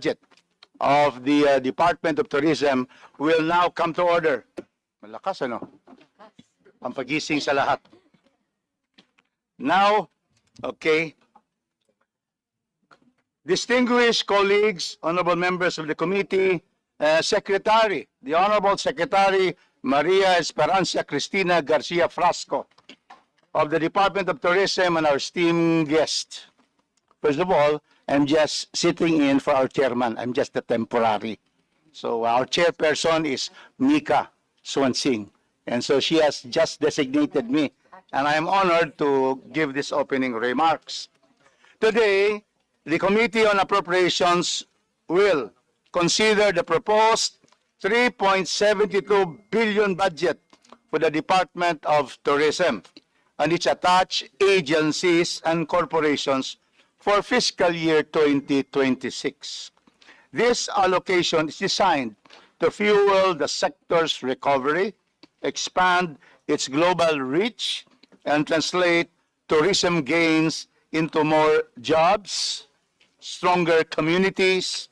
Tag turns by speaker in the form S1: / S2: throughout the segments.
S1: budget of the Department of Tourism will now come to order. Malakas, ano? Pampagising sa lahat. Now, okay. Distinguished colleagues, honorable members of the committee, Secretary, the Honorable Secretary Maria Esperanza Cristina Garcia Frasco of the Department of Tourism, and our esteemed guest. First of all, I'm just sitting in for our chairman. I'm just a temporary. So our chairperson is Mika Swansing. And so she has just designated me. And I am honored to give this opening remarks. Today, the Committee on Appropriations will consider the proposed 3.72 billion budget for the Department of Tourism and its attached agencies and corporations for fiscal year 2026. This allocation is designed to fuel the sector's recovery, expand its global reach, and translate tourism gains into more jobs, stronger communities,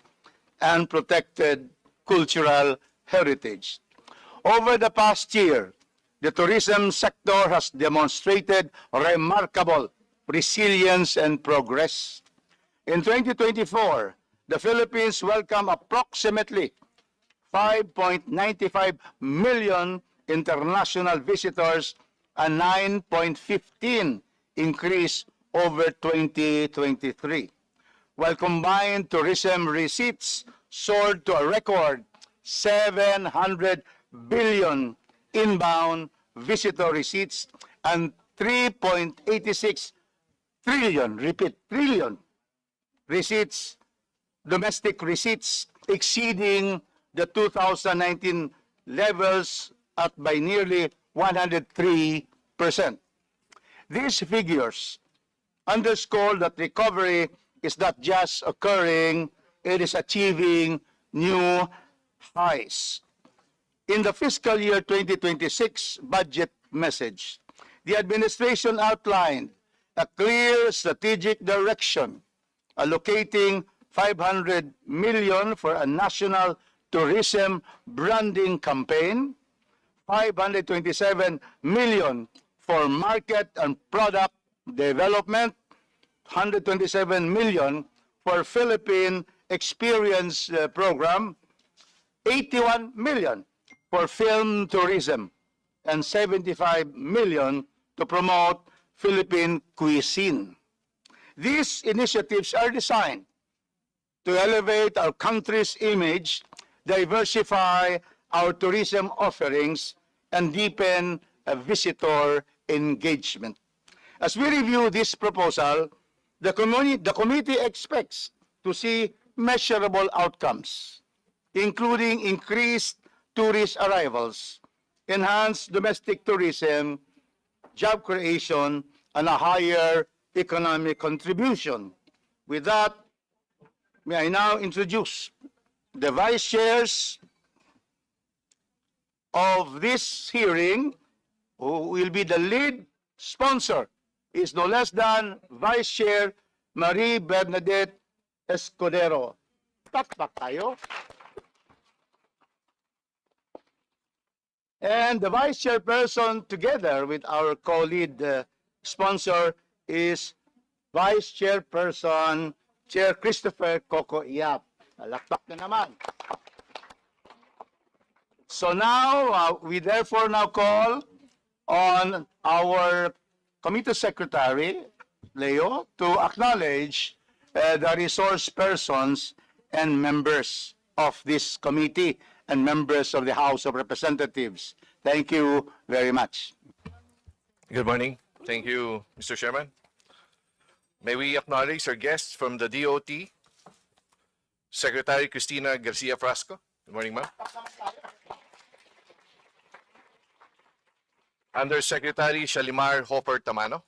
S1: and protected cultural heritage. Over the past year, the tourism sector has demonstrated remarkable resilience and progress. In 2024, the Philippines welcomed approximately 5.95 million international visitors, a 9.15 increase over 2023, while combined tourism receipts soared to a record 700 billion inbound visitor receipts and 3.86 trillion, repeat, trillion receipts, domestic receipts, exceeding the 2019 levels at by nearly 103%. These figures underscore that recovery is not just occurring, it is achieving new highs. In the fiscal year 2026 budget message, the administration outlined a clear strategic direction, allocating 500 million for a national tourism branding campaign, 527 million for market and product development, 127 million for Philippine Experience Program, 81 million for film tourism, and 75 million to promote Philippine cuisine. These initiatives are designed to elevate our country's image, diversify our tourism offerings, and deepen visitor engagement. As we review this proposal, the committee expects to see measurable outcomes, including increased tourist arrivals, enhanced domestic tourism, job creation, and a higher economic contribution. With that, may I now introduce the vice chairs of this hearing, who will be the lead sponsor, is no less than Vice Chair Marie Bernadette Escudero. Takpak tayo. And the Vice Chairperson, together with our co-lead sponsor, is Vice Chairperson Chair Christopher Coco Iap. Lakpak na naman. So now, we therefore now call on our Committee Secretary, Leo, to acknowledge the resource persons and members of this committee and members of the House of Representatives. Thank you very much.
S2: Good morning. Thank you, Mr. Chairman. May we acknowledge our guests from the DOT, Secretary Cristina Garcia Frasco. Good morning, ma'am. Undersecretary Shalimar Hopper Tamano.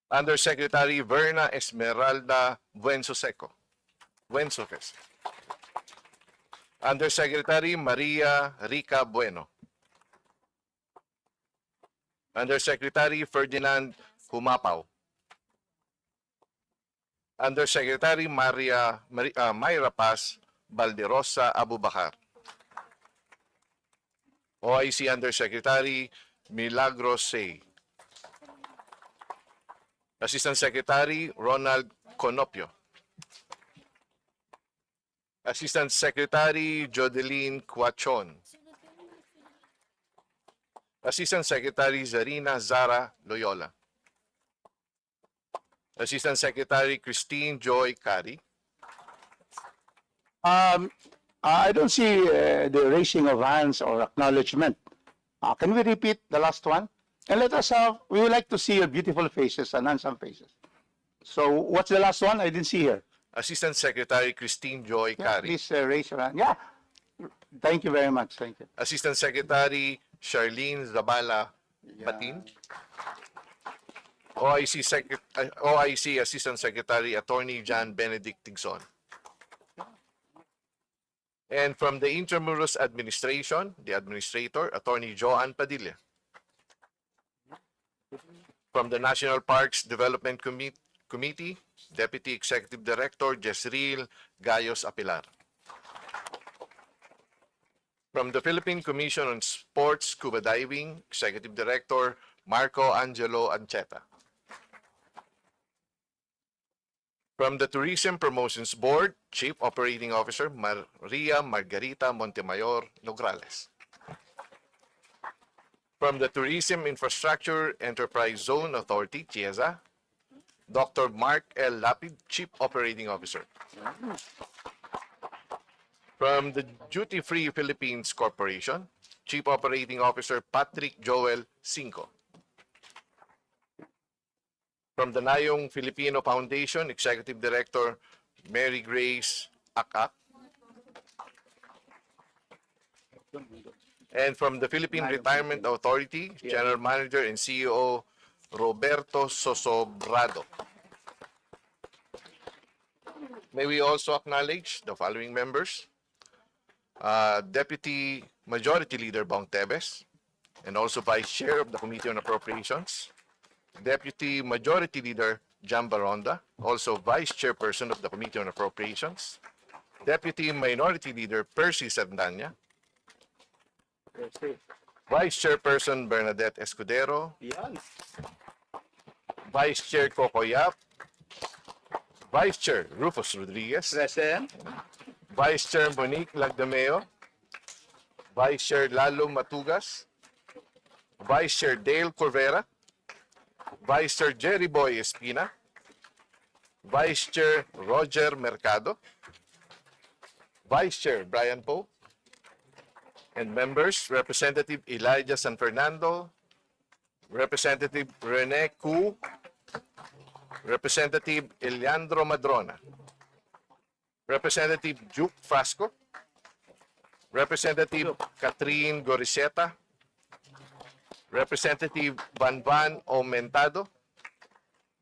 S2: Undersecretary Verna Esmeralda Buensoseco. Undersecretary Maria Rica Bueno. Undersecretary Ferdinand Humapao. Undersecretary Myra Paz Balderosa Abubakar. OIC Undersecretary Milagros Say. Assistant Secretary Ronald Conopio. Assistant Secretary Jodeline Cuachon. Assistant Secretary Zarina Zara Loyola. Assistant Secretary Christine Joy Cari.
S1: I don't see the raising of hands or acknowledgement. Can we repeat the last one? And let us have, we would like to see your beautiful faces and handsome faces. So what's the last one? I didn't see here.
S2: Assistant Secretary Christine Joy
S1: Yeah,
S2: Cari.
S1: please raise your hand. Yeah. Thank you very much. Thank you.
S2: Assistant Secretary Charlene Zabala Batin. OIC Assistant Secretary Attorney John Benedict Tigson. And from the Intramuros Administration, the Administrator, Attorney Joanne Padilla. From the National Parks Development Committee, Deputy Executive Director Jezreel Gayos Apilar. From the Philippine Commission on Sports Scuba Diving, Executive Director Marco Angelo Ancheta. From the Tourism Promotions Board, Chief Operating Officer Maria Margarita Montemayor Nograles. From the Tourism Infrastructure Enterprise Zone Authority, CIEZA, Dr. Mark L. Lapid, Chief Operating Officer. From the Duty Free Philippines Corporation, Chief Operating Officer Patrick Joel Cinco. From the Nayong Filipino Foundation, Executive Director Mary Grace Akak. And from the Philippine Retirement Authority, General Manager and CEO Roberto Sosobrado. May we also acknowledge the following members. Deputy Majority Leader Bong Tebes, and also Vice Chair of the Committee on Appropriations. Deputy Majority Leader Jan Baronda, also Vice Chairperson of the Committee on Appropriations. Deputy Minority Leader Percy Sandanya. Vice Chairperson Bernadette Escudero. Vice Chair Coco Yap. Vice Chair Rufus Rodriguez.
S1: Present.
S2: Vice Chair Monique Lagdameo. Vice Chair Lalo Matugas. Vice Chair Dale Corvera. Vice Chair Jerry Boy Espina. Vice Chair Roger Mercado. Vice Chair Brian Poe. And members, Representative Elijah San Fernando, Representative Rene Cu, Representative Eliandro Madrona, Representative Duke Frasco, Representative Catherine Goriseta, Representative Van Aumentado,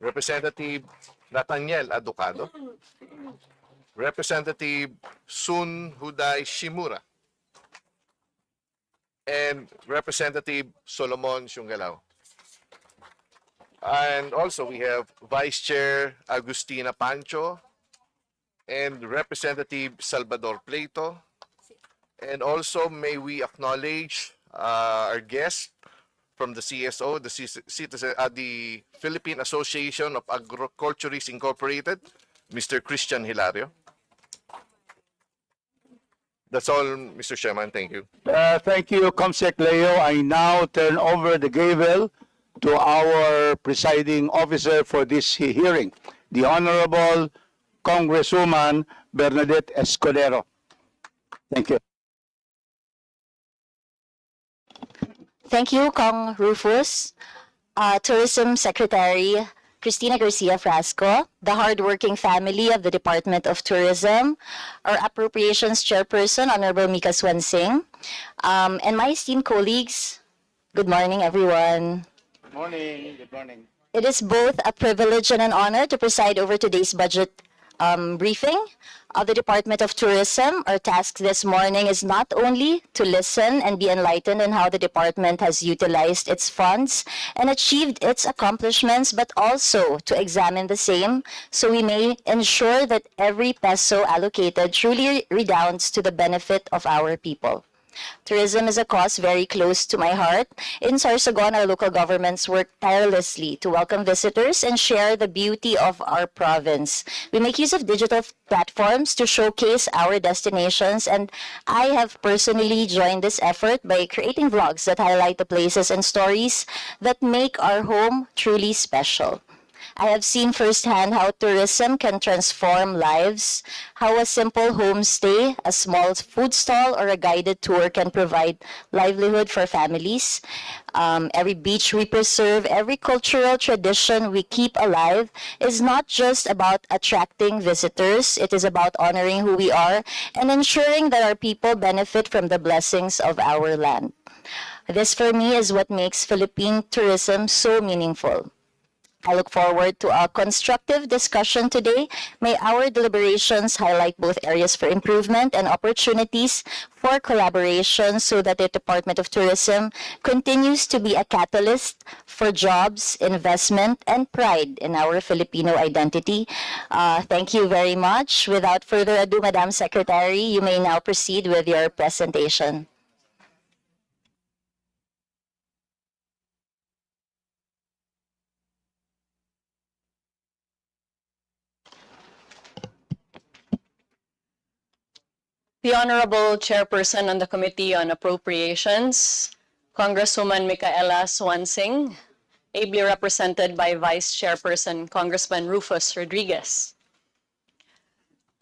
S2: Representative Nathaniel Aducado, Representative Sun Huday Shimura, and Representative Solomon Shungalao. And also we have Vice Chair Agustina Pancho and Representative Salvador Plato. And also may we acknowledge our guest from the CSO, the Philippine Association of Agriculturists Incorporated, Mr. Christian Hilario. That's all, Mr. Chairman. Thank you.
S1: Thank you, Comsec Leo. I now turn over the gavel to our presiding officer for this hearing, the Honorable Congresswoman Bernadette Escudero. Thank you.
S3: Thank you, Kong Rufus. Tourism Secretary Cristina Garcia Frasco, the hardworking family of the Department of Tourism, our Appropriations Chairperson, Honorable Mika Swansing, and my esteemed colleagues, good morning, everyone.
S1: Good morning. Good morning.
S3: It is both a privilege and an honor to preside over today's budget briefing of the Department of Tourism. Our task this morning is not only to listen and be enlightened on how the department has utilized its funds and achieved its accomplishments, but also to examine the same so we may ensure that every peso allocated truly redounds to the benefit of our people. Tourism is a cause very close to my heart. In Sorsogon, our local governments work tirelessly to welcome visitors and share the beauty of our province. We make use of digital platforms to showcase our destinations, and I have personally joined this effort by creating vlogs that highlight the places and stories that make our home truly special. I have seen firsthand how tourism can transform lives, how a simple homestay, a small food stall, or a guided tour can provide livelihood for families. Every beach we preserve, every cultural tradition we keep alive is not just about attracting visitors. It is about honoring who we are and ensuring that our people benefit from the blessings of our land. This, for me, is what makes Philippine tourism so meaningful. I look forward to a constructive discussion today. May our deliberations highlight both areas for improvement and opportunities for collaboration so that the Department of Tourism continues to be a catalyst for jobs, investment, and pride in our Filipino identity. Thank you very much. Without further ado, Madam Secretary, you may now proceed with your presentation.
S4: The Honorable Chairperson on the Committee on Appropriations, Congresswoman Micaela Swansing, ably represented by Vice Chairperson Congressman Rufus Rodriguez.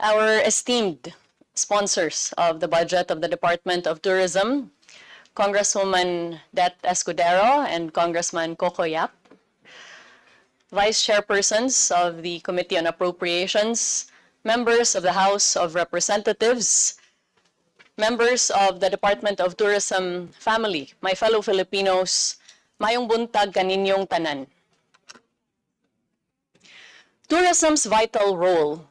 S4: Our esteemed sponsors of the budget of the Department of Tourism, Congresswoman Det Escudero and Congressman Coco Yap, Vice Chairpersons of the Committee on Appropriations, members of the House of Representatives, members of the Department of Tourism family, my fellow Filipinos, mayong buntag kaninyong tanan. Tourism's vital role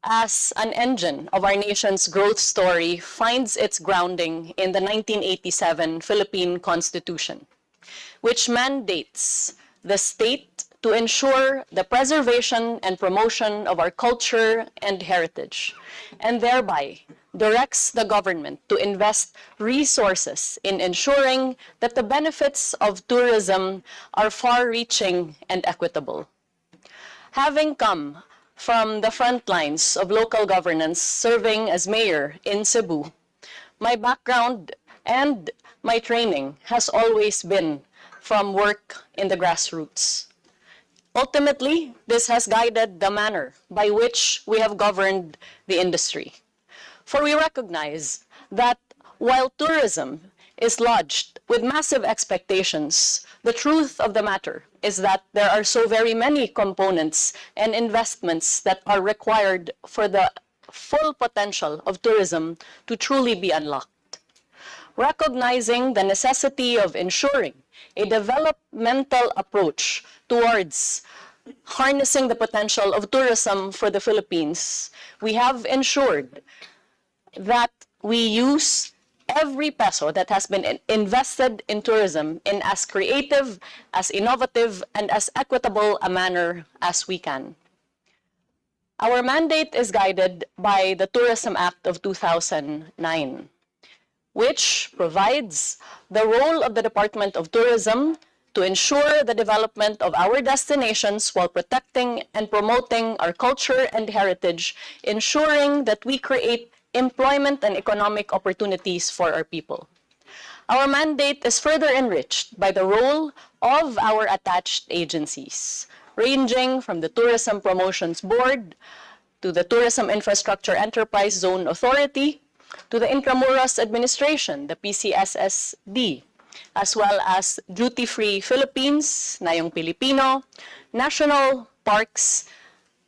S4: as an engine of our nation's growth story finds its grounding in the 1987 Philippine Constitution, which mandates the state to ensure the preservation and promotion of our culture and heritage, and thereby directs the government to invest resources in ensuring that the benefits of tourism are far-reaching and equitable. Having come from the front lines of local governance serving as mayor in Cebu, my background and my training has always been from work in the grassroots. Ultimately, this has guided the manner by which we have governed the industry. For we recognize that while tourism is lodged with massive expectations, the truth of the matter is that there are so very many components and investments that are required for the full potential of tourism to truly be unlocked. Recognizing the necessity of ensuring a developmental approach towards harnessing the potential of tourism for the Philippines, we have ensured that we use every peso that has been invested in tourism in as creative, as innovative, and as equitable a manner as we can. Our mandate is guided by the Tourism Act of 2009, which provides the role of the Department of Tourism to ensure the development of our destinations while protecting and promoting our culture and heritage, ensuring that we create employment and economic opportunities for our people. Our mandate is further enriched by the role of our attached agencies, ranging from the Tourism Promotions Board to the Tourism Infrastructure Enterprise Zone Authority to the Intramuros Administration, the PCSSD, as well as Duty Free Philippines, Nayong Pilipino, National Parks,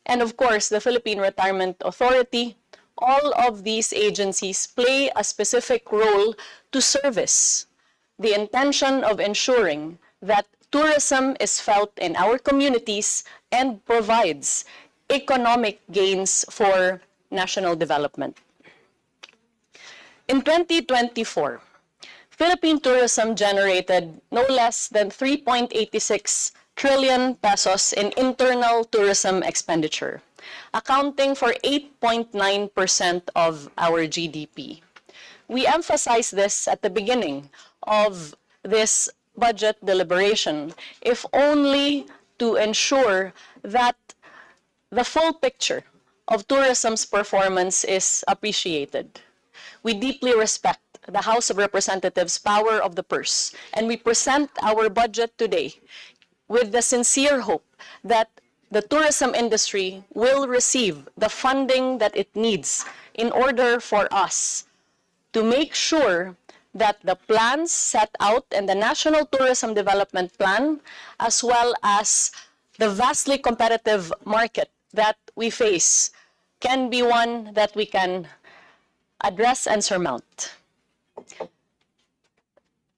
S4: and of course the Philippine Retirement Authority. All of these agencies play a specific role to service the intention of ensuring that tourism is felt in our communities and provides economic gains for national development. In 2024, Philippine tourism generated no less than 3.86 trillion pesos in internal tourism expenditure, accounting for 8.9% of our GDP. We emphasized this at the beginning of this budget deliberation, if only to ensure that the full picture of tourism's performance is appreciated. We deeply respect the House of Representatives' power of the purse, and we present our budget today with the sincere hope that the tourism industry will receive the funding that it needs in order for us to make sure that the plans set out in the National Tourism Development Plan, as well as the vastly competitive market that we face, can be one that we can address and surmount.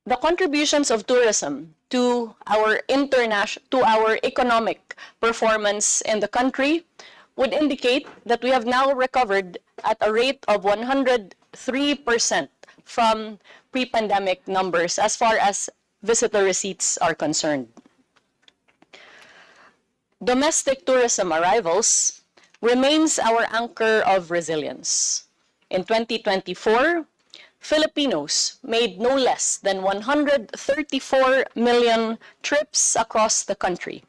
S4: The contributions of tourism to our economic performance in the country would indicate that we have now recovered at a rate of 103% from pre-pandemic numbers as far as visitor receipts are concerned. Domestic tourism arrivals remains our anchor of resilience. In 2024, Filipinos made no less than 134 million trips across the country,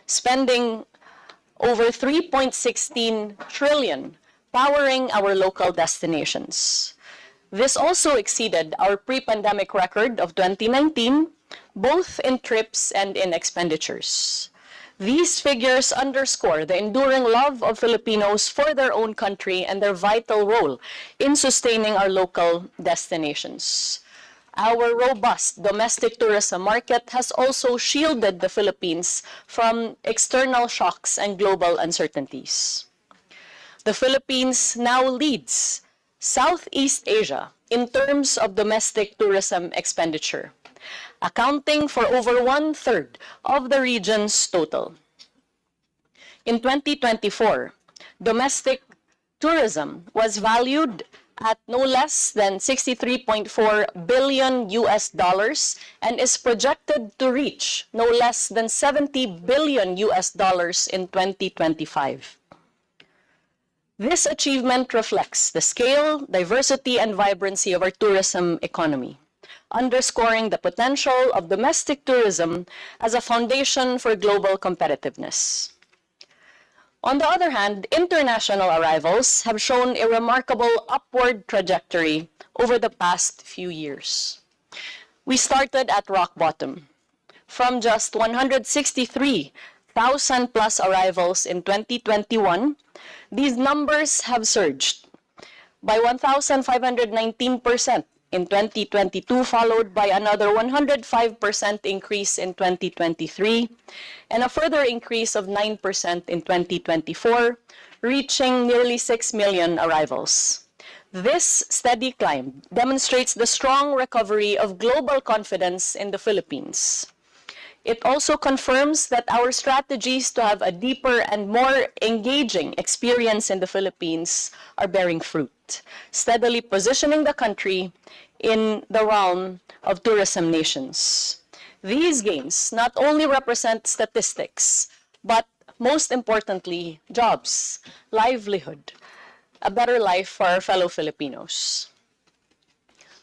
S4: spending over 3.16 trillion powering our local destinations. This also exceeded our pre-pandemic record of 2019, both in trips and in expenditures. These figures underscore the enduring love of Filipinos for their own country and their vital role in sustaining our local destinations. Our robust domestic tourism market has also shielded the Philippines from external shocks and global uncertainties. The Philippines now leads Southeast Asia in terms of domestic tourism expenditure, accounting for over 1/3 of the region's total. In 2024, domestic tourism was valued at no less than $63.4 billion and is projected to reach no less than $70 billion in 2025. This achievement reflects the scale, diversity, and vibrancy of our tourism economy, underscoring the potential of domestic tourism as a foundation for global competitiveness. On the other hand, international arrivals have shown a remarkable upward trajectory over the past few years. We started at rock bottom, from just 163,000 plus arrivals in 2021. These numbers have surged by 1,519% in 2022, followed by another 105% increase in 2023, and a further increase of 9% in 2024, reaching nearly 6 million arrivals. This steady climb demonstrates the strong recovery of global confidence in the Philippines. It also confirms that our strategies to have a deeper and more engaging experience in the Philippines are bearing fruit, steadily positioning the country in the realm of tourism nations. These gains not only represent statistics, but most importantly, jobs, livelihood, a better life for our fellow Filipinos.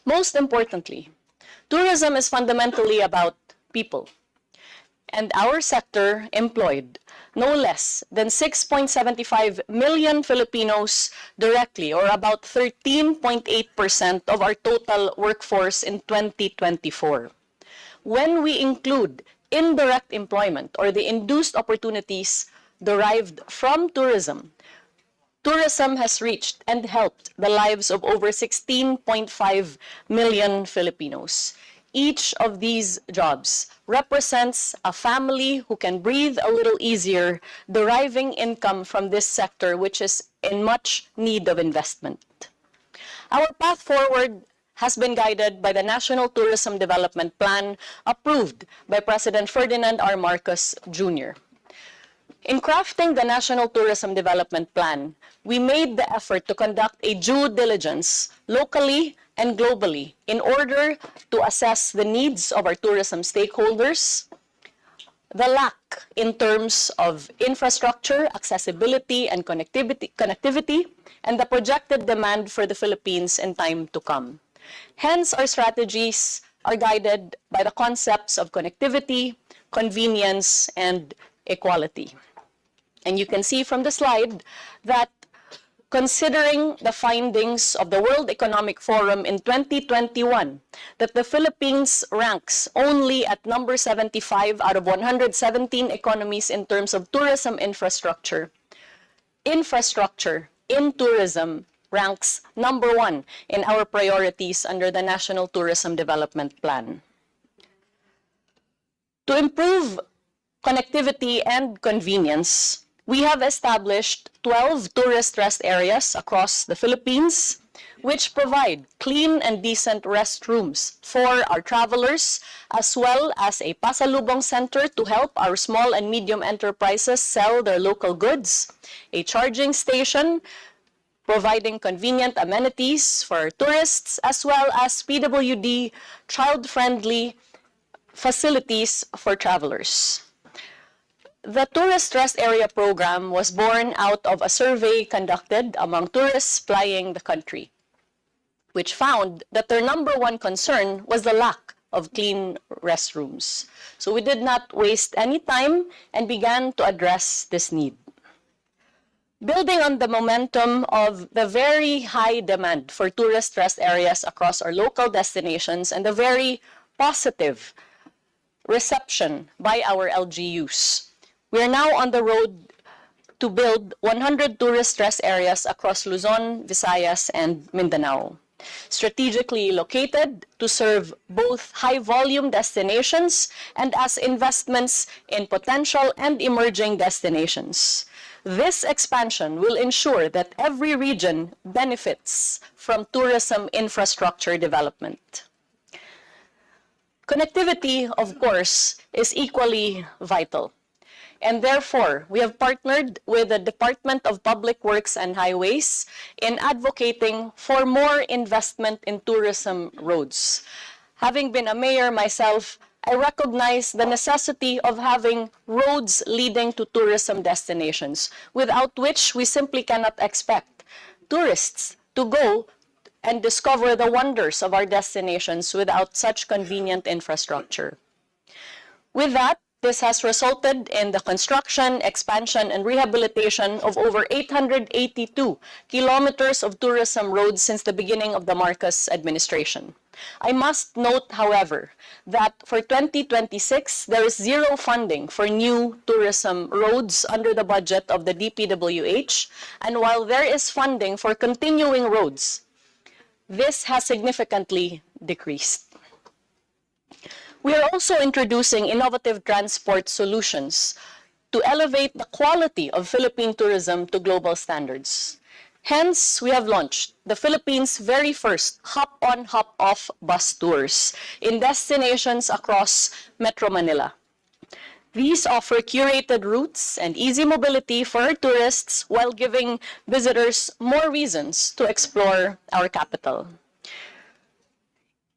S4: Most importantly, tourism is fundamentally about people, and our sector employed no less than 6.75 million Filipinos directly, or about 13.8% of our total workforce in 2024. When we include indirect employment or the induced opportunities derived from tourism, tourism has reached and helped the lives of over 16.5 million Filipinos. Each of these jobs represents a family who can breathe a little easier, deriving income from this sector, which is in much need of investment. Our path forward has been guided by the National Tourism Development Plan approved by President Ferdinand R. Marcos Jr. In crafting the National Tourism Development Plan, we made the effort to conduct a due diligence locally and globally in order to assess the needs of our tourism stakeholders, the lack in terms of infrastructure, accessibility, and connectivity, and the projected demand for the Philippines in time to come. Hence, our strategies are guided by the concepts of connectivity, convenience, and equality. And you can see from the slide that considering the findings of the World Economic Forum in 2021, that the Philippines ranks only at number 75 out of 117 economies in terms of tourism infrastructure. Infrastructure in tourism ranks number 1 in our priorities under the National Tourism Development Plan. To improve connectivity and convenience, we have established 12 tourist rest areas across the Philippines, which provide clean and decent restrooms for our travelers, as well as a pasalubong center to help our small and medium enterprises sell their local goods, a charging station providing convenient amenities for tourists, as well as PWD child-friendly facilities for travelers. The Tourist Rest Area program was born out of a survey conducted among tourists flying the country, which found that their number 1 concern was the lack of clean restrooms. So we did not waste any time and began to address this need. Building on the momentum of the very high demand for tourist rest areas across our local destinations and the very positive reception by our LGUs, we are now on the road to build 100 tourist rest areas across Luzon, Visayas, and Mindanao, strategically located to serve both high-volume destinations and as investments in potential and emerging destinations. This expansion will ensure that every region benefits from tourism infrastructure development. Connectivity, of course, is equally vital. And therefore, we have partnered with the Department of Public Works and Highways in advocating for more investment in tourism roads. Having been a mayor myself, I recognize the necessity of having roads leading to tourism destinations, without which we simply cannot expect tourists to go and discover the wonders of our destinations without such convenient infrastructure. With that, this has resulted in the construction, expansion, and rehabilitation of over 882 kilometers of tourism roads since the beginning of the Marcos administration. I must note, however, that for 2026, there is zero funding for new tourism roads under the budget of the DPWH, and while there is funding for continuing roads, this has significantly decreased. We are also introducing innovative transport solutions to elevate the quality of Philippine tourism to global standards. Hence, we have launched the Philippines' very first hop-on, hop-off bus tours in destinations across Metro Manila. These offer curated routes and easy mobility for our tourists while giving visitors more reasons to explore our capital.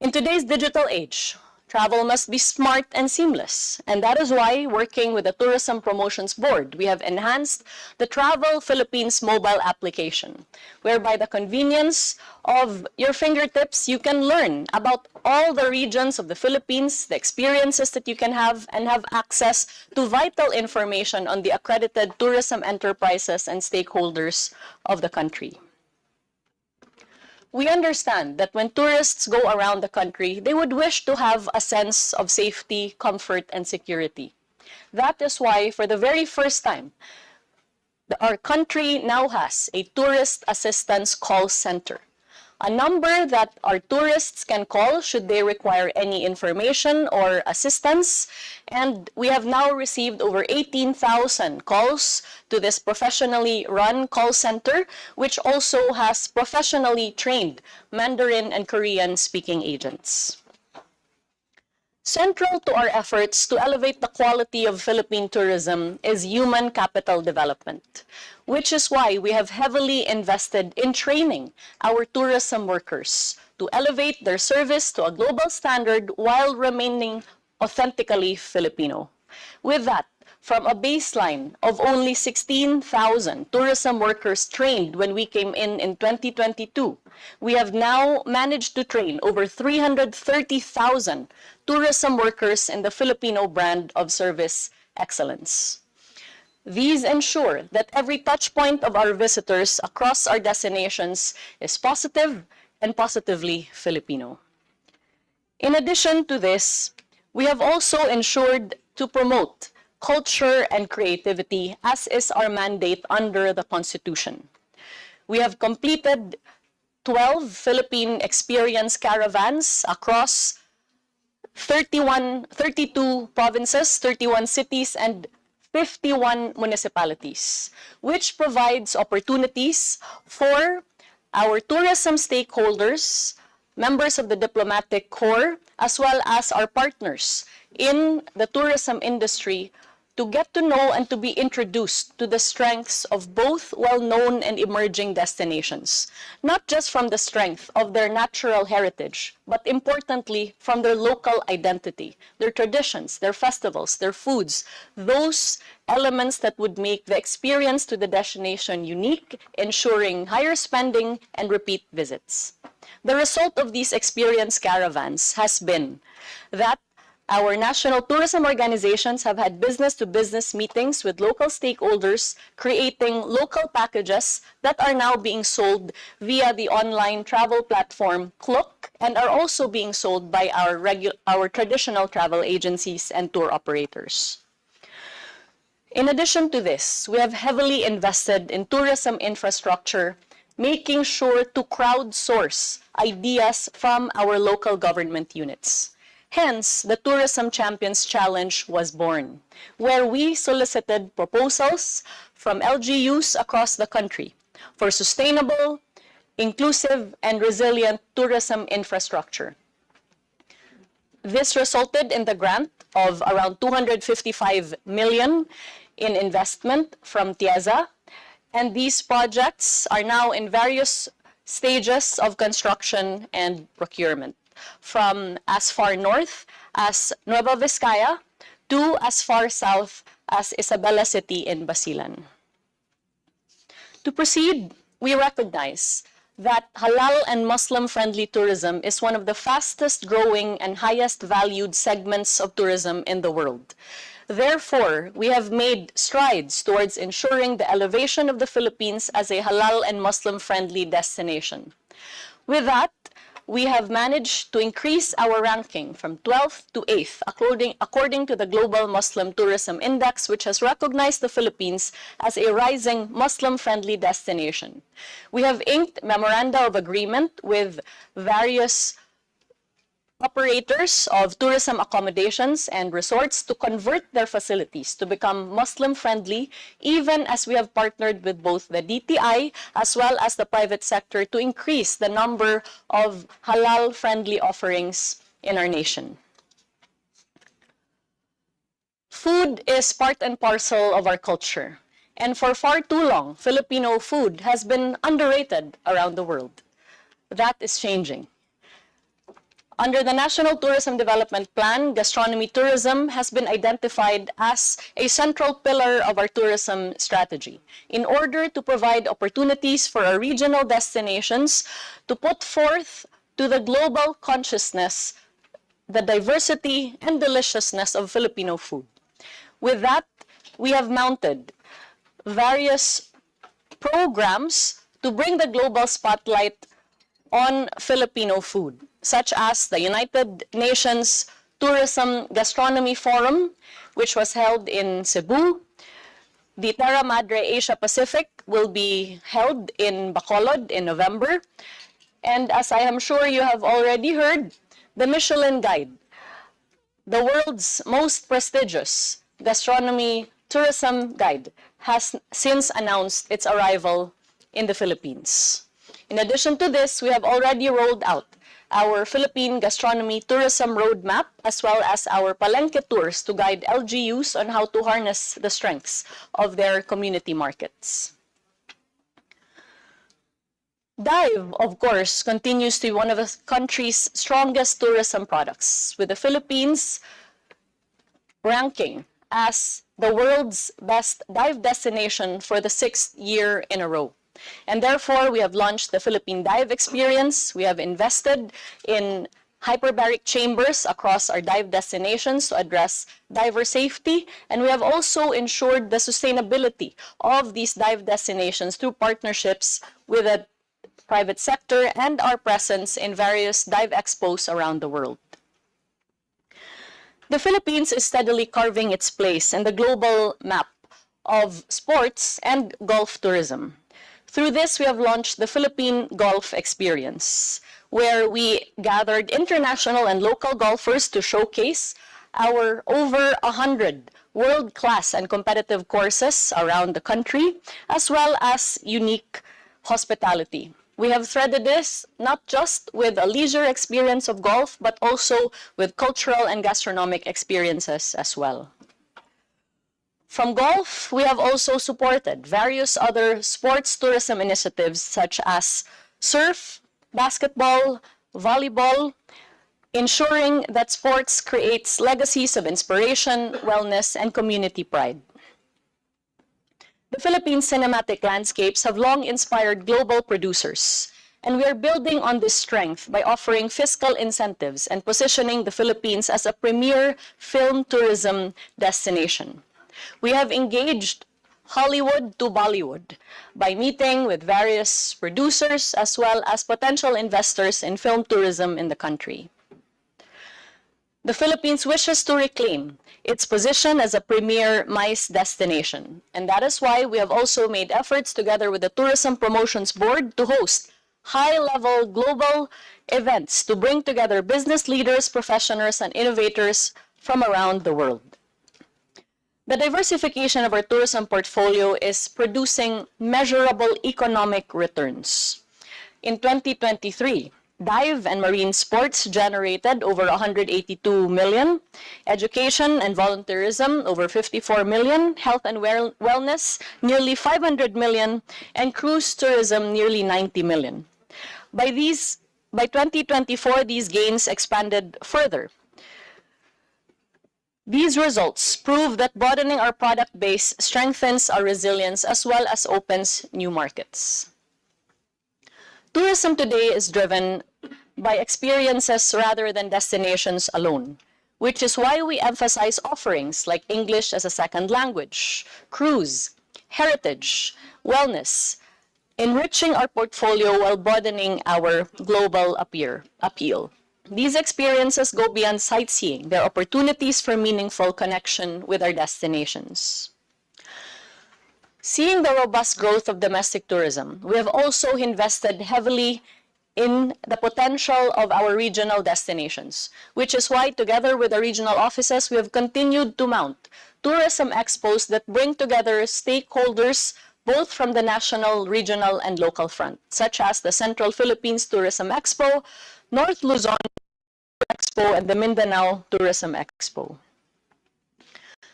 S4: In today's digital age, travel must be smart and seamless, and that is why, working with the Tourism Promotions Board, we have enhanced the Travel Philippines mobile application, whereby the convenience of your fingertips, you can learn about all the regions of the Philippines, the experiences that you can have, and have access to vital information on the accredited tourism enterprises and stakeholders of the country. We understand that when tourists go around the country, they would wish to have a sense of safety, comfort, and security. That is why, for the very first time, our country now has a tourist assistance call center, a number that our tourists can call should they require any information or assistance. And we have now received over 18,000 calls to this professionally run call center, which also has professionally trained Mandarin and Korean speaking agents. Central to our efforts to elevate the quality of Philippine tourism is human capital development, which is why we have heavily invested in training our tourism workers to elevate their service to a global standard while remaining authentically Filipino. With that, from a baseline of only 16,000 tourism workers trained when we came in 2022, we have now managed to train over 330,000 tourism workers in the Filipino brand of service excellence. These ensure that every touch point of our visitors across our destinations is positive and positively Filipino. In addition to this, we have also ensured to promote culture and creativity, as is our mandate under the Constitution. We have completed 12 Philippine experience caravans across 32 provinces, 31 cities, and 51 municipalities, which provides opportunities for our tourism stakeholders, members of the diplomatic corps, as well as our partners in the tourism industry to get to know and to be introduced to the strengths of both well-known and emerging destinations, not just from the strength of their natural heritage, but importantly from their local identity, their traditions, their festivals, their foods, those elements that would make the experience to the destination unique, ensuring higher spending and repeat visits. The result of these experience caravans has been that our national tourism organizations have had business-to-business meetings with local stakeholders, creating local packages that are now being sold via the online travel platform Klook and are also being sold by our traditional travel agencies and tour operators. In addition to this, we have heavily invested in tourism infrastructure, making sure to crowdsource ideas from our local government units. Hence, the Tourism Champions Challenge was born, where we solicited proposals from LGUs across the country for sustainable, inclusive, and resilient tourism infrastructure. This resulted in the grant of around 255 million in investment from TIEZA, and these projects are now in various stages of construction and procurement, from as far north as Nueva Vizcaya to as far south as Isabela City in Basilan. To proceed, we recognize that halal and Muslim-friendly tourism is one of the fastest growing and highest valued segments of tourism in the world. Therefore, we have made strides towards ensuring the elevation of the Philippines as a halal and Muslim-friendly destination. With that, we have managed to increase our ranking from 12th to 8th, according to the Global Muslim Tourism Index, which has recognized the Philippines as a rising Muslim-friendly destination. We have inked memoranda of agreement with various operators of tourism accommodations and resorts to convert their facilities to become Muslim-friendly, even as we have partnered with both the DTI as well as the private sector to increase the number of halal-friendly offerings in our nation. Food is part and parcel of our culture, and for far too long, Filipino food has been underrated around the world. That is changing. Under the National Tourism Development Plan, gastronomy tourism has been identified as a central pillar of our tourism strategy in order to provide opportunities for our regional destinations to put forth to the global consciousness the diversity and deliciousness of Filipino food. With that, we have mounted various programs to bring the global spotlight on Filipino food, such as the United Nations Tourism Gastronomy Forum, which was held in Cebu. The Terra Madre Asia Pacific will be held in Bacolod in November. And as I am sure you have already heard, the Michelin Guide, the world's most prestigious gastronomy tourism guide, has since announced its arrival in the Philippines. In addition to this, we have already rolled out our Philippine Gastronomy Tourism Roadmap, as well as our Palenque Tours to guide LGUs on how to harness the strengths of their community markets. Dive, of course, continues to be one of the country's strongest tourism products, with the Philippines ranking as the world's best dive destination for the 6th year in a row. And therefore, we have launched the Philippine Dive Experience. We have invested in hyperbaric chambers across our dive destinations to address diver safety. And we have also ensured the sustainability of these dive destinations through partnerships with the private sector and our presence in various dive expos around the world. The Philippines is steadily carving its place in the global map of sports and golf tourism. Through this, we have launched the Philippine Golf Experience, where we gathered international and local golfers to showcase our over 100 world-class and competitive courses around the country, as well as unique hospitality. We have threaded this not just with a leisure experience of golf, but also with cultural and gastronomic experiences as well. From golf, we have also supported various other sports tourism initiatives such as surf, basketball, volleyball, ensuring that sports creates legacies of inspiration, wellness, and community pride. The Philippine cinematic landscapes have long inspired global producers, and we are building on this strength by offering fiscal incentives and positioning the Philippines as a premier film tourism destination. We have engaged Hollywood to Bollywood by meeting with various producers as well as potential investors in film tourism in the country. The Philippines wishes to reclaim its position as a premier MICE destination, and that is why we have also made efforts together with the Tourism Promotions Board to host high-level global events to bring together business leaders, professionals, and innovators from around the world. The diversification of our tourism portfolio is producing measurable economic returns. In 2023, dive and marine sports generated over 182 million, education and volunteerism over 54 million, health and wellness nearly 500 million, and cruise tourism nearly 90 million. By 2024, these gains expanded further. These results prove that broadening our product base strengthens our resilience as well as opens new markets. Tourism today is driven by experiences rather than destinations alone, which is why we emphasize offerings like English as a second language, cruise, heritage, wellness, enriching our portfolio while broadening our global appeal. These experiences go beyond sightseeing. They're opportunities for meaningful connection with our destinations. Seeing the robust growth of domestic tourism, we have also invested heavily in the potential of our regional destinations, which is why, together with the regional offices, we have continued to mount tourism expos that bring together stakeholders both from the national, regional, and local front, such as the Central Philippines Tourism Expo, North Luzon Expo, and the Mindanao Tourism Expo.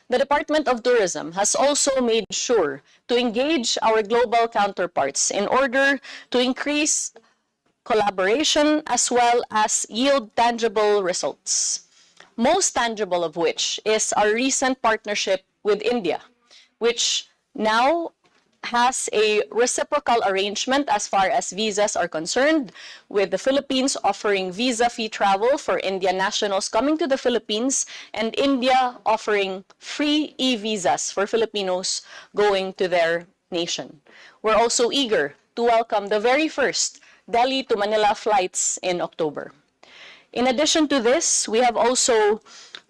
S4: The Department of Tourism has also made sure to engage our global counterparts in order to increase collaboration as well as yield tangible results. Most tangible of which is our recent partnership with India, which now has a reciprocal arrangement as far as visas are concerned, with the Philippines offering visa-free travel for Indian nationals coming to the Philippines, and India offering free e-visas for Filipinos going to their nation. We're also eager to welcome the very first Delhi to Manila flights in October. In addition to this, we have also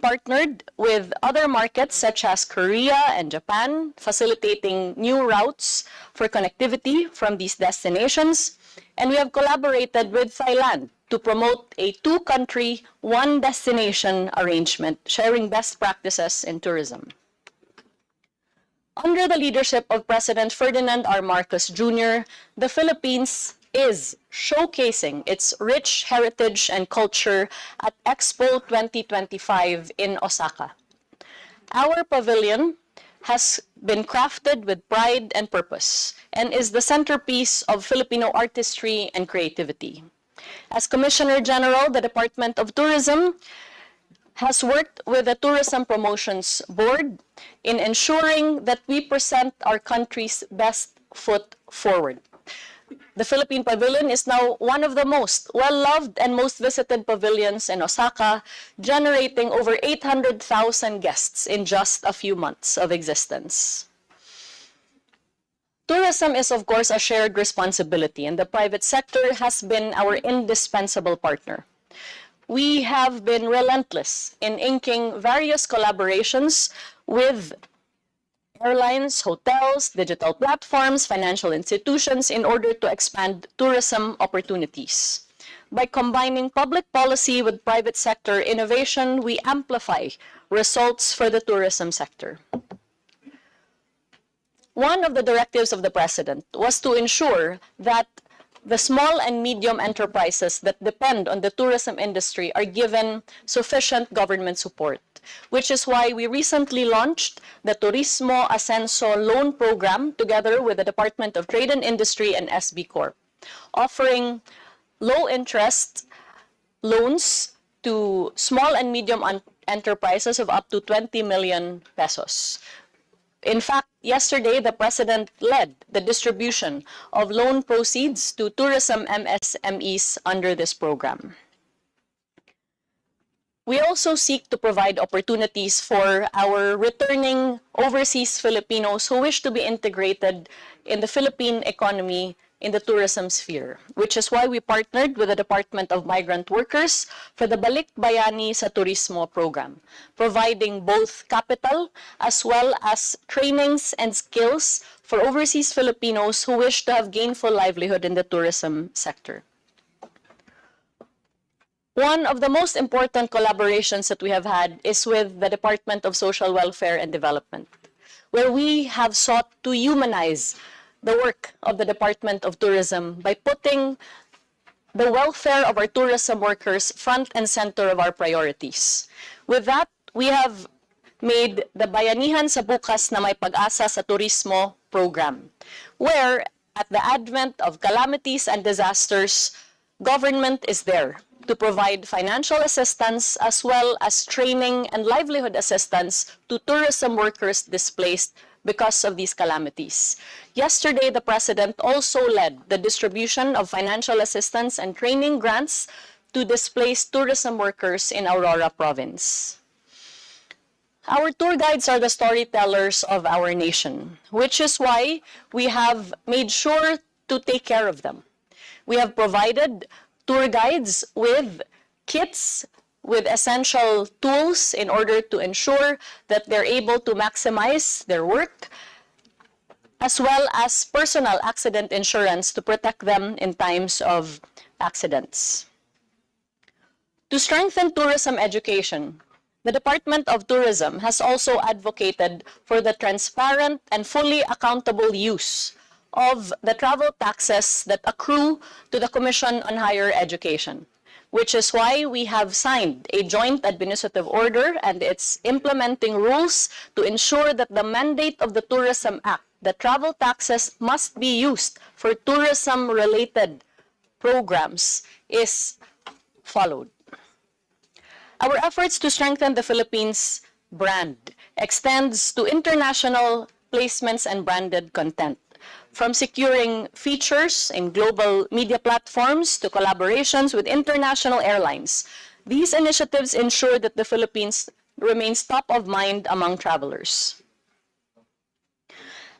S4: partnered with other markets such as Korea and Japan, facilitating new routes for connectivity from these destinations. And we have collaborated with Thailand to promote a two-country, one-destination arrangement, sharing best practices in tourism. Under the leadership of President Ferdinand R. Marcos Jr., the Philippines is showcasing its rich heritage and culture at Expo 2025 in Osaka. Our pavilion has been crafted with pride and purpose and is the centerpiece of Filipino artistry and creativity. As Commissioner General, the Department of Tourism has worked with the Tourism Promotions Board in ensuring that we present our country's best foot forward. The Philippine Pavilion is now one of the most well-loved and most visited pavilions in Osaka, generating over 800,000 guests in just a few months of existence. Tourism is, of course, a shared responsibility, and the private sector has been our indispensable partner. We have been relentless in inking various collaborations with airlines, hotels, digital platforms, financial institutions in order to expand tourism opportunities. By combining public policy with private sector innovation, we amplify results for the tourism sector. One of the directives of the President was to ensure that the small and medium enterprises that depend on the tourism industry are given sufficient government support, which is why we recently launched the Turismo Ascenso Loan Program together with the Department of Trade and Industry and SB Corp, offering low-interest loans to small and medium enterprises of up to 20 million pesos. In fact, yesterday, the President led the distribution of loan proceeds to tourism MSMEs under this program. We also seek to provide opportunities for our returning overseas Filipinos who wish to be integrated in the Philippine economy in the tourism sphere, which is why we partnered with the Department of Migrant Workers for the Balik Bayani sa Turismo program, providing both capital as well as trainings and skills for overseas Filipinos who wish to have gainful livelihood in the tourism sector. One of the most important collaborations that we have had is with the Department of Social Welfare and Development, where we have sought to humanize the work of the Department of Tourism by putting the welfare of our tourism workers front and center of our priorities. With that, we have made the Bayanihan sa Bukas na May Pag-asa sa Turismo program, where at the advent of calamities and disasters, government is there to provide financial assistance as well as training and livelihood assistance to tourism workers displaced because of these calamities. Yesterday, the President also led the distribution of financial assistance and training grants to displaced tourism workers in Aurora Province. Our tour guides are the storytellers of our nation, which is why we have made sure to take care of them. We have provided tour guides with kits with essential tools in order to ensure that they're able to maximize their work, as well as personal accident insurance to protect them in times of accidents. To strengthen tourism education, the Department of Tourism has also advocated for the transparent and fully accountable use of the travel taxes that accrue to the Commission on Higher Education, which is why we have signed a joint administrative order and its implementing rules to ensure that the mandate of the Tourism Act, that travel taxes must be used for tourism-related programs, is followed. Our efforts to strengthen the Philippines brand extends to international placements and branded content, from securing features in global media platforms to collaborations with international airlines. These initiatives ensure that the Philippines remains top of mind among travelers.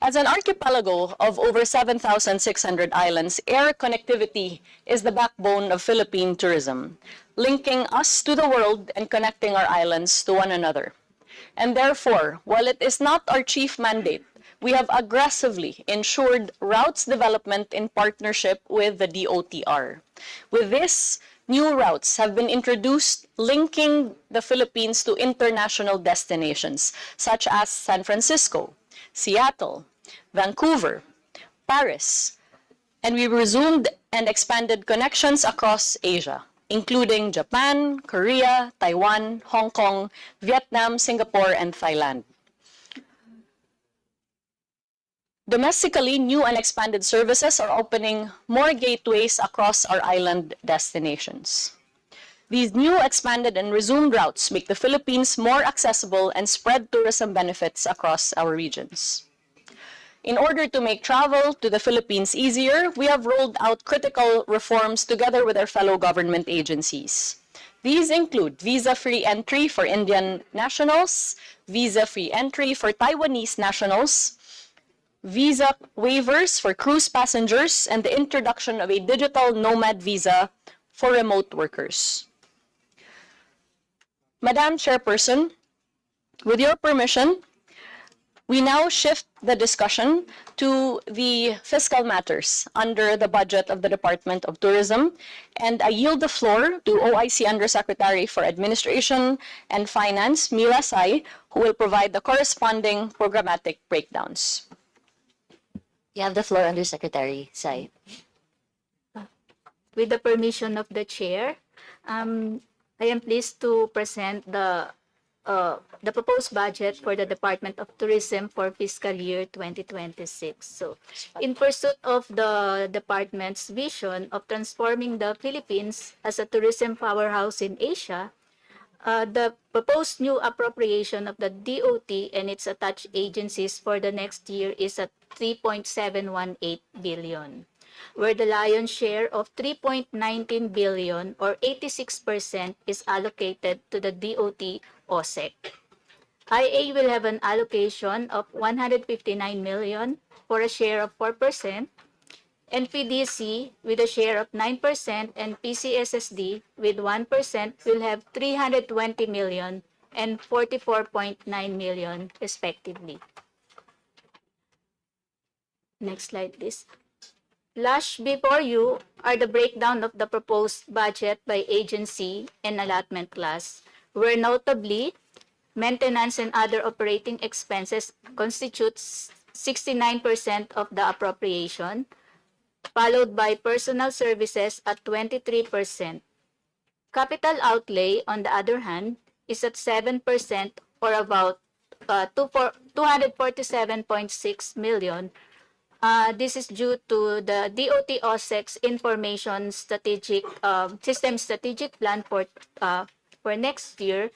S4: As an archipelago of over 7,600 islands, air connectivity is the backbone of Philippine tourism, linking us to the world and connecting our islands to one another. And therefore, while it is not our chief mandate, we have aggressively ensured routes development in partnership with the DOTR. With this, new routes have been introduced linking the Philippines to international destinations such as San Francisco, Seattle, Vancouver, Paris, and we resumed and expanded connections across Asia, including Japan, Korea, Taiwan, Hong Kong, Vietnam, Singapore, and Thailand. Domestically, new and expanded services are opening more gateways across our island destinations. These new, expanded, and resumed routes make the Philippines more accessible and spread tourism benefits across our regions. In order to make travel to the Philippines easier, we have rolled out critical reforms together with our fellow government agencies. These include visa-free entry for Indian nationals, visa-free entry for Taiwanese nationals, visa waivers for cruise passengers, and the introduction of a digital nomad visa for remote workers. Madam Chairperson, with your permission, we now shift the discussion to the fiscal matters under the budget of the Department of Tourism, and I yield the floor to OIC Undersecretary for Administration and Finance, Mira Sai, who will provide the corresponding programmatic breakdowns.
S3: You have the floor, Undersecretary Sai.
S5: With the permission of the chair, I am pleased to present the proposed budget for the Department of Tourism for fiscal year 2026. So, in pursuit of the department's vision of transforming the Philippines as a tourism powerhouse in Asia, the proposed new appropriation of the DOT and its attached agencies for the next year is at 3.718 billion, where the lion's share of 3.19 billion or 86% is allocated to the DOT OSEC. IA will have an allocation of 159 million for a share of 4%, NPDC with a share of 9%, and PCSSD with 1% will have 320 million and 44.9 million respectively. Next slide, please. Lashed before you are the breakdown of the proposed budget by agency and allotment class, where notably, maintenance and other operating expenses constitutes 69% of the appropriation, followed by personal services at 23%. Capital outlay, on the other hand, is at 7% or about 247.6 million. This is due to the DOT OSEC's Information Strategic System Strategic Plan for next year,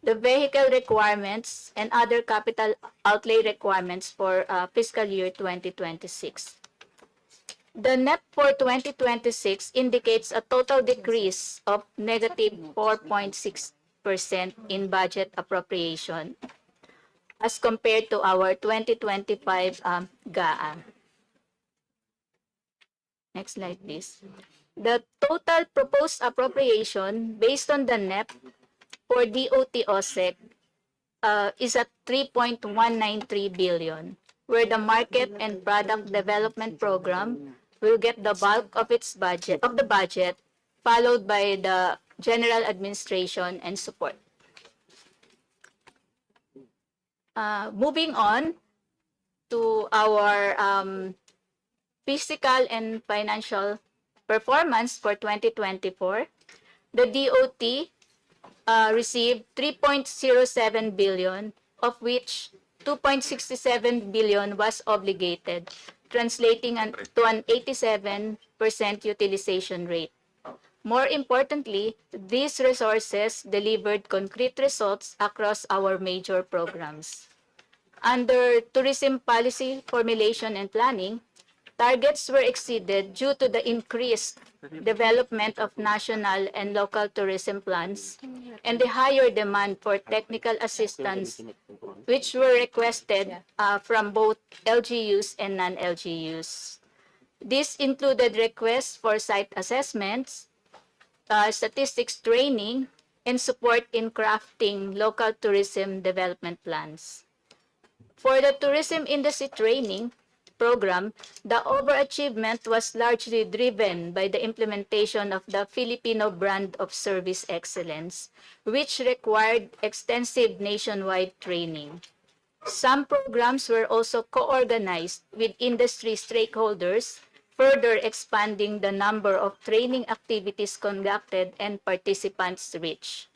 S5: the vehicle requirements, and other capital outlay requirements for fiscal year 2026. The net for 2026 indicates a total decrease of negative 4.6% in budget appropriation as compared to our 2025 GAA. Next slide, please. The total proposed appropriation based on the NEP for DOT OSEC is at 3.193 billion, where the Market and Product Development Program will get the bulk of its budget, followed by the General Administration and Support. Moving on to our fiscal and financial performance for 2024, the DOT received 3.07 billion, of which 2.67 billion was obligated, translating to an 87% utilization rate. More importantly, these resources delivered concrete results across our major programs. Under tourism policy formulation and planning, targets were exceeded due to the increased development of national and local tourism plans and the higher demand for technical assistance, which were requested from both LGUs and non-LGUs. This included requests for site assessments, statistics training, and support in crafting local tourism development plans. For the tourism industry training program, the overachievement was largely driven by the implementation of the Filipino brand of service excellence, which required extensive nationwide training. Some programs were also co-organized with industry stakeholders, further expanding the number of training activities conducted and participants reached.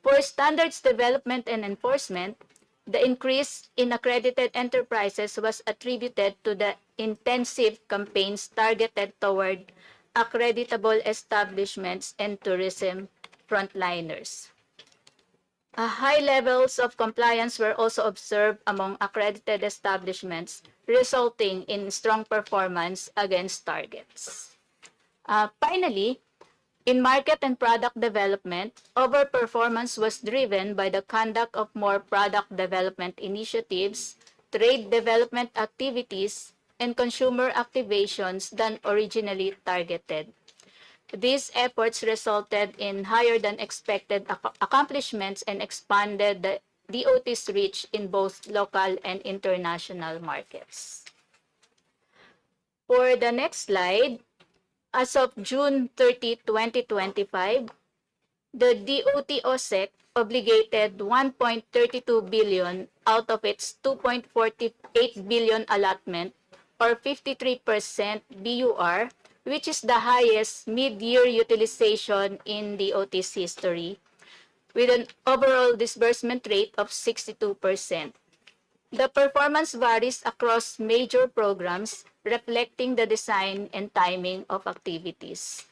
S5: For standards development and enforcement, the increase in accredited enterprises was attributed to the intensive campaigns targeted toward accreditable establishments and tourism frontliners. High levels of compliance were also observed among accredited establishments, resulting in strong performance against targets. Finally, in market and product development, overperformance was driven by the conduct of more product development initiatives, trade development activities, and consumer activations than originally targeted. These efforts resulted in higher than expected accomplishments and expanded the DOT's reach in both local and international markets. For the next slide, as of June 30, 2025, the DOT OSEC obligated 1.32 billion out of its 2.48 billion allotment, or 53% BUR, which is the highest mid-year utilization in DOT's history, with an overall disbursement rate of 62%. The performance varies across major programs, reflecting the design and timing of activities.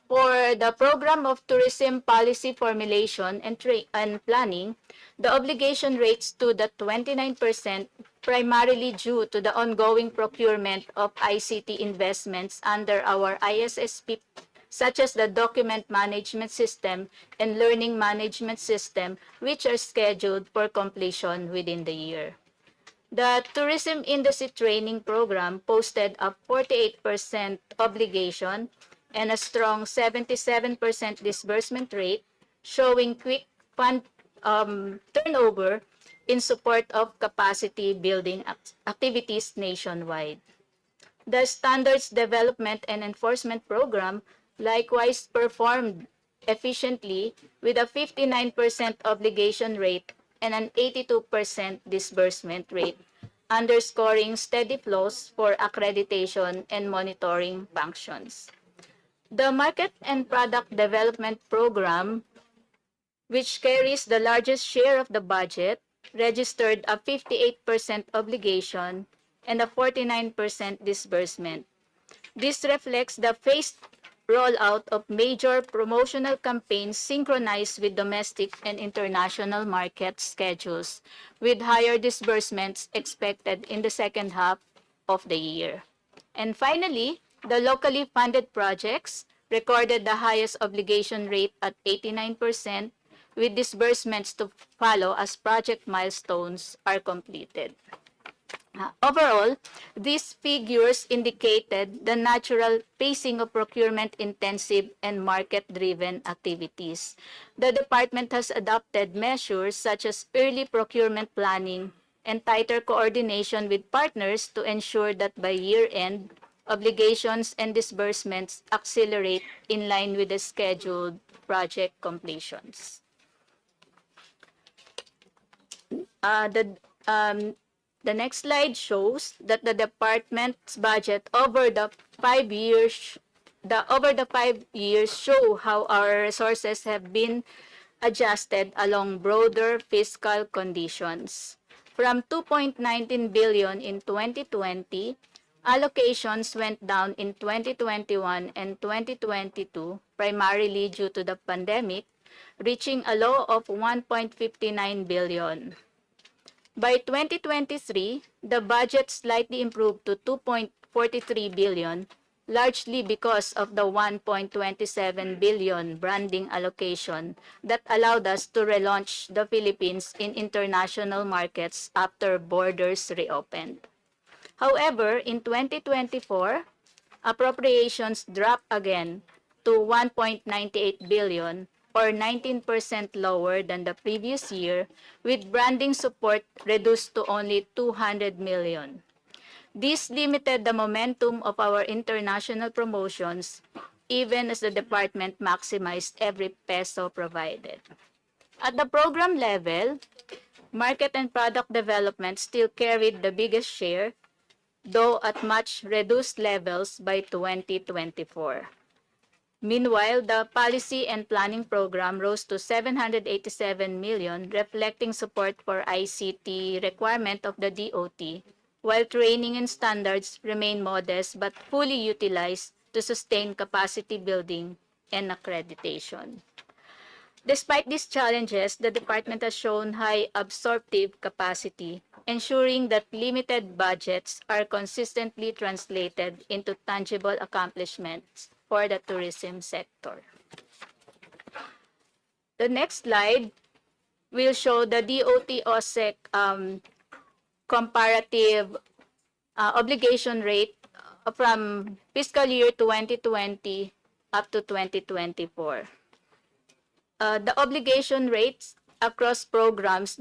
S5: For the Program of Tourism Policy Formulation and Planning, the obligation rates stood at 29%, primarily due to the ongoing procurement of ICT investments under our ISSP, such as the Document Management System and Learning Management System, which are scheduled for completion within the year. The Tourism Industry Training Program posted a 48% obligation and a strong 77% disbursement rate, showing quick fund turnover in support of capacity building activities nationwide. The Standards Development and Enforcement Program likewise performed efficiently with a 59% obligation rate and an 82% disbursement rate, underscoring steady flows for accreditation and monitoring functions. The Market and Product Development Program, which carries the largest share of the budget, registered a 58% obligation and a 49% disbursement. This reflects the phased rollout of major promotional campaigns synchronized with domestic and international market schedules, with higher disbursements expected in the second half of the year. And finally, the locally funded projects recorded the highest obligation rate at 89%, with disbursements to follow as project milestones are completed. Overall, these figures indicated the natural pacing of procurement-intensive and market-driven activities. The department has adopted measures such as early procurement planning and tighter coordination with partners to ensure that by year-end, obligations and disbursements accelerate in line with the scheduled project completions. The next slide shows that the department's budget over the 5 years show how our resources have been adjusted along broader fiscal conditions. From 2.19 billion in 2020, allocations went down in 2021 and 2022, primarily due to the pandemic, reaching a low of 1.59 billion. By 2023, the budget slightly improved to 2.43 billion, largely because of the 1.27 billion branding allocation that allowed us to relaunch the Philippines in international markets after borders reopened. However, in 2024, appropriations dropped again to 1.98 billion, or 19% lower than the previous year, with branding support reduced to only 200 million. This limited the momentum of our international promotions, even as the department maximized every peso provided. At the program level, market and product development still carried the biggest share, though at much reduced levels by 2024. Meanwhile, the policy and planning program rose to 787 million, reflecting support for ICT requirement of the DOT, while training and standards remain modest but fully utilized to sustain capacity building and accreditation. Despite these challenges, the department has shown high absorptive capacity, ensuring that limited budgets are consistently translated into tangible accomplishments for the tourism sector. The next slide will show the DOT OSEC comparative obligation rate from fiscal year 2020 up to 2024. The obligation rates across programs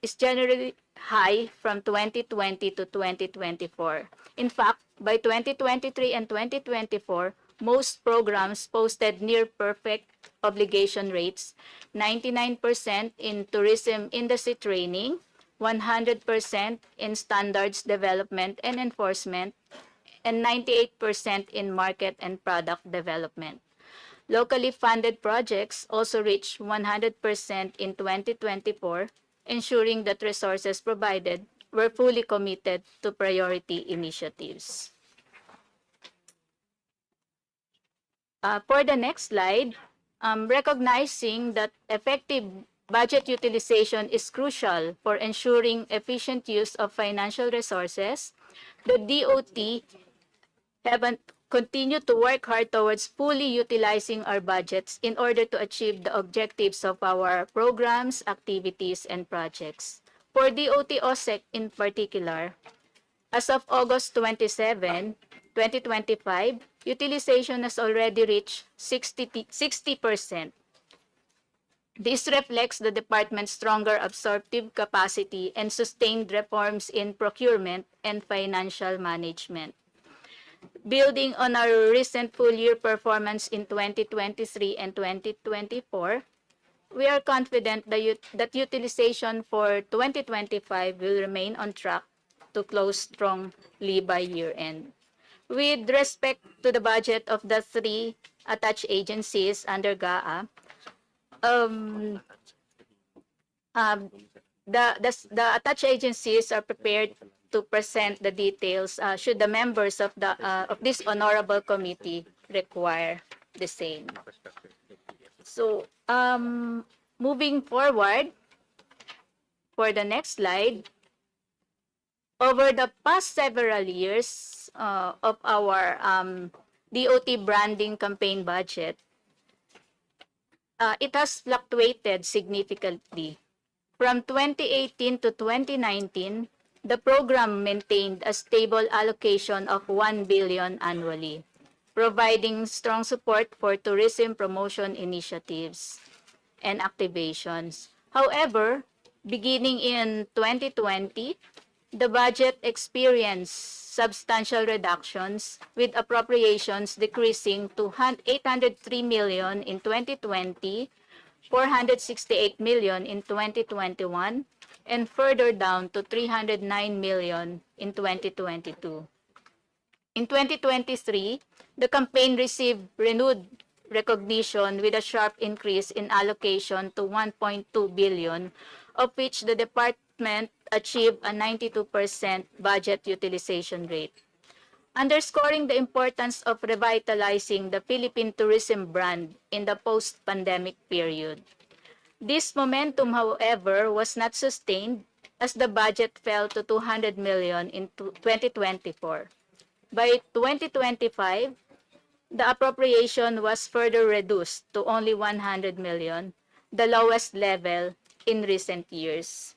S5: is generally high from 2020 to 2024. In fact, by 2023 and 2024, most programs posted near perfect obligation rates, 99% in tourism industry training, 100% in standards development and enforcement, and 98% in market and product development. Locally funded projects also reached 100% in 2024, ensuring that resources provided were fully committed to priority initiatives. For the next slide, recognizing that effective budget utilization is crucial for ensuring efficient use of financial resources, the DOT have continued to work hard towards fully utilizing our budgets in order to achieve the objectives of our programs, activities, and projects. For DOT OSEC in particular, as of August 27, 2025, utilization has already reached 60%. This reflects the department's stronger absorptive capacity and sustained reforms in procurement and financial management. Building on our recent full-year performance in 2023 and 2024, we are confident that utilization for 2025 will remain on track to close strongly by year-end. With respect to the budget of the three attached agencies under GAA, the attached agencies are prepared to present the details should the members of this honorable committee require the same. So, moving forward, for the next slide, over the past several years of our DOT branding campaign budget, it has fluctuated significantly. From 2018 to 2019, the program maintained a stable allocation of 1 billion annually, providing strong support for tourism promotion initiatives and activations. However, beginning in 2020, the budget experienced substantial reductions, with appropriations decreasing to 803 million in 2020, 468 million in 2021, and further down to 309 million in 2022. In 2023, the campaign received renewed recognition with a sharp increase in allocation to 1.2 billion, of which the department achieved a 92% budget utilization rate. Underscoring the importance of revitalizing the Philippine tourism brand in the post-pandemic period. This momentum, however, was not sustained as the budget fell to 200 million in 2024. By 2025, the appropriation was further reduced to only 100 million, the lowest level in recent years.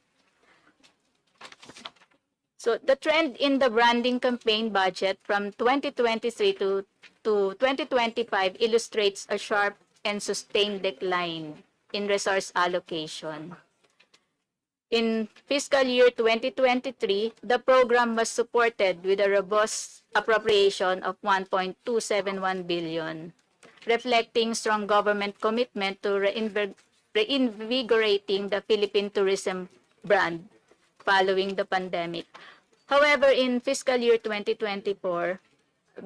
S5: So the trend in the branding campaign budget from 2023 to 2025 illustrates a sharp and sustained decline in resource allocation. In fiscal year 2023, the program was supported with a robust appropriation of 1.271 billion, reflecting strong government commitment to reinvigorating the Philippine tourism brand following the pandemic. However, in fiscal year 2024,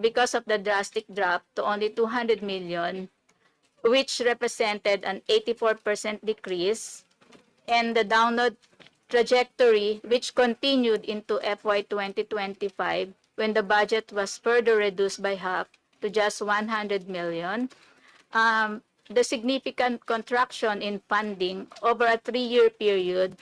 S5: because of the drastic drop to only 200 million, which represented an 84% decrease, and the downward trajectory which continued into FY 2025 when the budget was further reduced by half to just 100 million, the significant contraction in funding over a 3-year period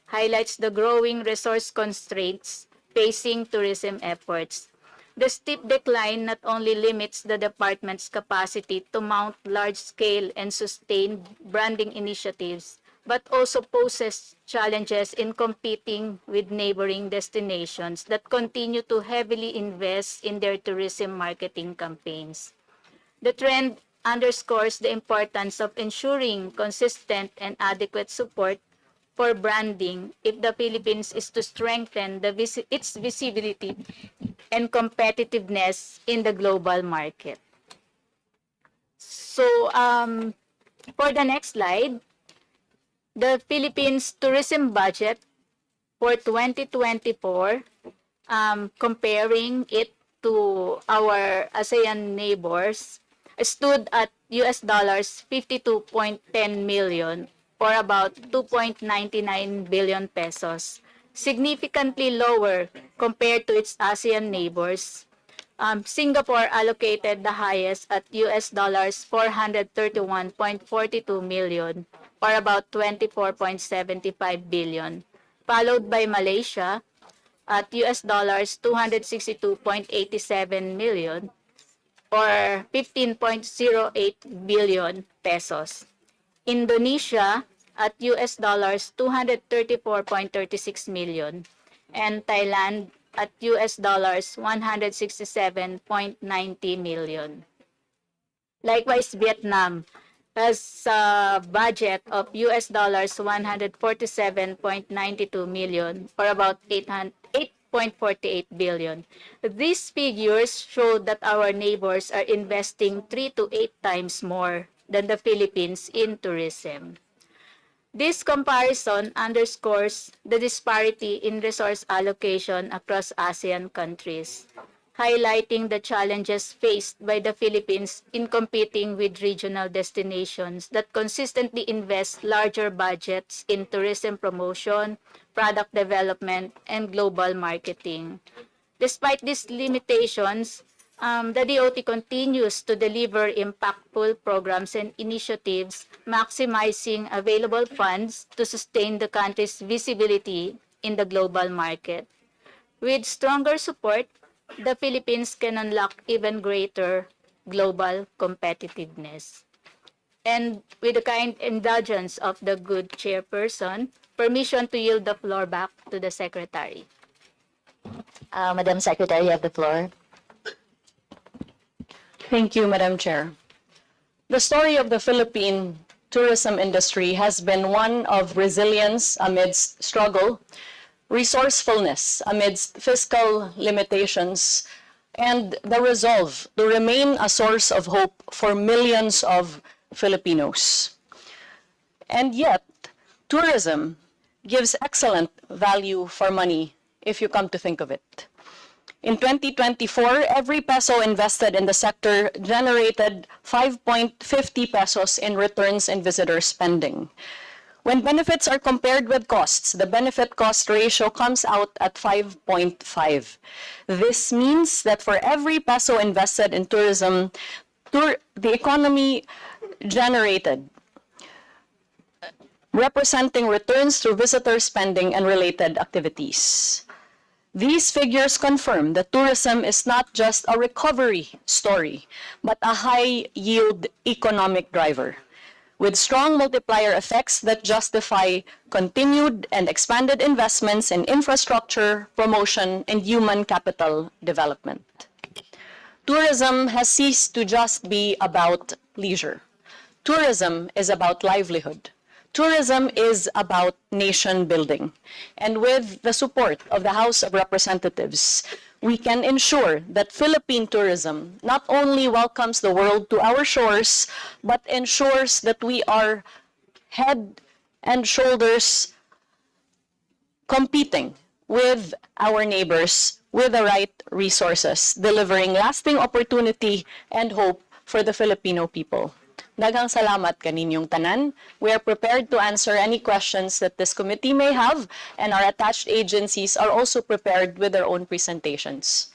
S5: highlights the growing resource constraints facing tourism efforts. The steep decline not only limits the department's capacity to mount large-scale and sustained branding initiatives, but also poses challenges in competing with neighboring destinations that continue to heavily invest in their tourism marketing campaigns. The trend underscores the importance of ensuring consistent and adequate support for branding if the Philippines is to strengthen its visibility and competitiveness in the global market. So, for the next slide, the Philippines tourism budget for 2024, comparing it to our ASEAN neighbors, stood at US dollars 52.10 million, or about 2.99 billion pesos, significantly lower compared to its ASEAN neighbors. Singapore allocated the highest at US dollars 431.42 million, or about 24.75 billion, followed by Malaysia at US dollars 262.87 million, or 15.08 billion pesos. Indonesia at US dollars 234.36 million, and Thailand at US dollars 167.90 million. Likewise, Vietnam has a budget of US dollars 147.92 million, or about 8.48 billion. These figures show that our neighbors are investing 3 to 8 times more than the Philippines in tourism. This comparison underscores the disparity in resource allocation across ASEAN countries, highlighting the challenges faced by the Philippines in competing with regional destinations that consistently invest larger budgets in tourism promotion, product development, and global marketing. Despite these limitations, the DOT continues to deliver impactful programs and initiatives, maximizing available funds to sustain the country's visibility in the global market. With stronger support, the Philippines can unlock even greater global competitiveness. And with the kind indulgence of the good chairperson, permission to yield the floor back to the Secretary.
S3: Madam Secretary, you have the floor.
S4: Thank you, Madam Chair. The story of the Philippine tourism industry has been one of resilience amidst struggle, resourcefulness amidst fiscal limitations, and the resolve to remain a source of hope for millions of Filipinos. And yet, tourism gives excellent value for money if you come to think of it. In 2024, every peso invested in the sector generated 5.50 pesos in returns in visitor spending. When benefits are compared with costs, the benefit-cost ratio comes out at 5.5. This means that for every peso invested in tourism, the economy generated, representing returns through visitor spending and related activities. These figures confirm that tourism is not just a recovery story, but a high-yield economic driver, with strong multiplier effects that justify continued and expanded investments in infrastructure, promotion, and human capital development. Tourism has ceased to just be about leisure. Tourism is about livelihood. Tourism is about nation building. And with the support of the House of Representatives, we can ensure that Philippine tourism not only welcomes the world to our shores, but ensures that we are head and shoulders competing with our neighbors with the right resources, delivering lasting opportunity and hope for the Filipino people. Daghang salamat kaninyong tanan. We are prepared to answer any questions that this committee may have, and our attached agencies are also prepared with their own presentations.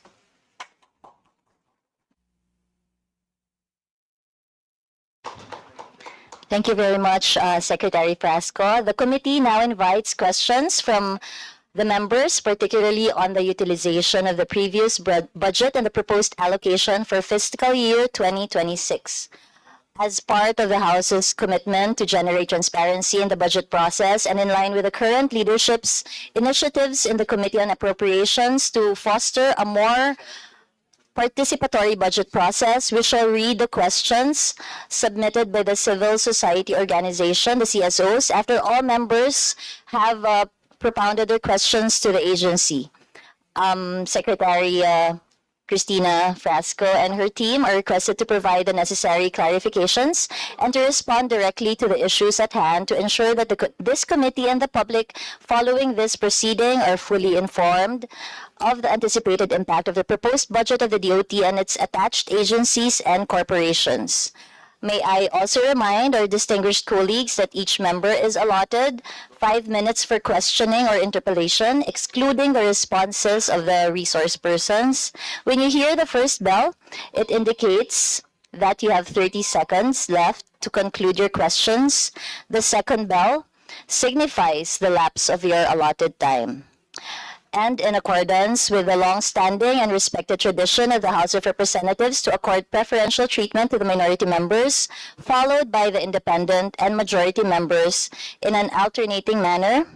S3: Thank you very much, Secretary Frasco. The committee now invites questions from the members, particularly on the utilization of the previous budget and the proposed allocation for fiscal year 2026. As part of the House's commitment to generate transparency in the budget process and in line with the current leadership's initiatives in the Committee on Appropriations to foster a more participatory budget process, we shall read the questions submitted by the civil society organization, the CSOs, after all members have propounded their questions to the agency. Secretary Cristina Frasco and her team are requested to provide the necessary clarifications and to respond directly to the issues at hand to ensure that this committee and the public following this proceeding are fully informed of the anticipated impact of the proposed budget of the DOT and its attached agencies and corporations. May I also remind our distinguished colleagues that each member is allotted 5 minutes for questioning or interpellation, excluding the responses of the resource persons. When you hear the first bell, it indicates that you have 30 seconds left to conclude your questions. The second bell signifies the lapse of your allotted time. And in accordance with the long-standing and respected tradition of the House of Representatives to accord preferential treatment to the minority members, followed by the independent and majority members in an alternating manner,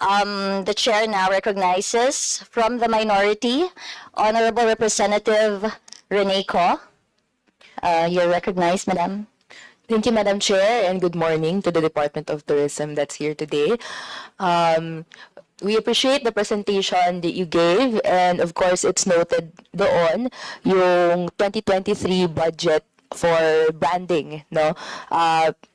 S3: the chair now recognizes from the minority, Honorable Representative Rene Co. You're recognized, Madam.
S6: Thank you, Madam Chair, and good morning to the Department of Tourism that's here today. We appreciate the presentation that you gave, and of course, it's noted doon yung 2023 budget for branding, no?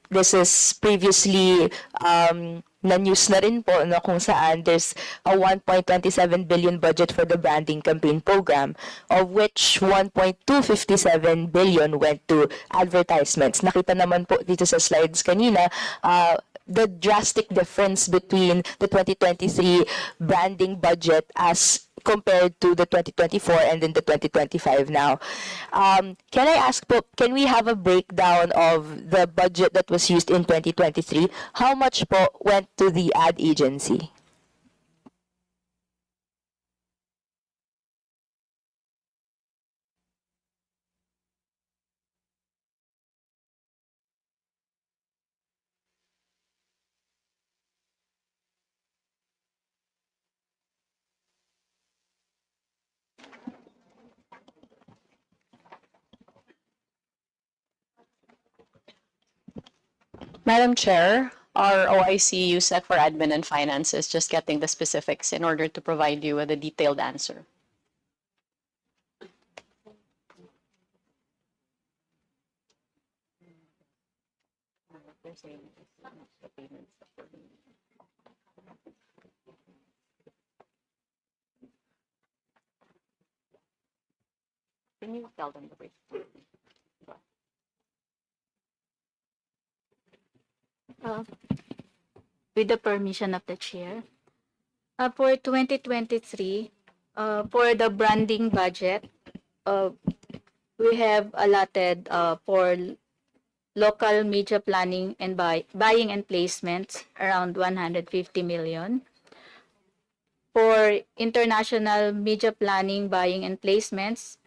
S6: This is previously na-news na rin po, no, kung saan there's a 1.27 billion budget for the branding campaign program, of which 1.257 billion went to advertisements. Nakita naman po dito sa slides kanina, the drastic difference between the 2023 branding budget as compared to the 2024 and then the 2025 now. Can I ask po, can we have a breakdown of the budget that was used in 2023? How much po went to the ad agency?
S4: Madam Chair, our OIC USEC for Admin and Finance is just getting the specifics in order to provide you with a detailed answer. Can you tell them the breakdown?
S5: With the permission of the chair. For 2023, for the branding budget, we have allotted for local media planning and buying and placements around 150 million. For international media planning, buying and placements,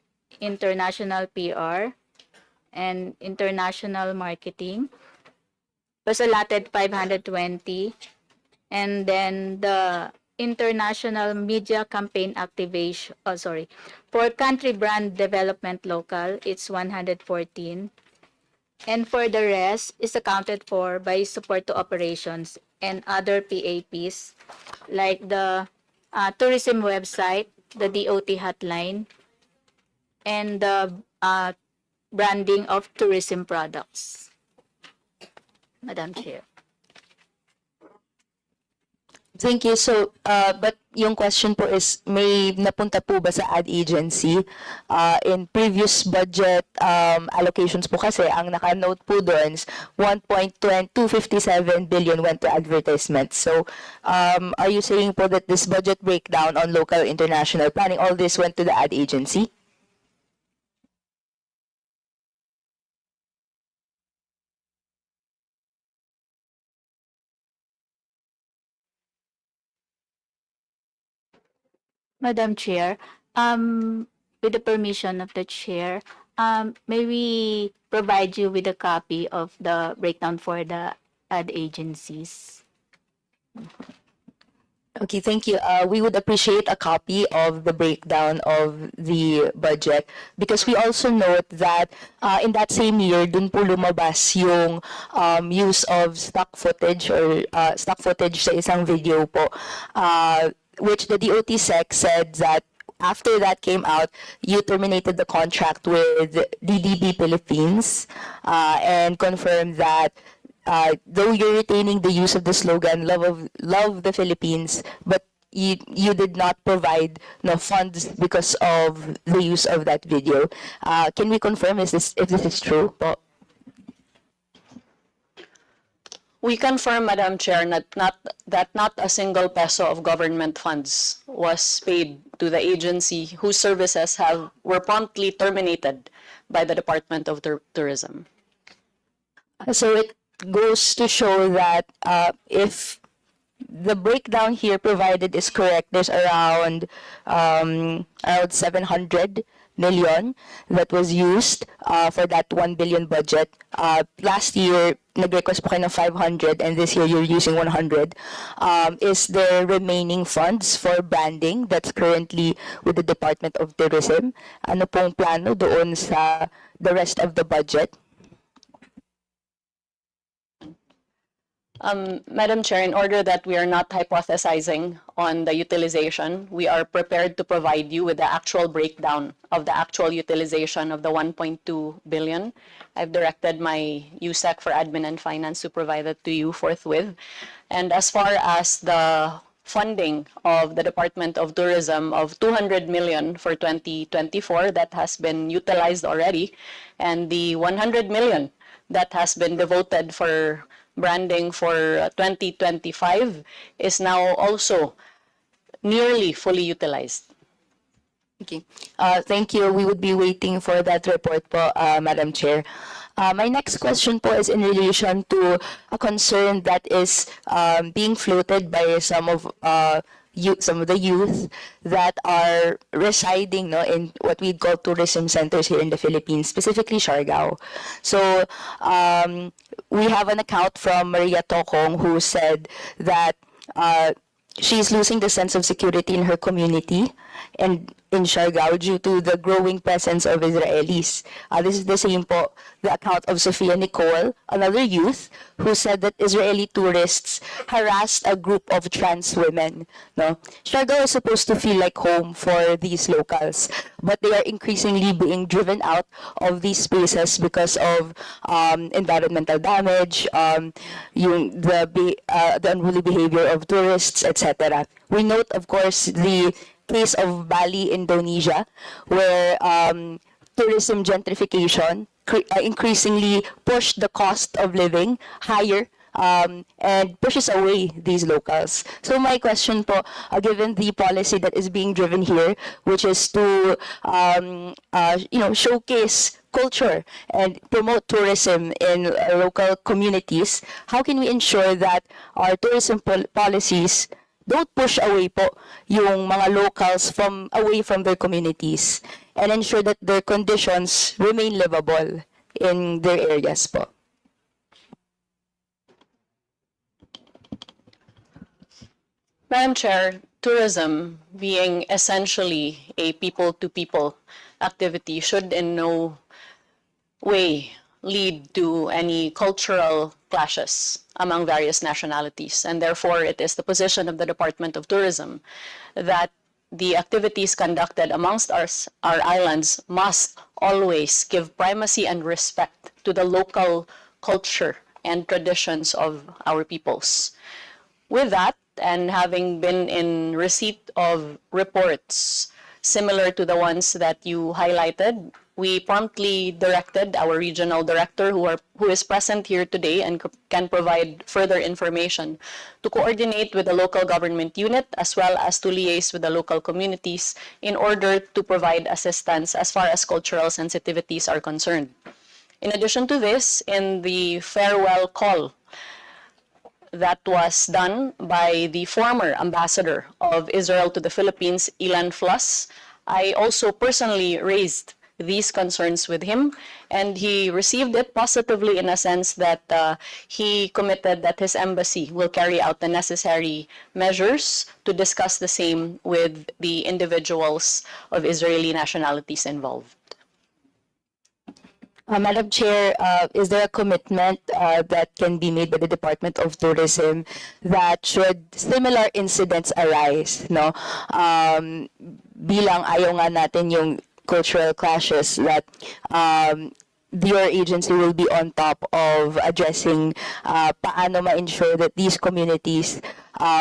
S5: international PR, and international marketing was allotted 520. And then the international media campaign activation, for country brand development local, it's 114. And for the rest is accounted for by support to operations and other PAPs like the tourism website, the DOT hotline, and the branding of tourism products. Madam Chair.
S6: Thank you. So, but yung question po is, may napunta po ba sa ad agency? In previous budget allocations po kasi, ang naka-note po doon is 1.257 billion went to advertisements. So, are you saying po that this budget breakdown on local international planning, all this went to the ad agency?
S5: Madam Chair, with the permission of the Chair, may we provide you with a copy of the breakdown for the ad agencies?
S6: Okay, thank you. We would appreciate a copy of the breakdown of the budget because we also note that in that same year, dun po lumabas yung use of stock footage or stock footage sa isang video po, which the DOT Sec said that after that came out, you terminated the contract with DDB Philippines and confirmed that though you're retaining the use of the slogan "Love the Philippines," but you did not provide funds because of the use of that video. Can we confirm if this is true po?
S4: We confirm, Madam Chair, that not a single peso of government funds was paid to the agency whose services were promptly terminated by the Department of Tourism.
S6: So it goes to show that if the breakdown here provided is correct, there's around 700 million that was used for that 1 billion budget. Last year, nag-request po kayo ng 500 and this year you're using 100. Is there remaining funds for branding that's currently with the Department of Tourism? Ano pong plano doon sa the rest of the budget?
S4: Madam Chair, in order that we are not hypothesizing on the utilization, we are prepared to provide you with the actual breakdown of the actual utilization of the 1.2 billion. I've directed my USEC for Admin and Finance to provide it to you forthwith. And as far as the funding of the Department of Tourism of 200 million for 2024, that has been utilized already, and the 100 million that has been devoted for branding for 2025 is now also nearly fully utilized.
S6: Okay. Thank you. We would be waiting for that report po, Madam Chair. My next question po is in relation to a concern that is being floated by some of the youth that are residing in what we call tourism centers here in the Philippines, specifically Siargao. So we have an account from Maria Tokong who said that she's losing the sense of security in her community and in Siargao due to the growing presence of Israelis. This is the same po, the account of Sophia Nicole, another youth, who said that Israeli tourists harassed a group of trans women. No? Siargao is supposed to feel like home for these locals, but they are increasingly being driven out of these spaces because of environmental damage, the unruly behavior of tourists, etc. We note, of course, the case of Bali, Indonesia, where tourism gentrification increasingly pushed the cost of living higher and pushes away these locals. So my question po, given the policy that is being driven here, which is to showcase culture and promote tourism in local communities, how can we ensure that our tourism policies don't push away po yung mga locals away from their communities and ensure that their conditions remain livable in their areas po?
S4: Madam Chair, tourism being essentially a people-to-people activity should in no way lead to any cultural clashes among various nationalities. And therefore, it is the position of the Department of Tourism that the activities conducted amongst our islands must always give primacy and respect to the local culture and traditions of our peoples. With that, and having been in receipt of reports similar to the ones that you highlighted, we promptly directed our regional director, who is present here today and can provide further information, to coordinate with the local government unit as well as to liaise with the local communities in order to provide assistance as far as cultural sensitivities are concerned. In addition to this, in the farewell call that was done by the former ambassador of Israel to the Philippines, Ilan Fluss, I also personally raised these concerns with him, and he received it positively in a sense that he committed that his embassy will carry out the necessary measures to discuss the same with the individuals of Israeli nationalities involved.
S6: Madam Chair, is there a commitment that can be made by the Department of Tourism that should similar incidents arise, no? Bilang ayaw nga natin yung cultural clashes, that your agency will be on top of addressing paano ma-ensure that these communities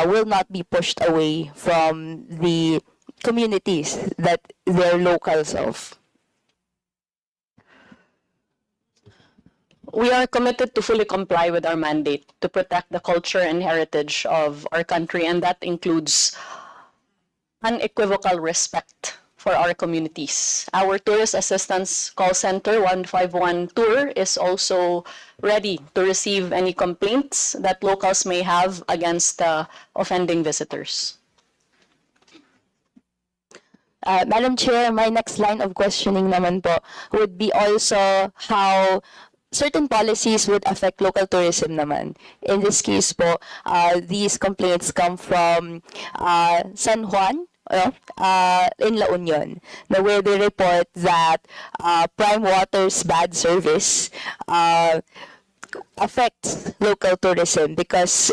S6: will not be pushed away from the communities that they're locals of.
S4: We are committed to fully comply with our mandate to protect the culture and heritage of our country, and that includes unequivocal respect for our communities. Our Tourist Assistance Call Center 151 Tour is also ready to receive any complaints that locals may have against offending visitors.
S6: Madam Chair, my next line of questioning naman po would be also how certain policies would affect local tourism naman. In this case po, these complaints come from San Juan, in La Union, where they report that Prime Water's bad service affects local tourism because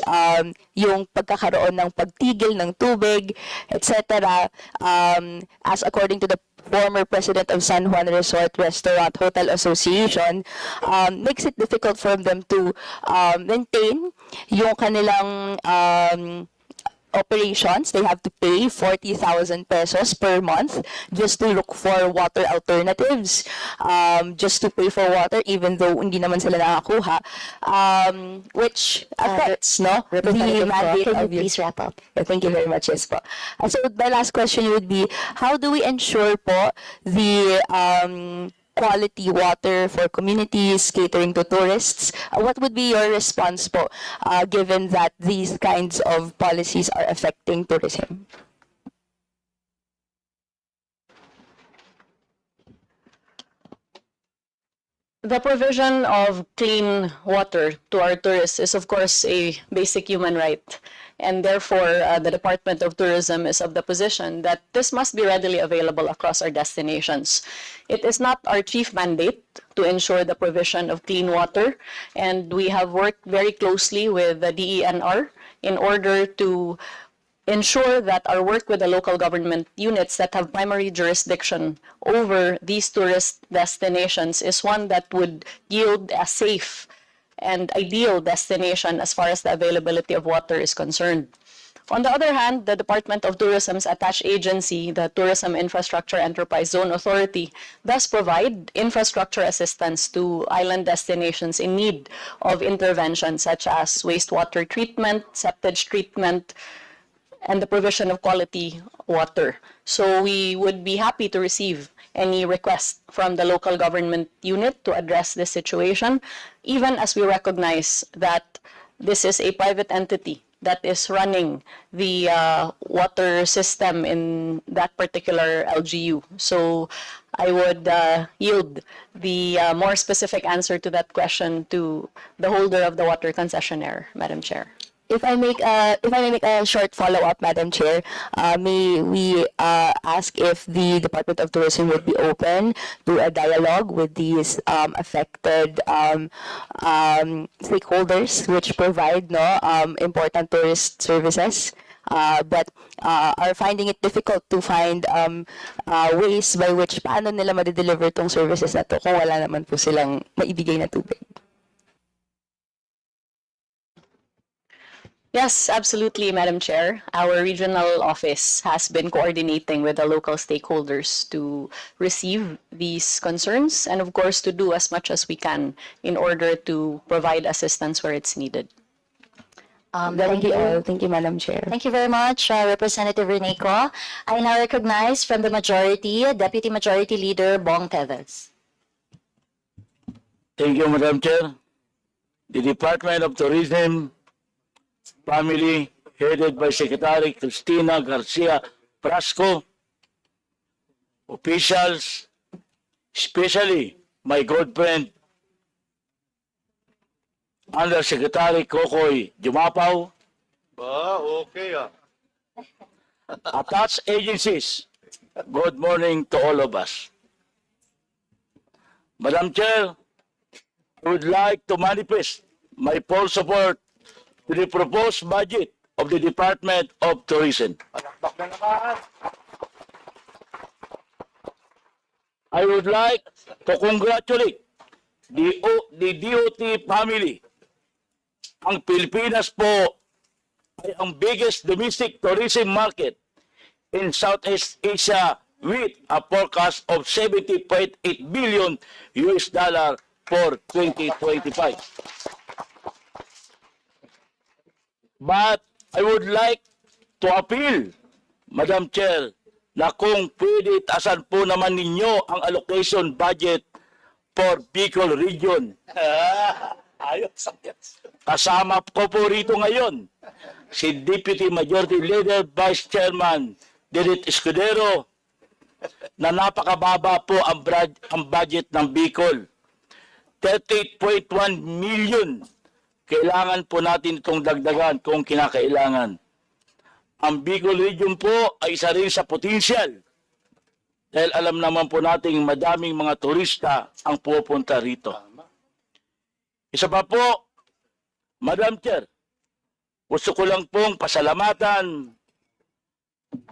S6: yung pagkakaroon ng pagtigil ng tubig, etc., as according to the former president of San Juan Resort Restaurant Hotel Association, makes it difficult for them to maintain yung kanilang operations. They have to pay 40,000 pesos per month just to look for water alternatives, just to pay for water even though hindi naman sila nakakuha, which affects the mandate
S3: Can you
S6: of
S3: please wrap up?
S6: Thank you very much, yes po. So my last question would be, how do we ensure po the quality water for communities catering to tourists? What would be your response po, given that these kinds of policies are affecting tourism?
S4: The provision of clean water to our tourists is, of course, a basic human right. And therefore, the Department of Tourism is of the position that this must be readily available across our destinations. It is not our chief mandate to ensure the provision of clean water, and we have worked very closely with the DENR in order to ensure that our work with the local government units that have primary jurisdiction over these tourist destinations is one that would yield a safe and ideal destination as far as the availability of water is concerned. On the other hand, the Department of Tourism's attached agency, the Tourism Infrastructure Enterprise Zone Authority, does provide infrastructure assistance to island destinations in need of intervention such as wastewater treatment, septage treatment, and the provision of quality water. So we would be happy to receive any request from the local government unit to address this situation, even as we recognize that this is a private entity that is running the water system in that particular LGU. So I would yield the more specific answer to that question to the holder of the water concessionaire, Madam Chair.
S6: If I make a short follow-up, Madam Chair, may we ask if the Department of Tourism would be open to a dialogue with these affected stakeholders which provide important tourist services, but are finding it difficult to find ways by which paano nila ma-deliver tong services na to kung wala naman po silang maibigay na tubig.
S4: Yes, absolutely, Madam Chair. Our regional office has been coordinating with the local stakeholders to receive these concerns and, of course, to do as much as we can in order to provide assistance where it's needed.
S6: Thank you all. Thank you, Madam Chair.
S3: Thank you very much, Representative Reneco. I now recognize from the majority, Deputy Majority Leader Bong Teves.
S1: Thank you, Madam Chair. The Department of Tourism Family, headed by Secretary Cristina Garcia Frasco, officials, especially my good friend, Undersecretary Kokoy Jumapaw,
S2: Okay.
S1: attached agencies, good morning to all of us. Madam Chair, I would like to manifest my full support to the proposed budget of the Department of Tourism. I would like to congratulate the DOT family. Ang Pilipinas po ay ang biggest domestic tourism market in Southeast Asia with a forecast of $70.8 billion for 2025. But I would like to appeal, Madam Chair, na kung pwede tasan po naman ninyo ang allocation budget for Bicol Region. Kasama ko po rito ngayon si Deputy Majority Leader Vice Chairman Dirit Escudero na napakababa po ang budget ng Bicol. 38.1 million. Kailangan po natin itong dagdagan kung kinakailangan. Ang Bicol Region po ay isa rin sa potential. Dahil alam naman po natin madaming mga turista ang pupunta rito. Isa pa po, Madam Chair, gusto ko lang pong pasalamatan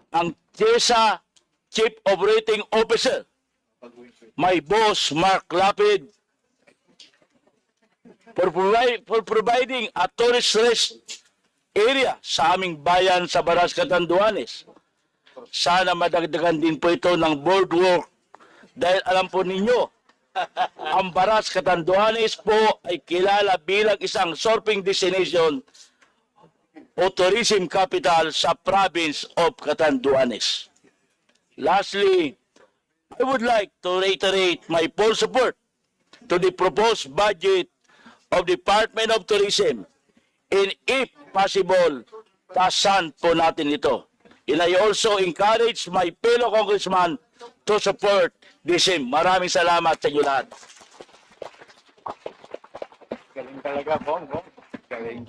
S1: ang TIESA Chief Operating Officer, my boss Mark Lapid, for providing a tourist rest area sa aming bayan sa Baras Catanduanes. Sana madagdagan din po ito ng boardwalk dahil alam po ninyo, ang Baras Catanduanes po ay kilala bilang isang surfing destination o tourism capital sa province of Catanduanes. Lastly, I would like to reiterate my full support to the proposed budget of Department of Tourism and if possible, tasan po natin ito. And I also encourage my fellow congressman to support the same. Maraming salamat sa inyo lahat.
S2: Galing talaga, Bong. Galing.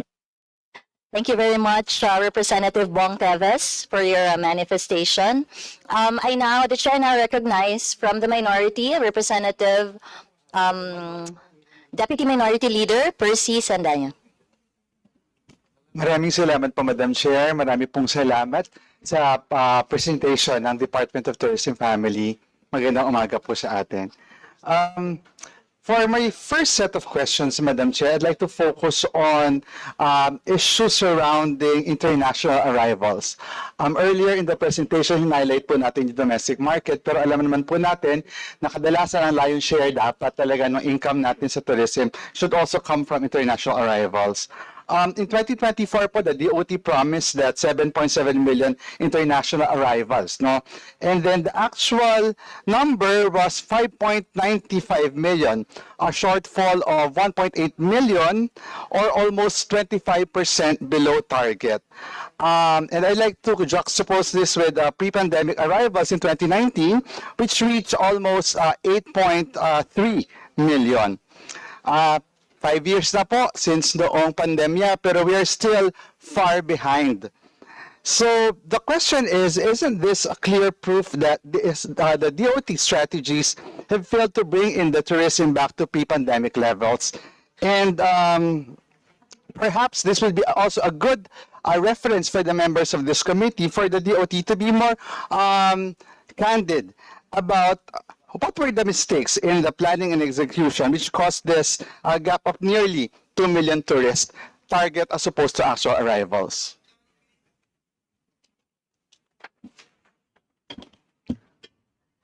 S3: Thank you very much, Representative Bong Teves, for your manifestation. The chair now recognize from the minority, Representative Deputy Minority Leader Percy Sandayan.
S7: Maraming salamat po, Madam Chair. Marami pong salamat sa presentation ng Department of Tourism Family. Magandang umaga po sa atin. For my first set of questions, Madam Chair, I'd like to focus on issues surrounding international arrivals. Earlier in the presentation, highlight po natin yung domestic market, pero alam naman po natin na kadalasan ang lion's share dapat talaga ng income natin sa tourism should also come from international arrivals. In 2024 po, the DOT promised that 7.7 million international arrivals, no? And then the actual number was 5.95 million, a shortfall of 1.8 million or almost 25% below target. And I'd like to juxtapose this with pre-pandemic arrivals in 2019, which reached almost 8.3 million. 5 years na po since noong pandemya, pero we are still far behind. So the question is, isn't this a clear proof that the DOT strategies have failed to bring in the tourism back to pre-pandemic levels? And perhaps this will be also a good reference for the members of this committee for the DOT to be more candid about what were the mistakes in the planning and execution which caused this gap of nearly 2 million tourists target as opposed to actual arrivals?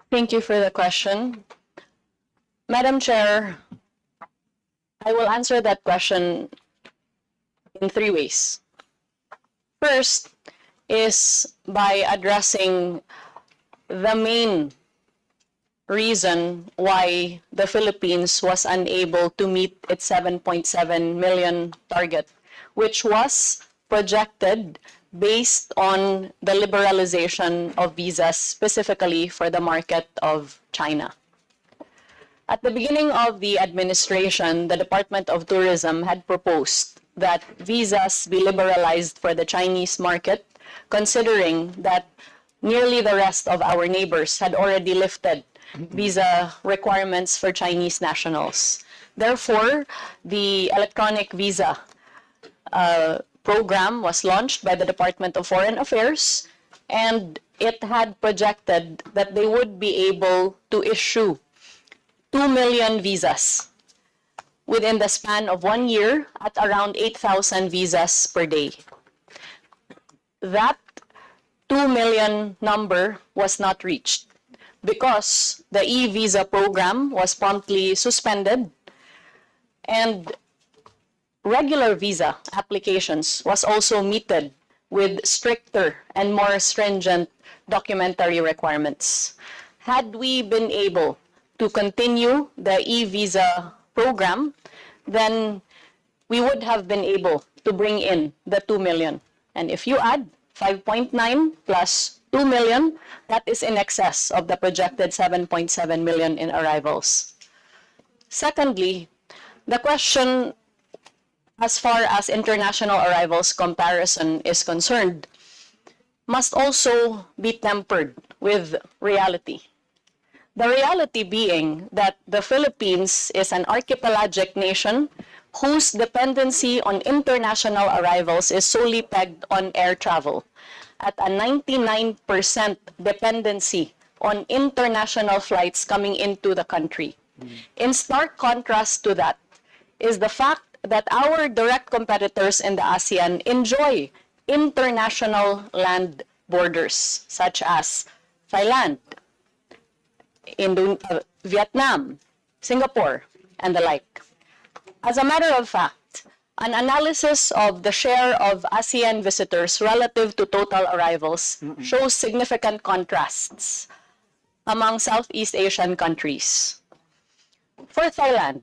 S4: Thank you for the question. Madam Chair, I will answer that question in three ways. First is by addressing the main reason why the Philippines was unable to meet its 7.7 million target, which was projected based on the liberalization of visas specifically for the market of China. At the beginning of the administration, the Department of Tourism had proposed that visas be liberalized for the Chinese market, considering that nearly the rest of our neighbors had already lifted visa requirements for Chinese nationals. Therefore, the electronic visa program was launched by the Department of Foreign Affairs, and it had projected that they would be able to issue 2 million visas within the span of 1 year at around 8,000 visas per day. That 2 million number was not reached because the e-visa program was promptly suspended, and regular visa applications was also meted with stricter and more stringent documentary requirements. Had we been able to continue the e-visa program, then we would have been able to bring in the 2 million. And if you add 5.9 plus 2 million, that is in excess of the projected 7.7 million in arrivals. Secondly, the question as far as international arrivals comparison is concerned must also be tempered with reality. The reality being that the Philippines is an archipelagic nation whose dependency on international arrivals is solely pegged on air travel, at a 99% dependency on international flights coming into the country. In stark contrast to that is the fact that our direct competitors in the ASEAN enjoy international land borders, such as Thailand, Vietnam, Singapore, and the like. As a matter of fact, an analysis of the share of ASEAN visitors relative to total arrivals shows significant contrasts among Southeast Asian countries. For Thailand,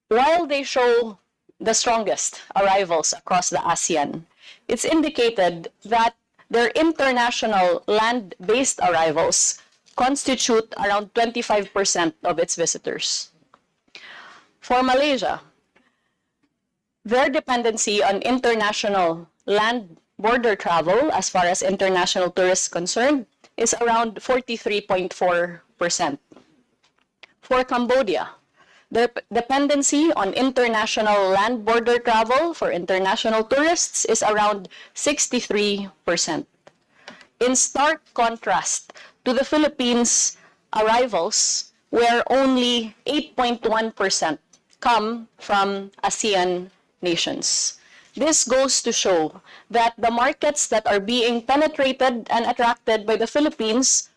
S4: while they show the strongest arrivals across the ASEAN, it's indicated that their international land-based arrivals constitute around 25% of its visitors. For Malaysia, their dependency on international land border travel, as far as international tourists concerned, is around 43.4%. For Cambodia, their dependency on international land border travel for international tourists is around 63%. In stark contrast to the Philippines' arrivals, where only 8.1% come from ASEAN nations. This goes to show that the markets that are being penetrated and attracted by the Philippines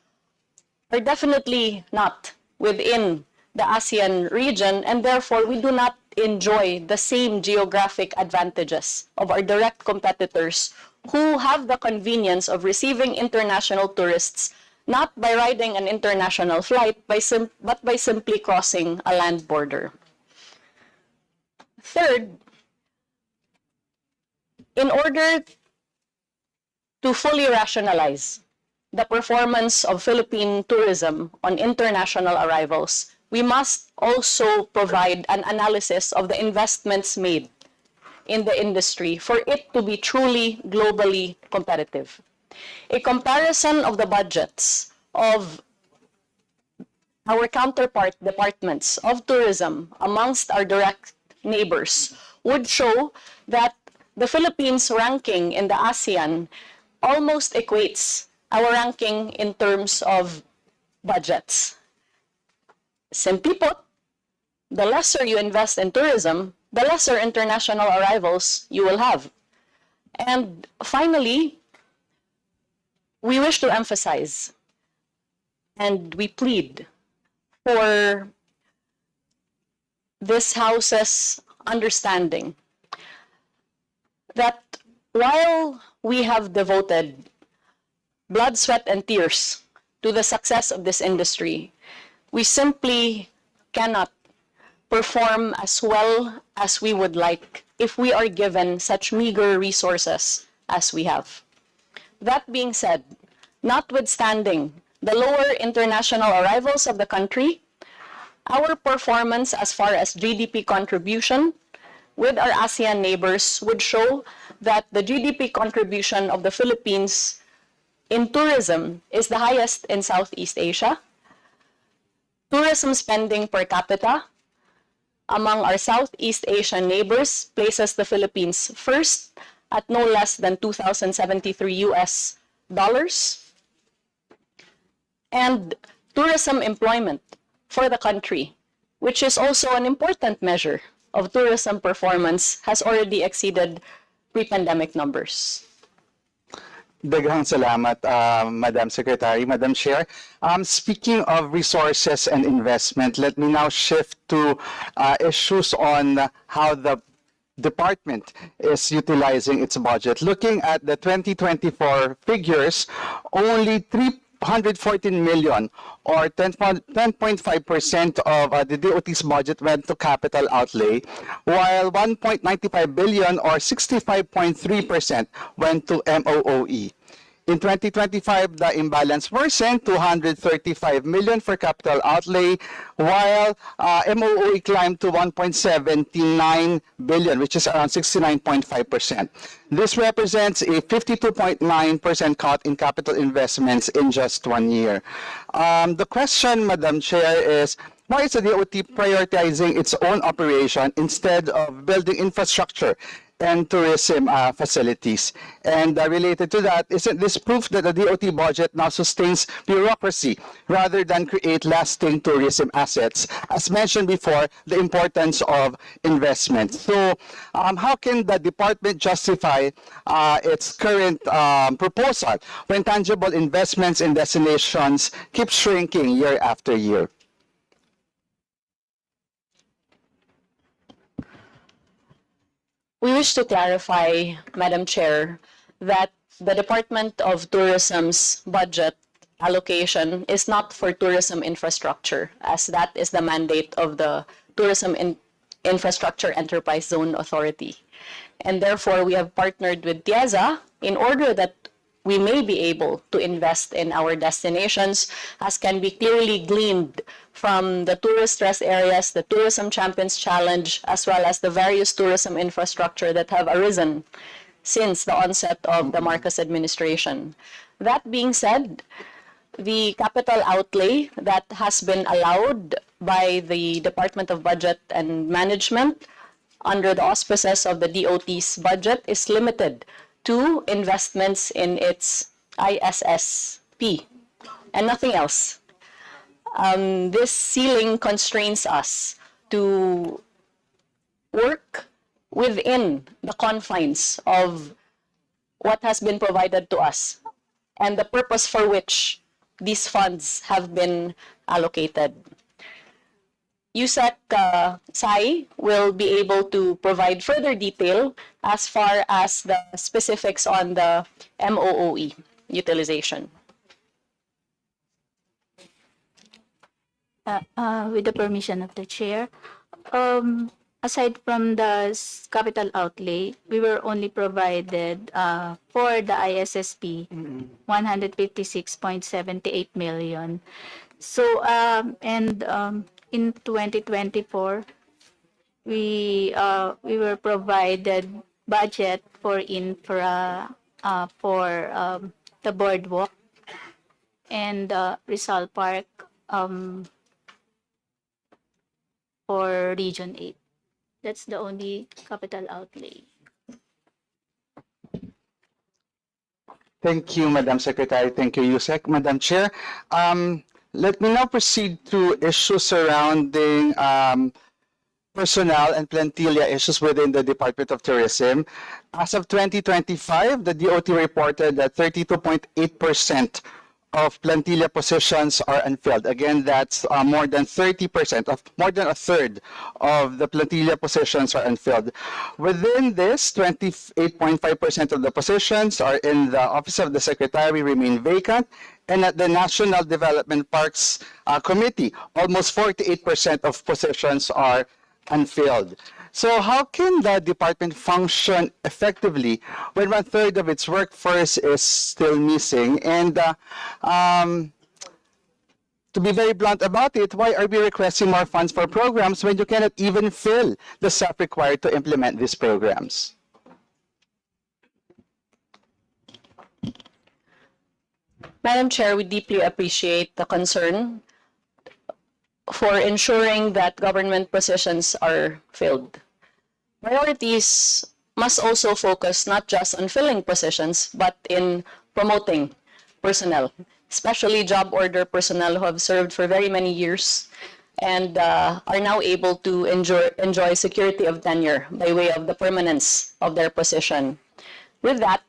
S4: are definitely not within the ASEAN region, and therefore we do not enjoy the same geographic advantages of our direct competitors who have the convenience of receiving international tourists not by riding an international flight, but by simply crossing a land border. Third, in order to fully rationalize the performance of Philippine tourism on international arrivals, we must also provide an analysis of the investments made in the industry for it to be truly globally competitive. A comparison of the budgets of our counterpart departments of tourism amongst our direct neighbors would show that the Philippines' ranking in the ASEAN almost equates our ranking in terms of budgets. Simply put, the lesser you invest in tourism, the lesser international arrivals you will have. And finally, we wish to emphasize and we plead for this House's understanding that while we have devoted blood, sweat, and tears to the success of this industry, we simply cannot perform as well as we would like if we are given such meager resources as we have. That being said, notwithstanding the lower international arrivals of the country, our performance as far as GDP contribution with our ASEAN neighbors would show that the GDP contribution of the Philippines in tourism is the highest in Southeast Asia. Tourism spending per capita among our Southeast Asian neighbors places the Philippines first at no less than $2,073. And tourism employment for the country, which is also an important measure of tourism performance, has already exceeded pre-pandemic numbers.
S7: Daghang salamat, Madam Secretary, Madam Chair. Speaking of resources and investment, let me now shift to issues on how the department is utilizing its budget. Looking at the 2024 figures, only 314 million or 10.5% of the DOT's budget went to capital outlay, while 1.95 billion or 65.3% went to MOOE. In 2025, the imbalance worsened, 235 million for capital outlay, while MOOE climbed to 1.79 billion, which is around 69.5%. This represents a 52.9% cut in capital investments in just 1 year. The question, Madam Chair, is why is the DOT prioritizing its own operation instead of building infrastructure and tourism facilities? And related to that, isn't this proof that the DOT budget now sustains bureaucracy rather than create lasting tourism assets? As mentioned before, the importance of investment. So how can the department justify its current proposal when tangible investments in destinations keep shrinking year after year?
S4: We wish to clarify, Madam Chair, that the Department of Tourism's budget allocation is not for tourism infrastructure, as that is the mandate of the Tourism Infrastructure Enterprise Zone Authority. And therefore, we have partnered with TIEZA in order that we may be able to invest in our destinations, as can be clearly gleaned from the tourist stress areas, the Tourism Champions Challenge, as well as the various tourism infrastructure that have arisen since the onset of the Marcos administration. That being said, the capital outlay that has been allowed by the Department of Budget and Management under the auspices of the DOT's budget is limited to investments in its ISSP and nothing else. This ceiling constrains us to work within the confines of what has been provided to us and the purpose for which these funds have been allocated. USEC Sai will be able to provide further detail as far as the specifics on the MOOE utilization.
S5: With the permission of the chair, aside from the capital outlay, we were only provided for the ISSP 156.78 million. So in 2024, we were provided budget for infra for the boardwalk and Rizal Park for Region 8. That's the only capital outlay.
S7: Thank you, Madam Secretary. Thank you, USEC. Madam Chair, let me now proceed to issues surrounding personnel and plantilla issues within the Department of Tourism. As of 2025, the DOT reported that 32.8% of plantilla positions are unfilled. Again, that's more than 30% of more than a third of the plantilla positions are unfilled. Within this, 28.5% of the positions are in the Office of the Secretary remain vacant, and at the National Development Parks Committee, almost 48% of positions are unfilled. So how can the department function effectively when one-third of its workforce is still missing? And to be very blunt about it, why are we requesting more funds for programs when you cannot even fill the staff required to implement these programs?
S4: Madam Chair, we deeply appreciate the concern for ensuring that government positions are filled. Priorities must also focus not just on filling positions, but in promoting personnel, especially job order personnel who have served for very many years and are now able to enjoy security of tenure by way of the permanence of their position. With that,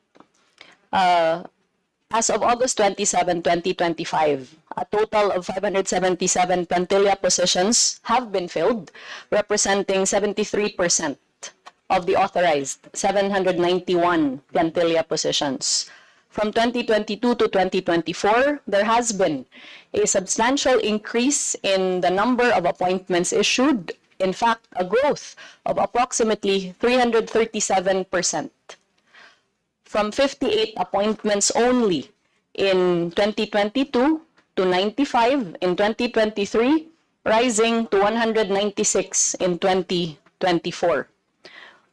S4: as of August 27, 2025, a total of 577 plantilla positions have been filled, representing 73% of the authorized 791 plantilla positions. From 2022 to 2024, there has been a substantial increase in the number of appointments issued. In fact, a growth of approximately 337%. From 58 appointments only in 2022 to 95 in 2023, rising to 196 in 2024.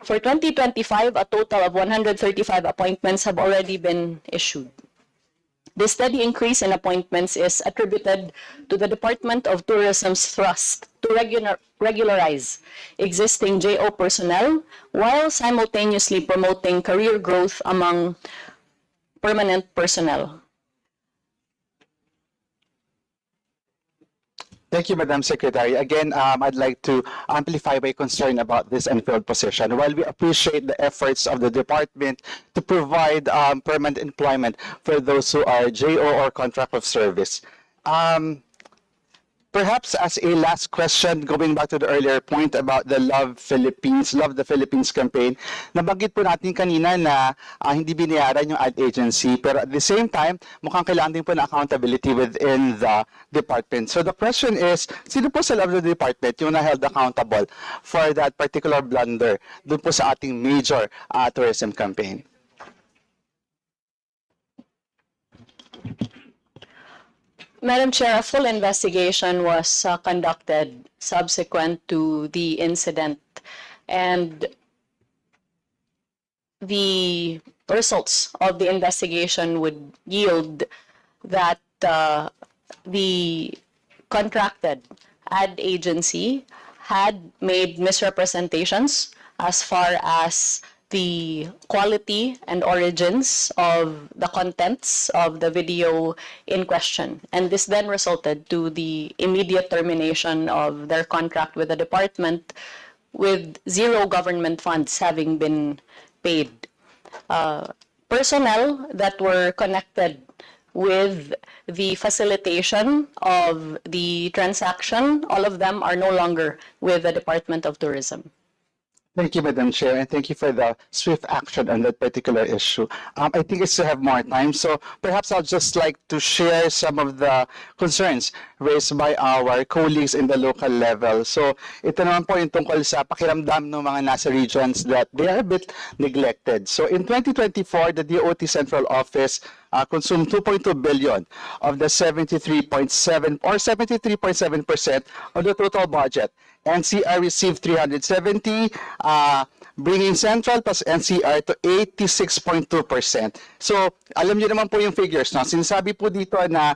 S4: For 2025, a total of 135 appointments have already been issued. This steady increase in appointments is attributed to the Department of Tourism's thrust to regularize existing JO personnel while simultaneously promoting career growth among permanent personnel.
S7: Thank you, Madam Secretary. Again, I'd like to amplify my concern about this unfilled position. While we appreciate the efforts of the department to provide permanent employment for those who are JO or contract of service, perhaps as a last question, going back to the earlier point about the Love the Philippines campaign, nabanggit po natin kanina na hindi binayaran yung ad agency, pero at the same time, mukhang kailangan din po na accountability within the department. So the question is, sino po sa loob ng department yung na-held accountable for that particular blunder doon po sa ating major tourism campaign?
S4: Madam Chair, a full investigation was conducted subsequent to the incident, and the results of the investigation would yield that the contracted ad agency had made misrepresentations as far as the quality and origins of the contents of the video in question. And this then resulted to the immediate termination of their contract with the department, with zero government funds having been paid. Personnel that were connected with the facilitation of the transaction, all of them are no longer with the Department of Tourism.
S7: Thank you, Madam Chair, and thank you for the swift action on that particular issue. I think it's to have more time, so perhaps I'll just like to share some of the concerns raised by our colleagues in the local level. So ito naman po yung tungkol sa pakiramdam ng mga nasa regions that they are a bit neglected. So in 2024, the DOT Central Office consumed 2.2 billion of the 73.7% of the total budget. NCR received 370, bringing Central plus NCR to 86.2%. So, alam niyo naman po yung figures, no? Sinasabi po dito na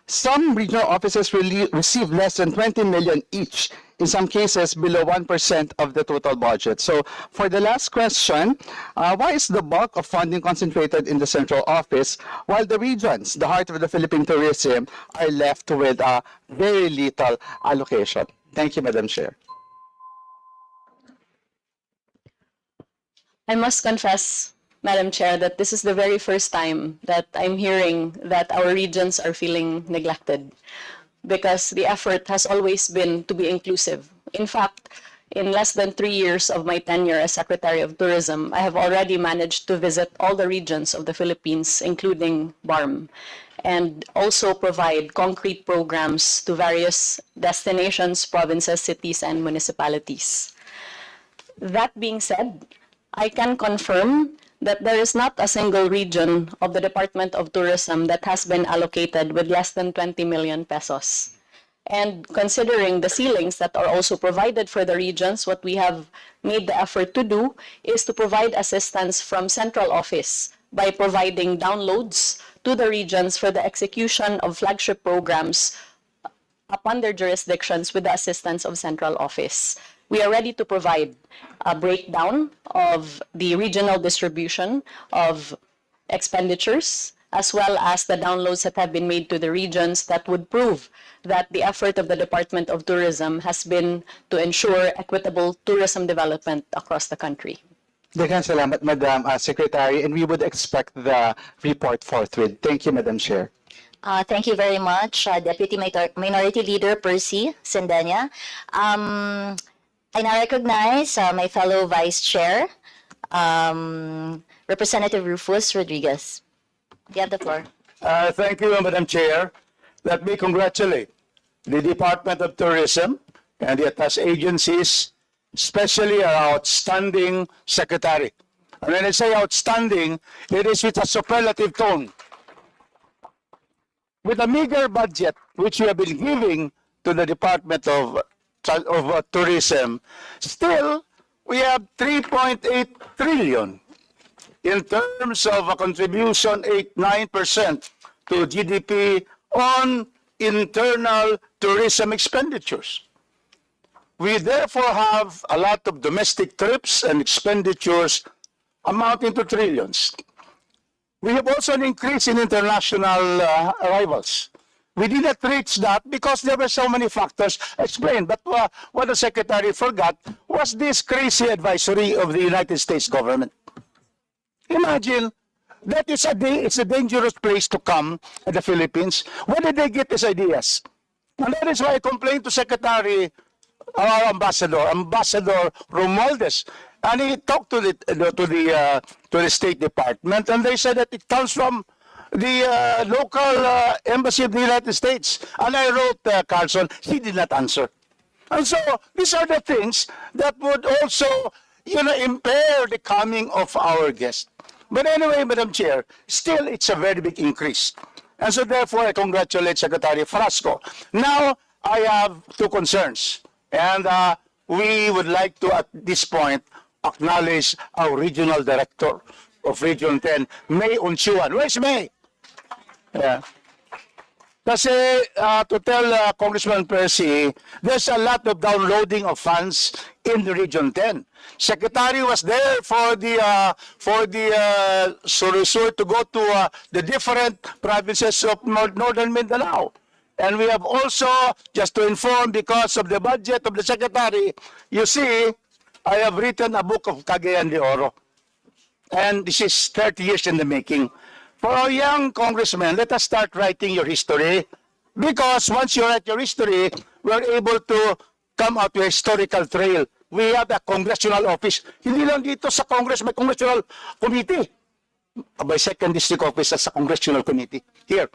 S7: some regional offices receive less than 20 million each, in some cases below 1% of the total budget. So, for the last question, why is the bulk of funding concentrated in the central office, while the regions, the heart of the Philippine tourism, are left with very little allocation? Thank you, Madam Chair.
S4: I must confess, Madam Chair, that this is the very first time that I'm hearing that our regions are feeling neglected, because the effort has always been to be inclusive. In fact, in less than 3 years of my tenure as Secretary of Tourism, I have already managed to visit all the regions of the Philippines, including BARM, and also provide concrete programs to various destinations, provinces, cities, and municipalities. That being said, I can confirm that there is not a single region of the Department of Tourism that has been allocated with less than 20 million pesos. And considering the ceilings that are also provided for the regions, what we have made the effort to do is to provide assistance from central office by providing downloads to the regions for the execution of flagship programs upon their jurisdictions with the assistance of central office. We are ready to provide a breakdown of the regional distribution of expenditures, as well as the downloads that have been made to the regions that would prove that the effort of the Department of Tourism has been to ensure equitable tourism development across the country.
S7: Daghang salamat, Madam Secretary, and we would expect the report forthwith. Thank you, Madam Chair.
S3: Thank you very much, Deputy Minority Leader Percy Sendanya. I now recognize my fellow Vice Chair, Representative Rufus Rodriguez. You have the floor.
S1: Thank you, Madam Chair. Let me congratulate the Department of Tourism and the attached agencies, especially our outstanding secretary. And when I say outstanding, it is with a superlative tone. With a meager budget, which we have been giving to the Department of Tourism, still we have 3.8 trillion in terms of a contribution, 9% to GDP on internal tourism expenditures. We therefore have a lot of domestic trips and expenditures amounting to trillions. We have also an increase in international arrivals. We did not reach that because there were so many factors explained. But what the Secretary forgot was this crazy advisory of the United States government. Imagine that it's a dangerous place to come at the Philippines. Where did they get these ideas? And that is why I complained to Secretary, our Ambassador Romualdez, and he talked to the State Department, and they said that it comes from the local embassy of the United States. And I wrote Carlson, he did not answer. And so these are the things that would also, impair the coming of our guests. But anyway, Madam Chair, still it's a very big increase. And so therefore, I congratulate Secretary Frasco. Now, I have two concerns. And we would like to, at this point, acknowledge our regional director of Region 10, May Unchuan. Where's May? Yeah. Kasi to tell Congressman Percy, there's a lot of downloading of funds in the Region 10. Secretary was there for the Surusur to go to the different provinces of Northern Mindanao. And we have also, just to inform, because of the budget of the Secretary, you see, I have written a book of Cagayan de Oro. And this is 30 years in the making. For our young congressmen, let us start writing your history. Because once you write your history, we're able to come out with a historical trail. We have a congressional office. Hindi lang dito sa Congress, may congressional committee. By second district office, that's a congressional committee. Here,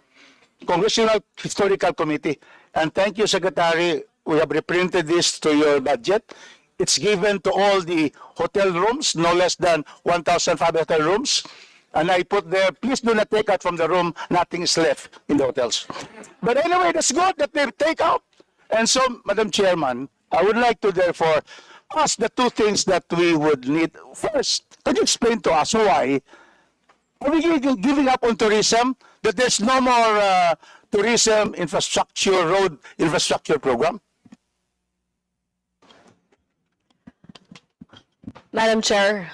S1: Congressional Historical Committee. And thank you, Secretary. We have reprinted this to your budget. It's given to all the hotel rooms, no less than 1,500 rooms. And I put there, please do not take out from the room, nothing is left in the hotels. But anyway, that's good that they take out. And so, Madam Chairman, I would like to therefore ask the two things that we would need. First, could you explain to us why are we giving up on tourism, that there's no more tourism infrastructure, road infrastructure program?
S4: Madam Chair,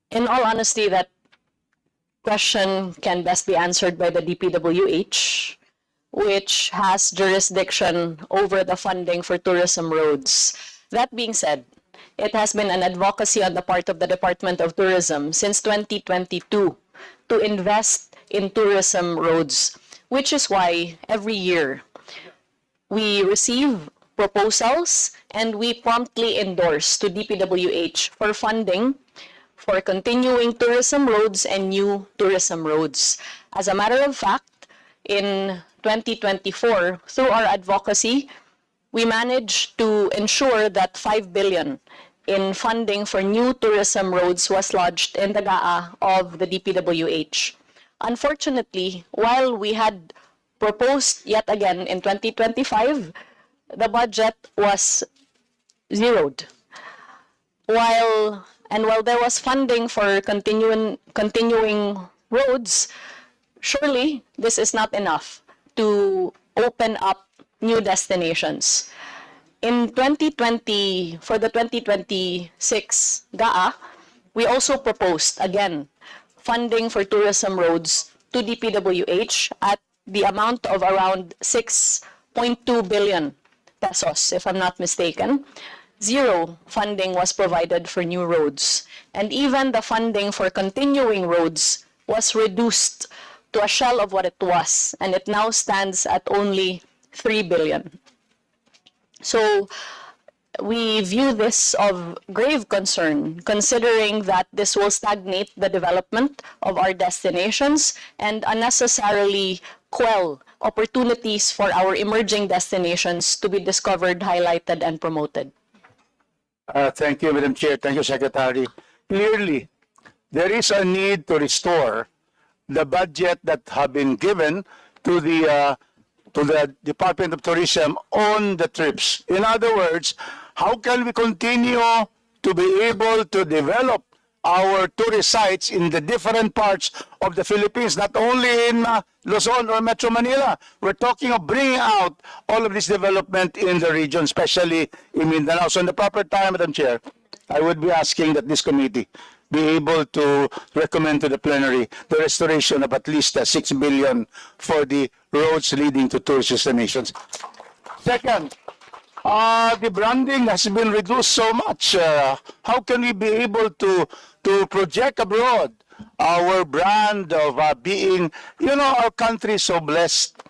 S4: in all honesty, that question can best be answered by the DPWH, which has jurisdiction over the funding for tourism roads. That being said, it has been an advocacy on the part of the Department of Tourism since 2022 to invest in tourism roads, which is why every year we receive proposals and we promptly endorse to DPWH for funding for continuing tourism roads and new tourism roads. As a matter of fact, in 2024, through our advocacy, we managed to ensure that 5 billion in funding for new tourism roads was lodged in the GAA of the DPWH. Unfortunately, while we had proposed yet again in 2025, the budget was zeroed. While there was funding for continuing roads, surely this is not enough to open up new destinations. In 2020, for the 2026 GAA, we also proposed, again, funding for tourism roads to DPWH at the amount of around 6.2 billion pesos, if I'm not mistaken. Zero funding was provided for new roads. And even the funding for continuing roads was reduced to a shell of what it was, and it now stands at only 3 billion. So we view this of grave concern, considering that this will stagnate the development of our destinations and unnecessarily quell opportunities for our emerging destinations to be discovered, highlighted, and promoted.
S1: Thank you, Madam Chair. Thank you, Secretary. Clearly, there is a need to restore the budget that have been given to the Department of Tourism on the trips. In other words, how can we continue to be able to develop our tourist sites in the different parts of the Philippines, not only in Luzon or Metro Manila? We're talking of bringing out all of this development in the region, especially in Mindanao. So in the proper time, Madam Chair, I would be asking that this committee be able to recommend to the plenary the restoration of at least 6 billion for the roads leading to tourist destinations. Second, the branding has been reduced so much. How can we be able to project abroad our brand of being, our country is so blessed.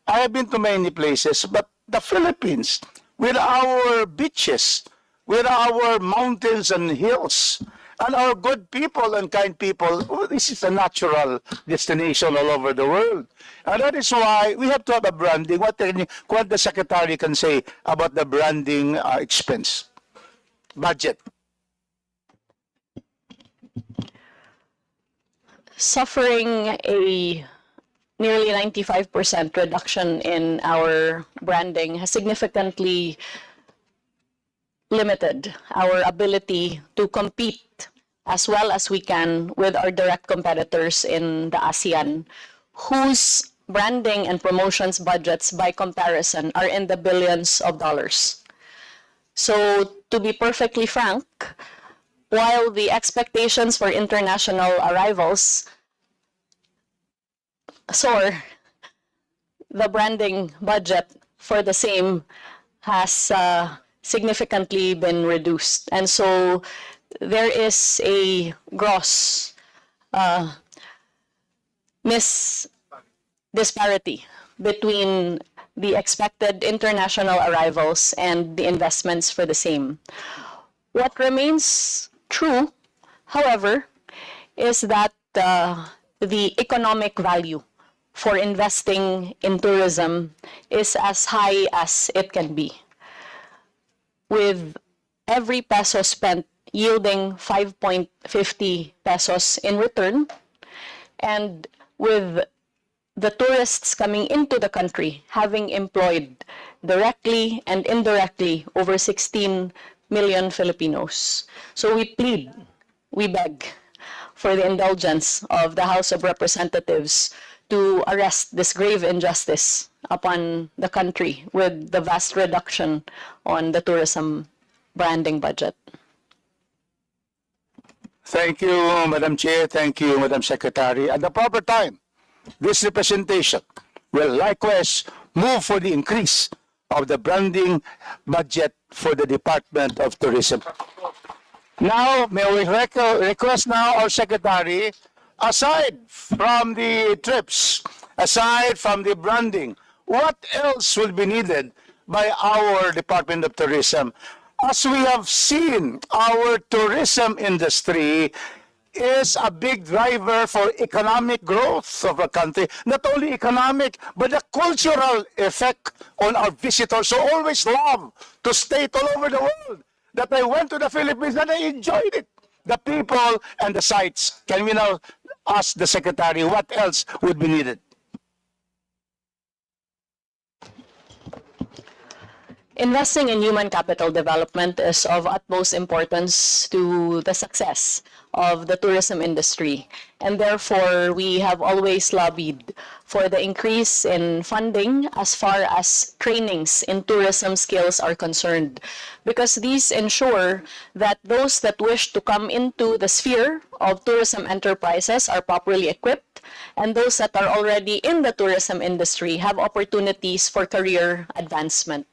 S1: I have been to many places, but the Philippines, with our beaches, with our mountains and hills, and our good people and kind people, this is a natural destination all over the world. And that is why we have to have a branding. What the Secretary can say about the branding expense budget?
S4: Suffering a nearly 95% reduction in our branding has significantly limited our ability to compete as well as we can with our direct competitors in the ASEAN, whose branding and promotions budgets by comparison are in the billions of dollars. So to be perfectly frank, while the expectations for international arrivals soar, the branding budget for the same has significantly been reduced. And so there is a gross disparity between the expected international arrivals and the investments for the same. What remains true, however, is that the economic value for investing in tourism is as high as it can be, with every peso spent yielding 5.50 pesos in return, and with the tourists coming into the country having employed directly and indirectly over 16 million Filipinos. So we plead, we beg for the indulgence of the House of Representatives to arrest this grave injustice upon the country with the vast reduction on the tourism branding budget.
S1: Thank you, Madam Chair. Thank you, Madam Secretary. At the proper time, this representation will likewise move for the increase of the branding budget for the Department of Tourism. Now, may we request now our secretary, aside from the trips, aside from the branding, what else will be needed by our Department of Tourism? As we have seen, our tourism industry is a big driver for economic growth of a country. Not only economic, but the cultural effect on our visitors. So always love to state all over the world that I went to the Philippines and I enjoyed it. The people and the sites. Can we now ask the secretary what else would be needed?
S4: Investing in human capital development is of utmost importance to the success of the tourism industry. And therefore, we have always lobbied for the increase in funding as far as trainings in tourism skills are concerned, because these ensure that those that wish to come into the sphere of tourism enterprises are properly equipped, and those that are already in the tourism industry have opportunities for career advancement.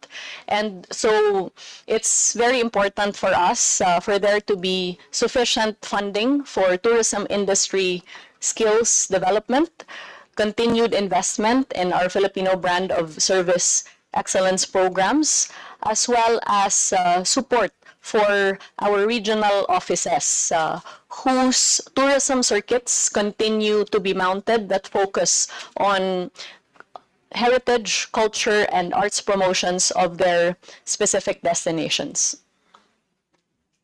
S4: And so it's very important for us for there to be sufficient funding for tourism industry skills development, continued investment in our Filipino brand of service excellence programs, as well as support for our regional offices whose tourism circuits continue to be mounted that focus on heritage, culture, and arts promotions of their specific destinations.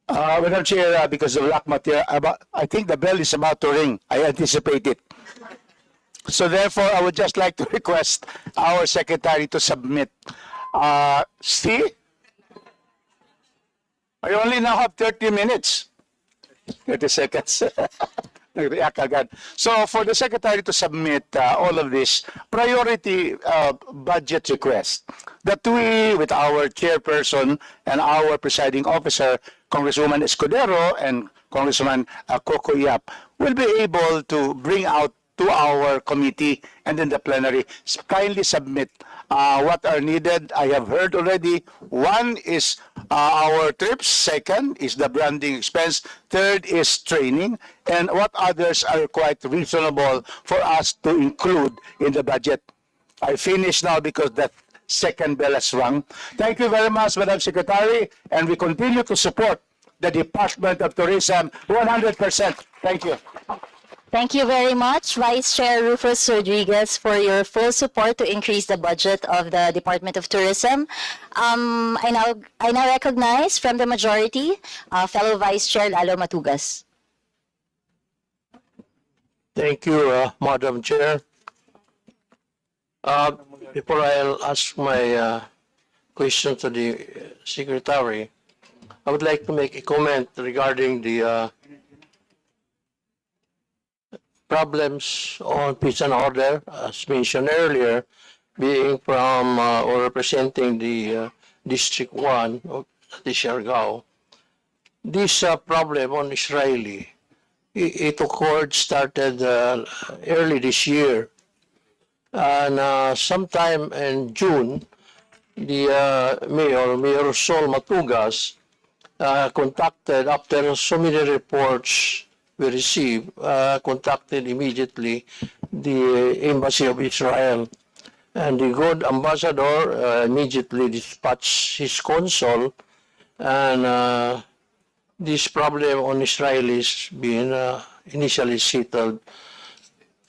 S1: Madam Chair, because of lack material, I think the bell is about to ring. I anticipate it. So therefore, I would just like to request our secretary to submit. Steve? I only now have 30 minutes. 30 seconds. Nag-react agad. So for the secretary to submit all of this priority budget request that we, with our chairperson and our presiding officer, Congresswoman Escudero and Congressman Coco Yap, will be able to bring out to our committee and in the plenary. Kindly submit what are needed. I have heard already. One is our trips. Second is the branding expense. Third is training. And what others are quite reasonable for us to include in the budget. I finish now because that second bell has rung. Thank you very much, Madam Secretary. And we continue to support the Department of Tourism 100%. Thank you.
S3: Thank you very much, Vice Chair Rufus Rodriguez, for your full support to increase the budget of the Department of Tourism. I now recognize from the majority, fellow Vice Chair Lalo Matugas.
S8: Thank you, Madam Chair. Before I'll ask my question to the Secretary, I would like to make a comment regarding the problems on peace and order, as mentioned earlier, being from or representing the District 1 of the Siargao. This problem on Israeli, it occurred, started early this year. And sometime in June, the Mayor Sol Matugas, contacted, after so many reports we received, contacted immediately the Embassy of Israel. And the good ambassador immediately dispatched his consul, and this problem on Israelis being initially settled.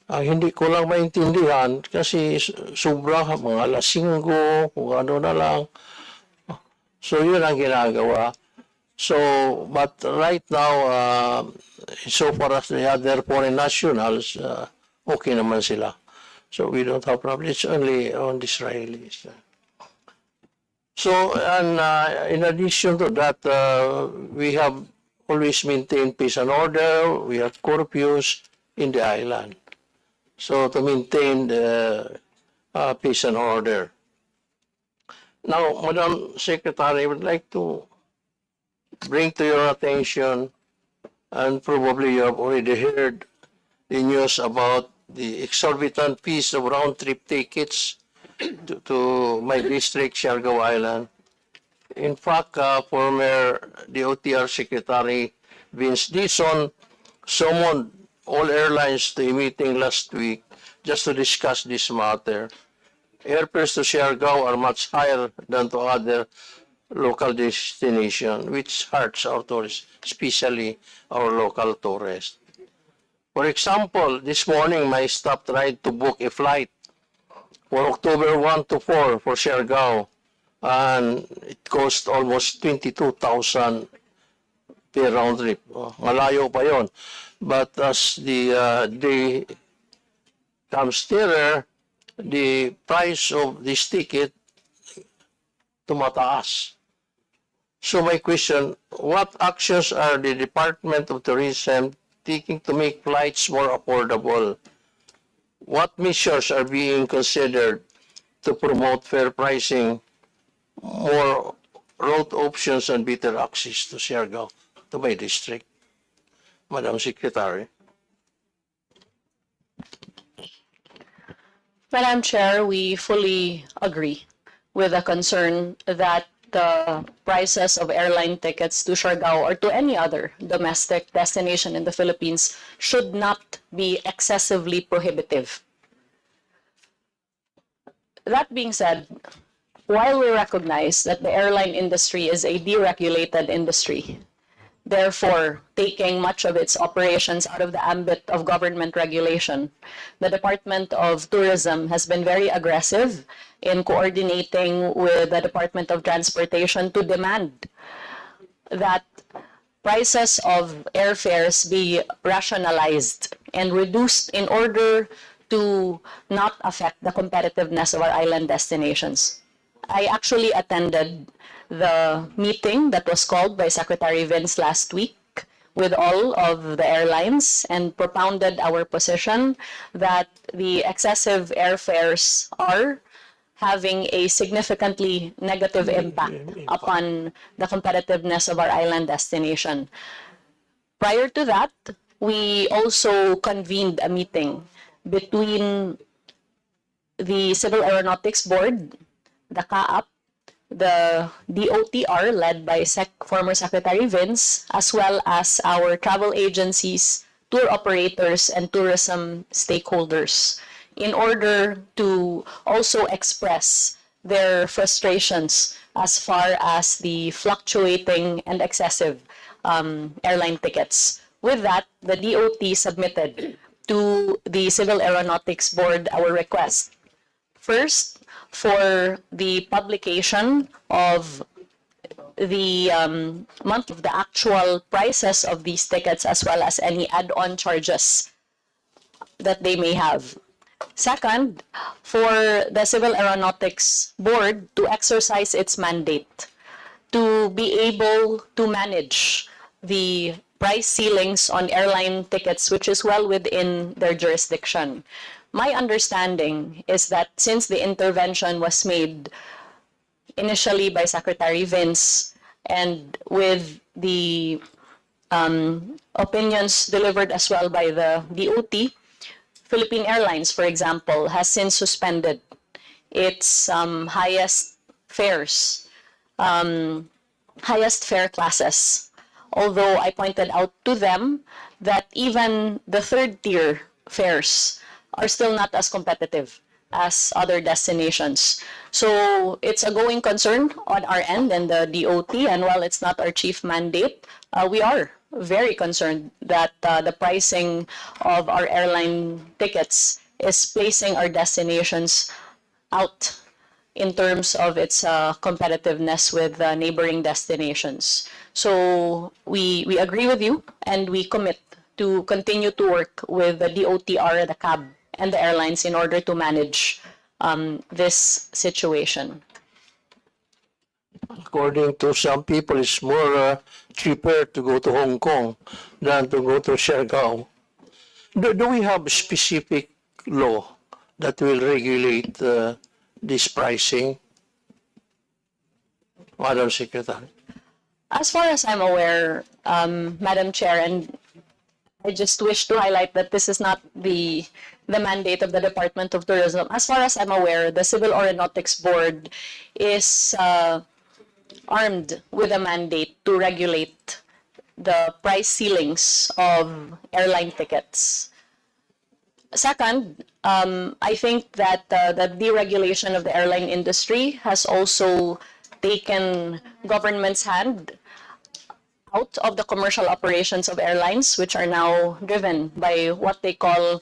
S8: Hindi ko lang maintindihan kasi sobra, mga lasinggo, kung ano na lang. So yun ang ginagawa. So, but right now, so far as the other foreign nationals, okay naman sila. So we don't have problem. It's only on the Israelis. So, and in addition to that, we have always maintained peace and order. We have curfews in the island. So to maintain the peace and order. Now, Madam Secretary, I would like to bring to your attention, and probably you have already heard the news about the exorbitant fees of round-trip tickets to my district, Siargao Island. In fact, former DOTR Secretary Vince Dison summoned all airlines to a meeting last week just to discuss this matter. Airfares to Siargao are much higher than to other local destinations, which hurts our tourists, especially our local tourists. For example, this morning my staff tried to book a flight for October 1 to 4 for Siargao, and it cost almost 22,000 per round trip. Oh, malayo pa yon. But as the day comes nearer, the price of this ticket tumataas. So my question, what actions are the Department of Tourism taking to make flights more affordable? What measures are being considered to promote fair pricing, more route options, and better access to Siargao, to my district? Madam Secretary.
S4: Madam Chair, we fully agree with the concern that the prices of airline tickets to Siargao or to any other domestic destination in the Philippines should not be excessively prohibitive. That being said, while we recognize that the airline industry is a deregulated industry, therefore taking much of its operations out of the ambit of government regulation, the Department of Tourism has been very aggressive in coordinating with the Department of Transportation to demand that prices of airfares be rationalized and reduced in order to not affect the competitiveness of our island destinations. I actually attended the meeting that was called by Secretary Vince last week with all of the airlines and propounded our position that the excessive airfares are having a significantly negative impact upon the competitiveness of our island destination. Prior to that, we also convened a meeting between the Civil Aeronautics Board, the CAAP, the DOTR led by former Secretary Vince, as well as our travel agencies, tour operators, and tourism stakeholders, in order to also express their frustrations as far as the fluctuating and excessive airline tickets. With that, the DOT submitted to the Civil Aeronautics Board our request. First, for the publication of the month of the actual prices of these tickets, as well as any add-on charges that they may have. Second, for the Civil Aeronautics Board to exercise its mandate to be able to manage the price ceilings on airline tickets, which is well within their jurisdiction. My understanding is that since the intervention was made initially by Secretary Vince and with the opinions delivered as well by the DOT, Philippine Airlines, for example, has since suspended its highest fares, highest fare classes. Although I pointed out to them that even the third-tier fares are still not as competitive as other destinations. So it's a going concern on our end and the DOT, and while it's not our chief mandate, we are very concerned that the pricing of our airline tickets is placing our destinations out in terms of its competitiveness with neighboring destinations. So we agree with you, and we commit to continue to work with the DOTR, the CAB, and the airlines in order to manage this situation.
S8: According to some people, it's more cheaper to go to Hong Kong than to go to Siargao. Do we have a specific law that will regulate this pricing, Madam Secretary?
S4: As far as I'm aware, Madam Chair, and I just wish to highlight that this is not the mandate of the Department of Tourism. As far as I'm aware, the Civil Aeronautics Board is armed with a mandate to regulate the price ceilings of airline tickets. Second, I think that the deregulation of the airline industry has also taken government's hand out of the commercial operations of airlines, which are now driven by what they call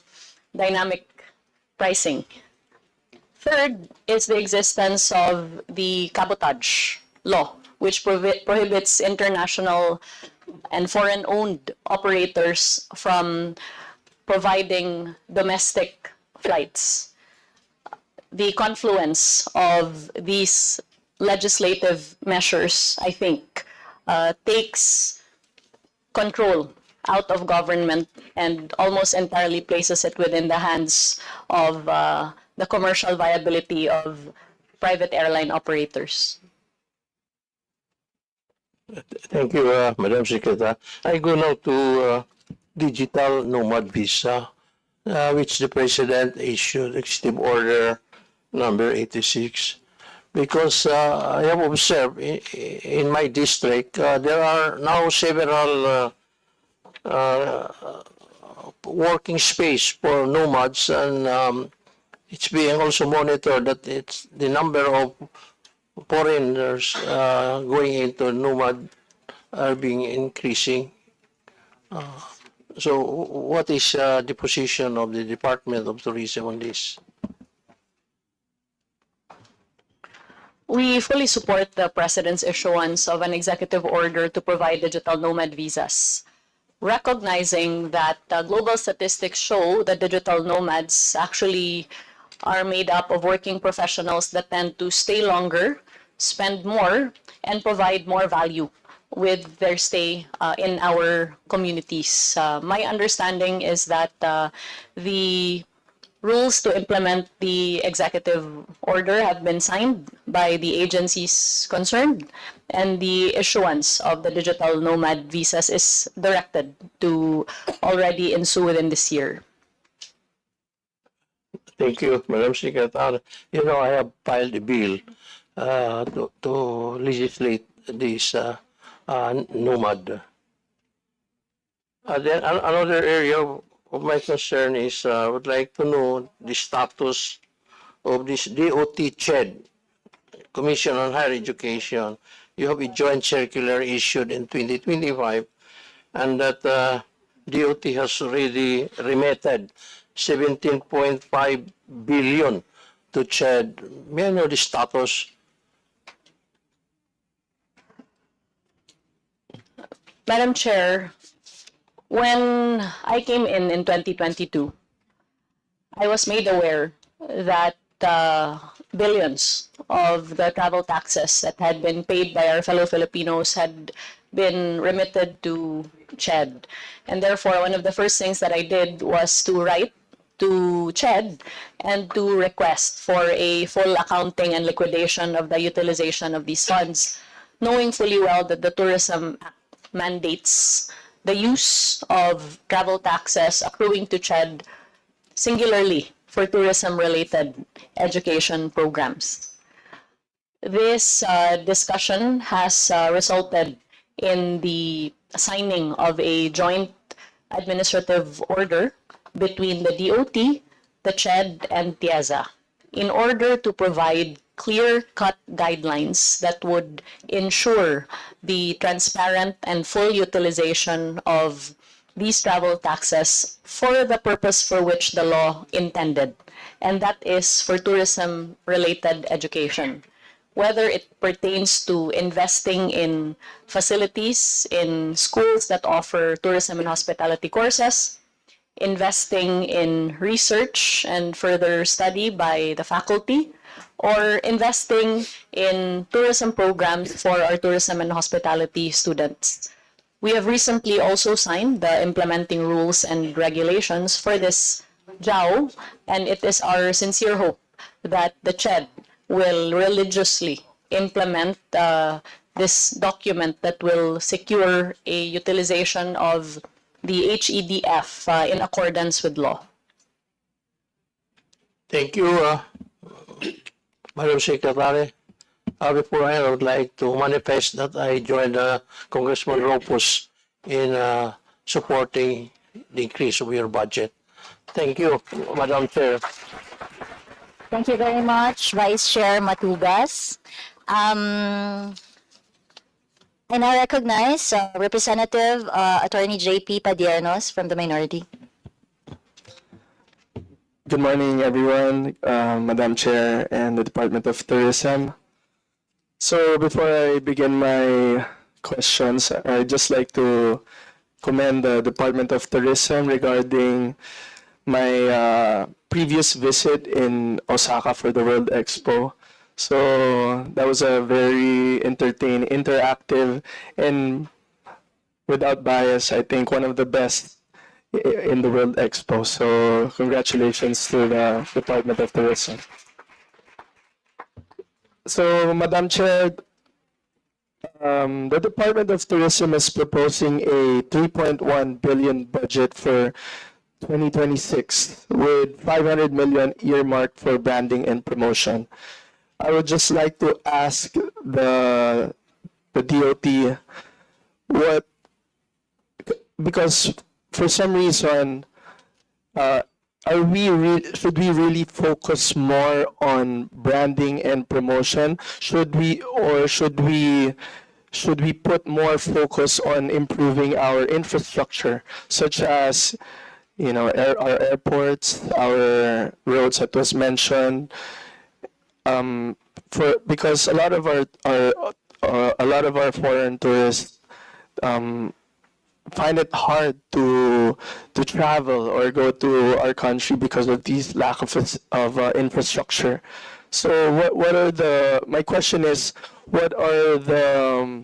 S4: dynamic pricing. Third is the existence of the cabotage law, which prohibits international and foreign-owned operators from providing domestic flights. The confluence of these legislative measures, I think, takes control out of government and almost entirely places it within the hands of the commercial viability of private airline operators.
S8: Thank you, Madam Secretary. I go now to digital nomad visa, which the President issued Executive Order number 86. Because I have observed in my district, there are now several working space for nomads, and it's being also monitored that it's the number of foreigners going into nomad are being increasing. So what is the position of the Department of Tourism on this?
S4: We fully support the President's issuance of an executive order to provide digital nomad visas, recognizing that global statistics show that digital nomads actually are made up of working professionals that tend to stay longer, spend more, and provide more value with their stay in our communities. My understanding is that the rules to implement the executive order have been signed by the agencies concerned, and the issuance of the digital nomad visas is directed to already ensue within this year.
S8: Thank you, Madam Secretary. You know, I have filed a bill to legislate this nomad. Then another area of my concern is I would like to know the status of this DOT CHED, Commission on Higher Education. You have a joint circular issued in 2025, and that DOT has already remitted 17.5 billion to CHED. May I know the status?
S4: Madam Chair, when I came in 2022, I was made aware that billions of the travel taxes that had been paid by our fellow Filipinos had been remitted to CHED. And therefore, one of the first things that I did was to write to CHED and to request for a full accounting and liquidation of the utilization of these funds, knowing fully well that the Tourism Act mandates the use of travel taxes accruing to CHED singularly for tourism-related education programs. This discussion has resulted in the signing of a joint administrative order between the DOT, the CHED, and TIEZA in order to provide clear-cut guidelines that would ensure the transparent and full utilization of these travel taxes for the purpose for which the law intended, and that is for tourism-related education. Whether it pertains to investing in facilities, in schools that offer tourism and hospitality courses, investing in research and further study by the faculty, or investing in tourism programs for our tourism and hospitality students. We have recently also signed the implementing rules and regulations for this JAO, and it is our sincere hope that the CHED will religiously implement this document that will secure a utilization of the HEDF in accordance with law.
S8: Thank you, Madam Secretary. Before I would like to manifest that I joined Congressman Ropus in supporting the increase of your budget. Thank you, Madam Chair.
S3: Thank you very much, Vice Chair Matugas. I now recognize Representative Attorney J.P. Padiernos from the minority.
S9: Good morning, everyone, Madam Chair and the Department of Tourism. So before I begin my questions, I'd just like to commend the Department of Tourism regarding my previous visit in Osaka for the World Expo. So that was a very entertaining, interactive, and without bias, I think one of the best in the World Expo. So congratulations to the Department of Tourism. So, Madam Chair, the Department of Tourism is proposing a 3.1 billion budget for 2026 with 500 million earmarked for branding and promotion. I would just like to ask the DOT what, because for some reason, should we really focus more on branding and promotion? Should we put more focus on improving our infrastructure, such as, you know, our airports, our roads that was mentioned? Because a lot of our foreign tourists find it hard to travel or go to our country because of these lack of infrastructure. So my question is, what are the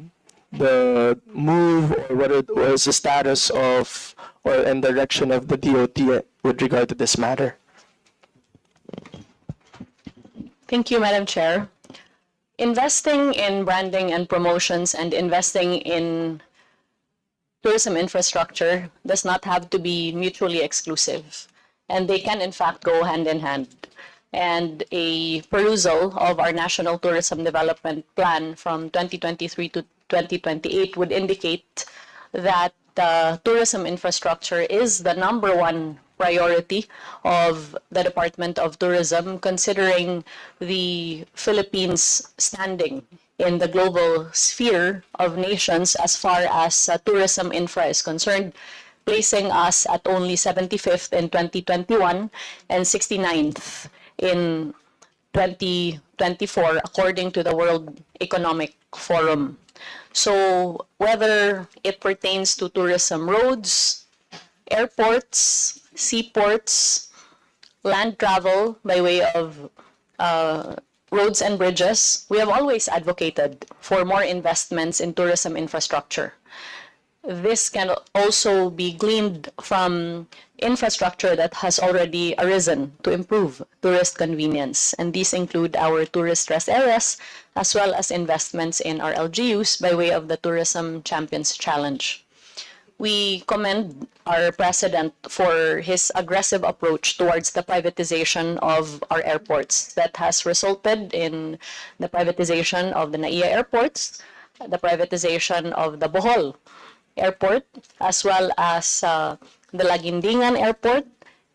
S9: move, or what is the status of and direction of the DOT with regard to this matter?
S4: Thank you, Madam Chair. Investing in branding and promotions and investing in tourism infrastructure does not have to be mutually exclusive, and they can in fact go hand in hand. And a perusal of our National Tourism Development Plan from 2023 to 2028 would indicate that tourism infrastructure is the #1 priority of the Department of Tourism, considering the Philippines' standing in the global sphere of nations as far as tourism infra is concerned, placing us at only 75th in 2021 and 69th in 2024, according to the World Economic Forum. So whether it pertains to tourism roads, airports, seaports, land travel by way of roads and bridges, we have always advocated for more investments in tourism infrastructure. This can also be gleaned from infrastructure that has already arisen to improve tourist convenience, and these include our tourist rest areas as well as investments in our LGUs by way of the Tourism Champions Challenge. We commend our President for his aggressive approach towards the privatization of our airports that has resulted in the privatization of the NAIA airports, the privatization of the Bohol Airport, as well as the Laguindingan Airport,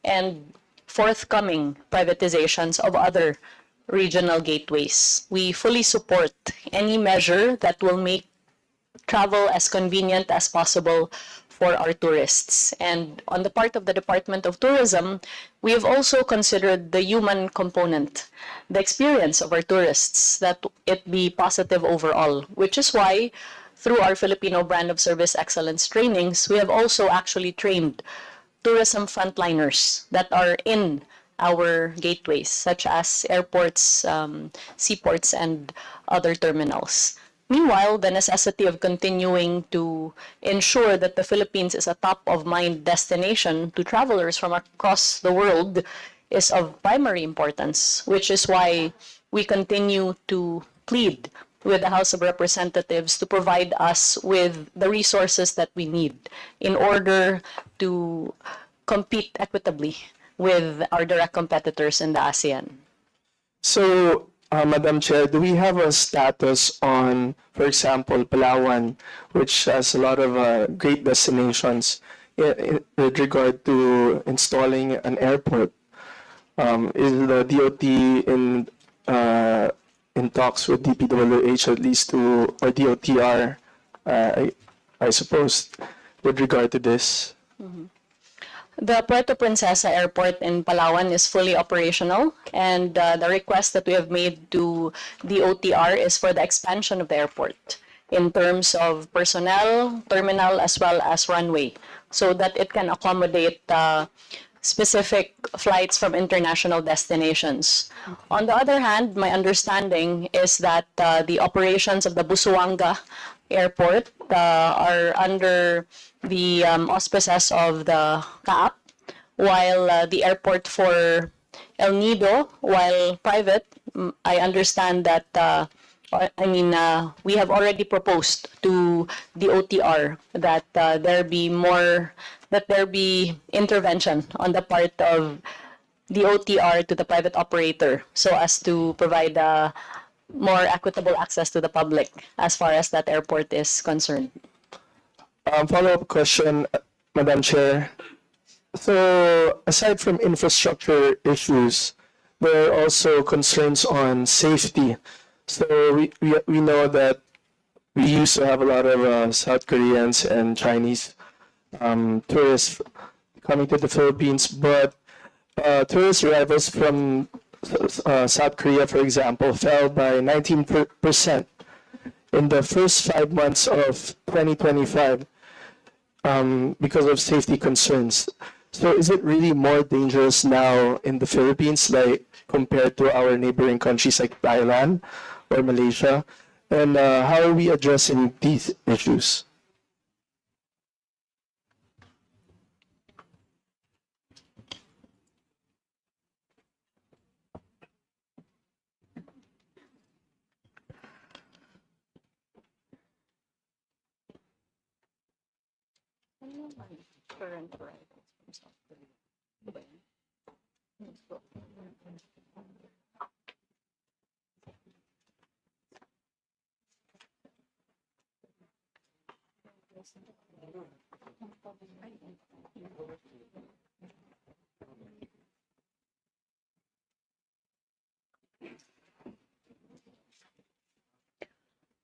S4: and forthcoming privatizations of other regional gateways. We fully support any measure that will make travel as convenient as possible for our tourists. And on the part of the Department of Tourism, we have also considered the human component, the experience of our tourists, that it be positive overall, which is why through our Filipino Brand of Service Excellence trainings, we have also actually trained tourism frontliners that are in our gateways, such as airports, seaports, and other terminals. Meanwhile, the necessity of continuing to ensure that the Philippines is a top-of-mind destination to travelers from across the world is of primary importance, which is why we continue to plead with the House of Representatives to provide us with the resources that we need in order to compete equitably with our direct competitors in the ASEAN.
S9: So Madam Chair, do we have a status on, for example, Palawan, which has a lot of great destinations with regard to installing an airport? Is the DOT in talks with DPWH at least to, or DOTR, I suppose, with regard to this?
S4: The Puerto Princesa Airport in Palawan is fully operational, and the request that we have made to DOTR is for the expansion of the airport in terms of personnel, terminal, as well as runway, so that it can accommodate specific flights from international destinations. On the other hand, my understanding is that the operations of the Busuanga Airport are under the auspices of the CAAP, while the airport for El Nido, while private, I understand that, we have already proposed to the OTR that there be intervention on the part of the OTR to the private operator so as to provide more equitable access to the public as far as that airport is concerned.
S9: Follow-up question, Madam Chair. So, aside from infrastructure issues, there are also concerns on safety. So, we know that we used to have a lot of South Koreans and Chinese tourists coming to the Philippines, but tourist arrivals from South Korea, for example, fell by 19% in the first 5 months of 2025 because of safety concerns. So is it really more dangerous now in the Philippines, like compared to our neighboring countries like Thailand or Malaysia? And how are we addressing these issues?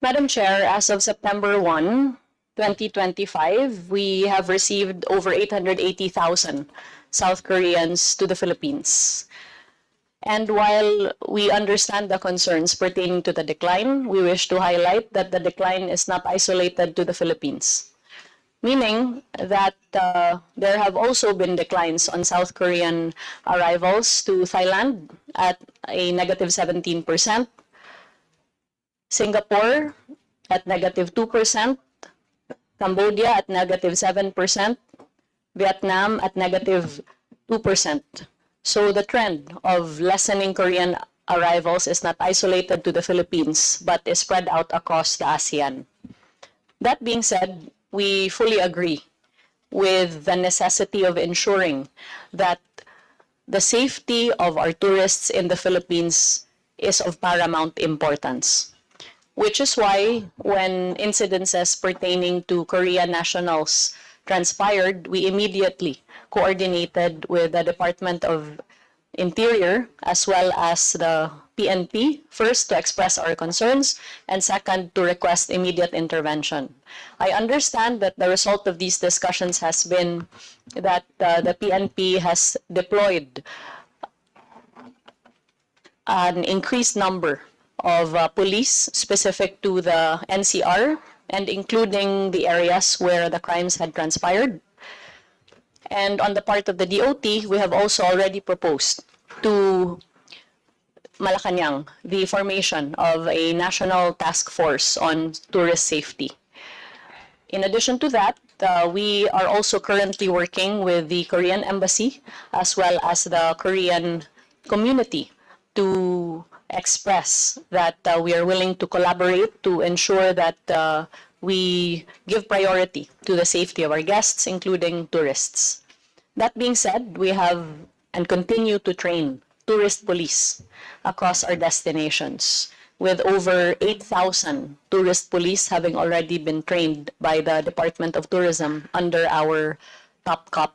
S4: Madam Chair, as of September 1, 2025, we have received over 880,000 South Koreans to the Philippines. And while we understand the concerns pertaining to the decline, we wish to highlight that the decline is not isolated to the Philippines, meaning that there have also been declines on South Korean arrivals to Thailand at a negative 17%, Singapore at negative 2%, Cambodia at negative 7%, Vietnam at negative 2%. So the trend of lessening Korean arrivals is not isolated to the Philippines, but is spread out across the ASEAN. That being said, we fully agree with the necessity of ensuring that the safety of our tourists in the Philippines is of paramount importance. Which is why when incidences pertaining to Korean nationals transpired, we immediately coordinated with the Department of Interior as well as the PNP, first to express our concerns, and second to request immediate intervention. I understand that the result of these discussions has been that the PNP has deployed an increased number of police specific to the NCR and including the areas where the crimes had transpired. And on the part of the DOT, we have also already proposed to Malacanang the formation of a national task force on tourist safety. In addition to that, we are also currently working with the Korean Embassy as well as the Korean community to express that we are willing to collaborate to ensure that we give priority to the safety of our guests, including tourists. That being said, we have and continue to train tourist police across our destinations, with over 8,000 tourist police having already been trained by the Department of Tourism under our Top Cop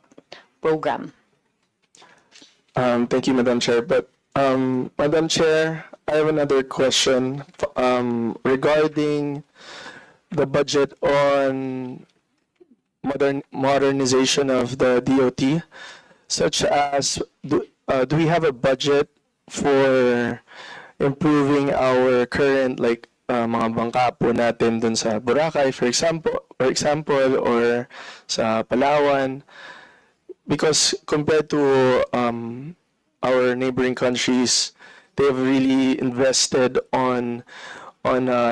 S4: program.
S9: Thank you, Madam Chair. But Madam Chair, I have another question regarding the budget on modernization of the DOT, such as do we have a budget for improving our current mga bangka po natin dun sa Boracay, for example, or sa Palawan? Because compared to our neighboring countries, they have really invested on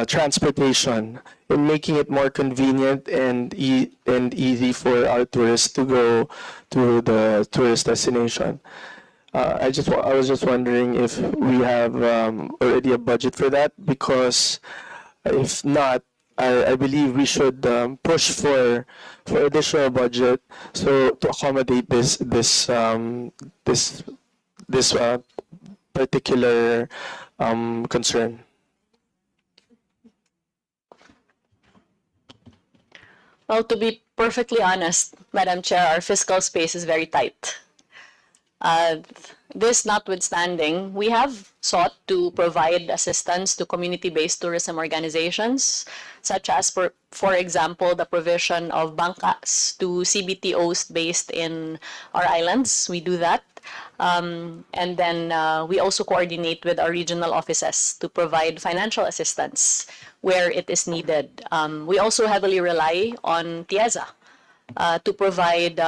S9: transportation in making it more convenient and easy for our tourists to go to the tourist destination. I was just wondering if we have already a budget for that, because if not, I believe we should push for additional budget so to accommodate this particular concern.
S4: Well, to be perfectly honest, Madam Chair, our fiscal space is very tight. This notwithstanding, we have sought to provide assistance to community-based tourism organizations, such as, for example, the provision of bangkas to CBTOs based in our islands. We do that. And then we also coordinate with our regional offices to provide financial assistance where it is needed. We also heavily rely on TIEZA to provide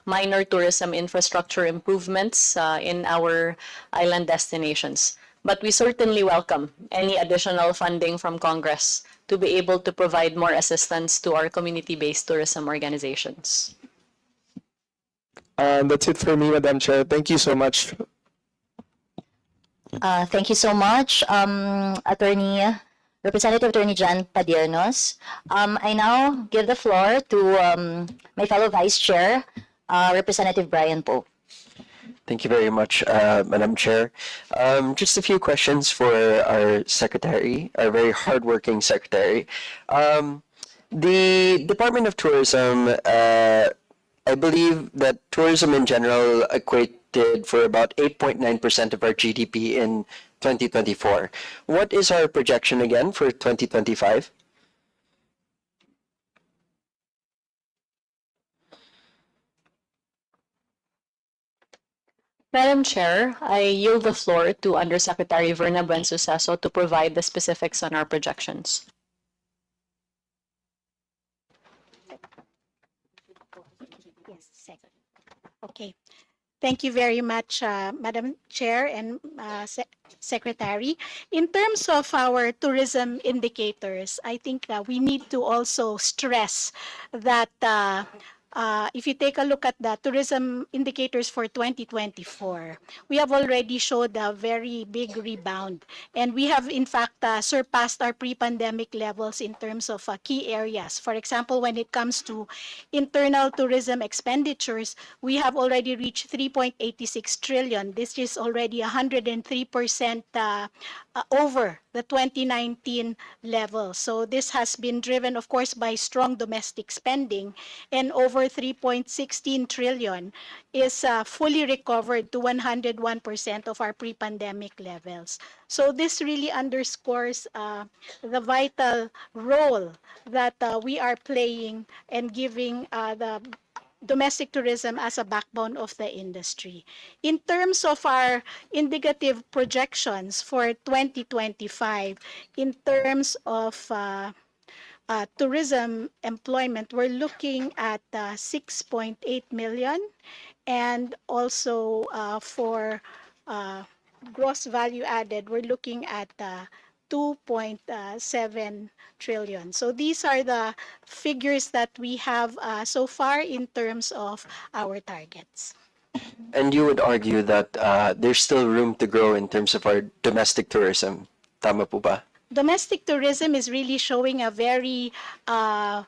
S4: minor tourism infrastructure improvements in our island destinations. But we certainly welcome any additional funding from Congress to be able to provide more assistance to our community-based tourism organizations.
S9: That's it for me, Madam Chair. Thank you so much.
S3: Thank you so much, Representative Attorney Jan Padiernos. I now give the floor to my fellow Vice Chair, Representative Brian Poe.
S10: Thank you very much, Madam Chair. Just a few questions for our secretary, our very hardworking secretary. The Department of Tourism, I believe that tourism in general equated for about 8.9% of our GDP in 2024. What is our projection again for 2025?
S4: Madam Chair, I yield the floor to Undersecretary Verna Buensuceso to provide the specifics on our projections.
S11: Yes, okay. Thank you very much, Madam Chair and Secretary. In terms of our tourism indicators, I think we need to also stress that if you take a look at the tourism indicators for 2024, we have already showed a very big rebound. And we have, in fact, surpassed our pre-pandemic levels in terms of key areas. For example, when it comes to internal tourism expenditures, we have already reached 3.86 trillion. This is already 103% over the 2019 level. So this has been driven, of course, by strong domestic spending, and over 3.16 trillion is fully recovered to 101% of our pre-pandemic levels. So this really underscores the vital role that we are playing and giving the domestic tourism as a backbone of the industry. In terms of our indicative projections for 2025, in terms of tourism employment, we're looking at 6.8 million, and also for gross value added, we're looking at 2.7 trillion. So these are the figures that we have so far in terms of our targets.
S10: And you would argue that there's still room to grow in terms of our domestic tourism. Tama po ba?
S11: domestic tourism is really showing a very high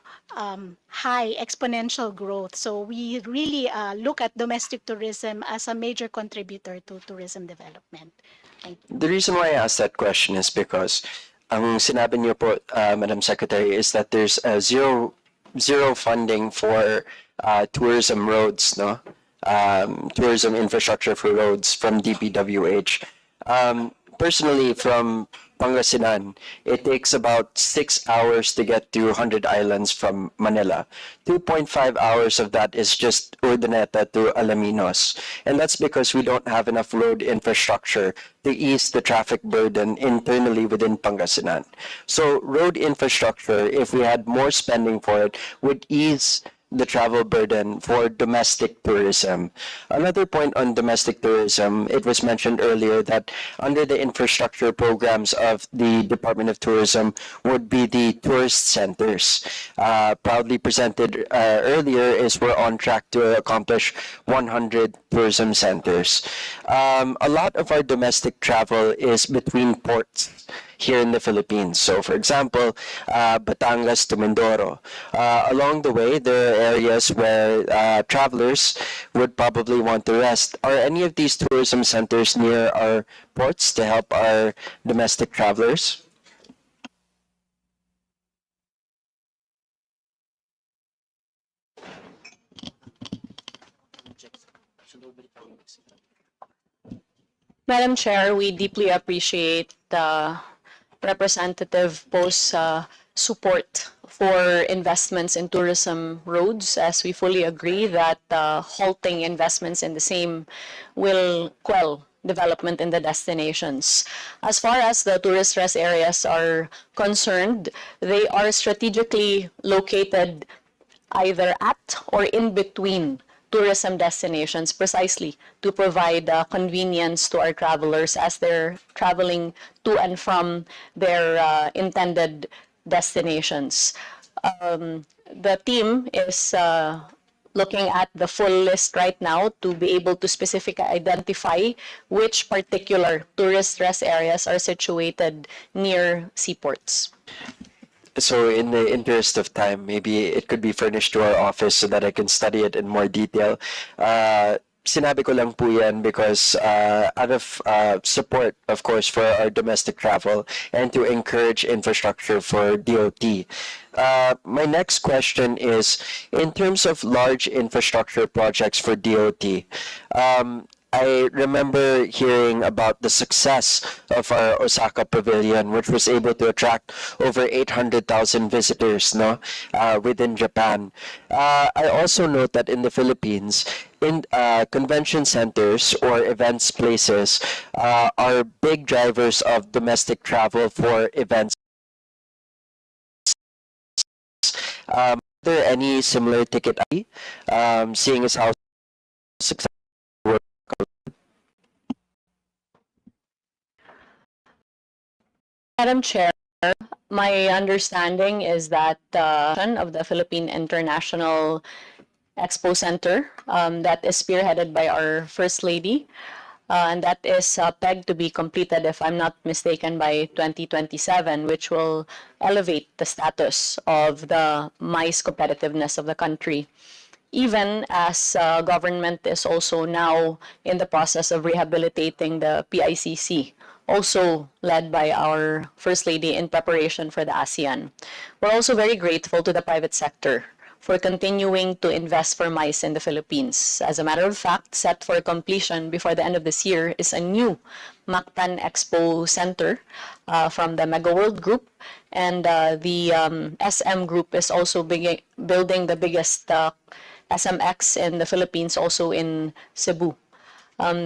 S11: exponential growth. So we really look at domestic tourism as a major contributor to tourism development. Thank you.
S10: The reason why I asked that question is because ang sinabi niyo po, Madam Secretary, is that there's zero funding for tourism roads, no? Tourism infrastructure for roads from DPWH. Personally, from Pangasinan, it takes about 6 hours to get to 100 Islands from Manila. 2.5 hours of that is just Urdaneta to Alaminos. And that's because we don't have enough road infrastructure to ease the traffic burden internally within Pangasinan. So road infrastructure, if we had more spending for it, would ease the travel burden for domestic tourism. Another point on domestic tourism, it was mentioned earlier that under the infrastructure programs of the Department of Tourism would be the tourist centers. Proudly presented earlier is we're on track to accomplish 100 tourism centers. A lot of our domestic travel is between ports here in the Philippines. So for example, Batangas to Mindoro. Along the way, there are areas where travelers would probably want to rest. Are any of these tourism centers near our ports to help our domestic travelers?
S4: Madam Chair, we deeply appreciate Representative Po's support for investments in tourism roads, as we fully agree that halting investments in the same will quell development in the destinations. As far as the tourist rest areas are concerned, they are strategically located either at or in between tourism destinations, precisely to provide convenience to our travelers as they're traveling to and from their intended destinations. The team is looking at the full list right now to be able to specifically identify which particular tourist rest areas are situated near seaports.
S10: So in the interest of time, maybe it could be furnished to our office so that I can study it in more detail. Sinabi ko lang po yan because out of support, of course, for our domestic travel and to encourage infrastructure for DOT. My next question is, in terms of large infrastructure projects for DOT, I remember hearing about the success of our Osaka Pavilion, which was able to attract over 800,000 visitors, within Japan. I also note that in the Philippines, in convention centers or events places are big drivers of domestic travel for events. Are there any similar ticket, seeing as how successful?
S4: Madam Chair, my understanding is that of the Philippine International Expo Center that is spearheaded by our First Lady, and that is pegged to be completed, if I'm not mistaken, by 2027, which will elevate the status of the MICE competitiveness of the country. Even as government is also now in the process of rehabilitating the PICC, also led by our First Lady in preparation for the ASEAN. We're also very grateful to the private sector for continuing to invest for MICE in the Philippines. As a matter of fact, set for completion before the end of this year is a new Mactan Expo Center from the Mega World Group, and the SM Group is also building the biggest SMX in the Philippines, also in Cebu.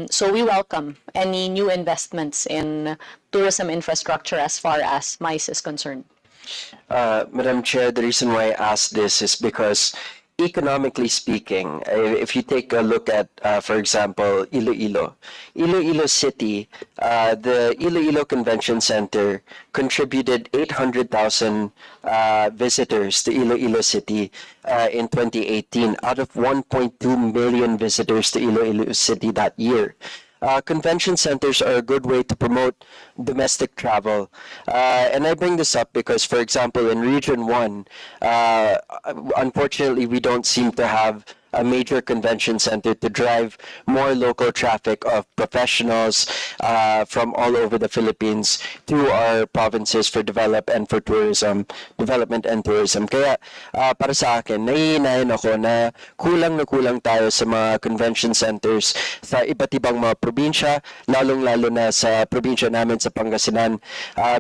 S4: So we welcome any new investments in tourism infrastructure as far as MICE is concerned.
S10: Madam Chair, the reason why I asked this is because economically speaking, if you take a look at, for example, Iloilo City, the Iloilo Convention Center contributed 800,000 visitors to Iloilo City in 2018 out of 1.2 million visitors to Iloilo City that year. convention centers are a good way to promote domestic travel. And I bring this up because, for example, in Region 1, unfortunately, we don't seem to have a major convention center to drive more local traffic of professionals from all over the Philippines to our provinces for development and tourism. Kaya para sa akin, nahihinayin ako na kulang tayo sa mga convention centers sa iba't ibang mga probinsya, lalong-lalo na sa probinsya namin sa Pangasinan,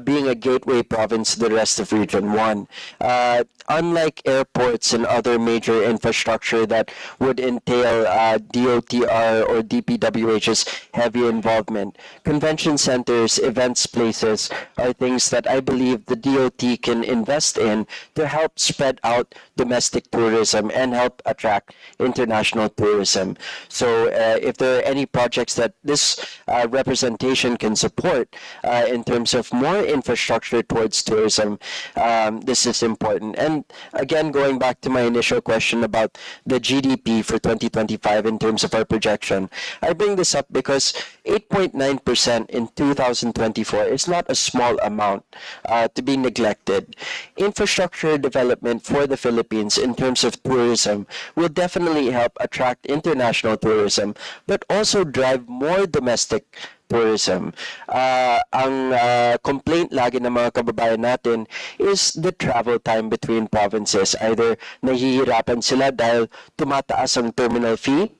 S10: being a gateway province to the rest of Region 1. Unlike airports and other major infrastructure that would entail DOTR or DPWH's heavy involvement, convention centers, events places are things that I believe the DOT can invest in to help spread out domestic tourism and help attract international tourism. So if there are any projects that this representation can support in terms of more infrastructure towards tourism, this is important. And again, going back to my initial question about the GDP for 2025 in terms of our projection, I bring this up because 8.9% in 2024 is not a small amount to be neglected. Infrastructure development for the Philippines in terms of tourism will definitely help attract international tourism, but also drive more domestic tourism. Ang complaint lagi ng mga kababayan natin is the travel time between provinces. Either nahihirapan sila dahil tumataas ang terminal fee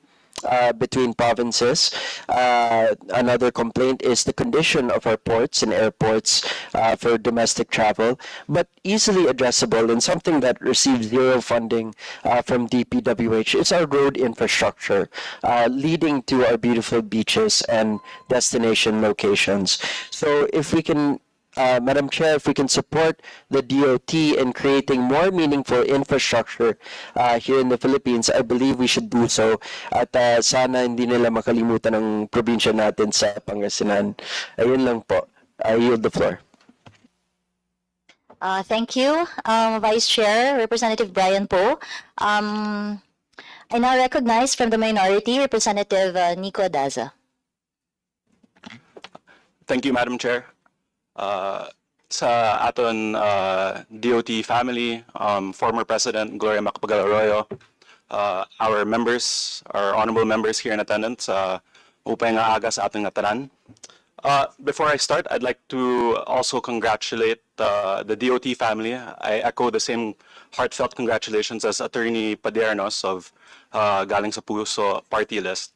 S10: between provinces. Another complaint is the condition of our ports and airports for domestic travel, but easily addressable and something that receives zero funding from DPWH is our road infrastructure leading to our beautiful beaches and destination locations. So if we can Madam Chair, if we can support the DOT in creating more meaningful infrastructure here in the Philippines, I believe we should do so. At sana hindi nila makalimutan ang probinsya natin sa Pangasinan. Ayun lang po. I yield the floor.
S3: Thank you, Vice Chair, Representative Brian Poe. I now recognize from the minority, Representative Nico Daza.
S12: Thank you, Madam Chair. Sa aton DOT family, former President Gloria Macapagal Arroyo, our members, our honorable members here in attendance, upay nga aga sa ating natanan. Before I start, I'd like to also congratulate the DOT family. I echo the same heartfelt congratulations as Attorney Padernos of Galing sa Puso party list,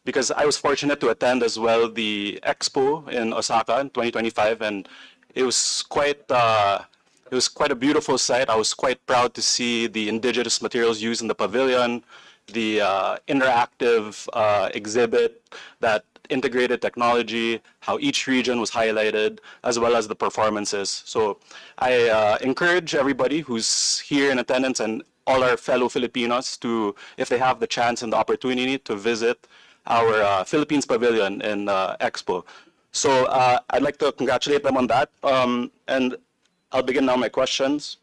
S12: because I was fortunate to attend as well the Expo in Osaka in 2025, and it was quite a beautiful sight. I was quite proud to see the indigenous materials used in the pavilion, the interactive exhibit that integrated technology, how each region was highlighted, as well as the performances. So I encourage everybody who's here in attendance and all our fellow Filipinos to, if they have the chance and the opportunity, to visit our Philippines Pavilion in Expo. So I'd like to congratulate them on that. And I'll begin now my questions.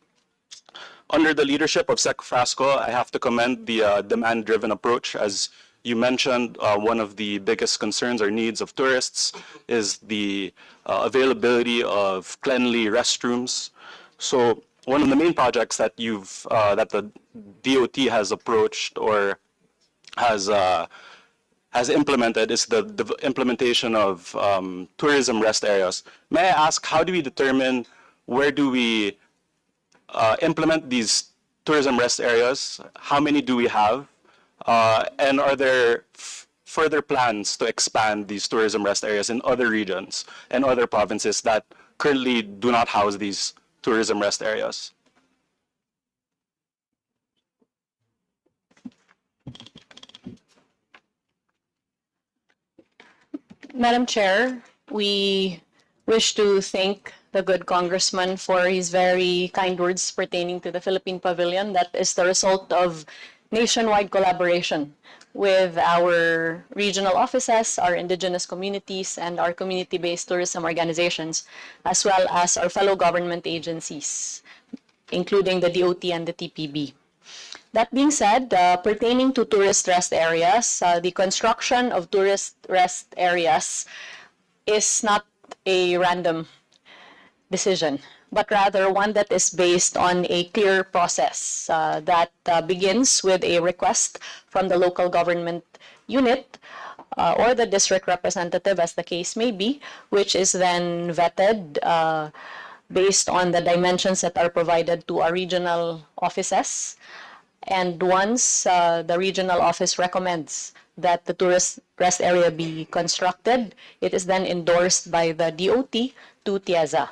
S12: Under the leadership of Sec Frasco, I have to commend the demand-driven approach. As you mentioned, one of the biggest concerns or needs of tourists is the availability of cleanly restrooms. So one of the main projects that that the DOT has approached or has implemented is the implementation of tourism rest areas. May I ask, how do we determine where do we implement these tourism rest areas? How many do we have? And are there further plans to expand these tourism rest areas in other regions and other provinces that currently do not house these tourism rest areas?
S4: Madam Chair, we wish to thank the good congressman for his very kind words pertaining to the Philippine Pavilion. That is the result of nationwide collaboration with our regional offices, our indigenous communities, and our community-based tourism organizations, as well as our fellow government agencies, including the DOT and the TPB. That being said, pertaining to tourist rest areas, the construction of tourist rest areas is not a random decision, but rather one that is based on a clear process that begins with a request from the local government unit or the district representative, as the case may be, which is then vetted based on the dimensions that are provided to our regional offices. And once the regional office recommends that the tourist rest area be constructed, it is then endorsed by the DOT to TIAZA.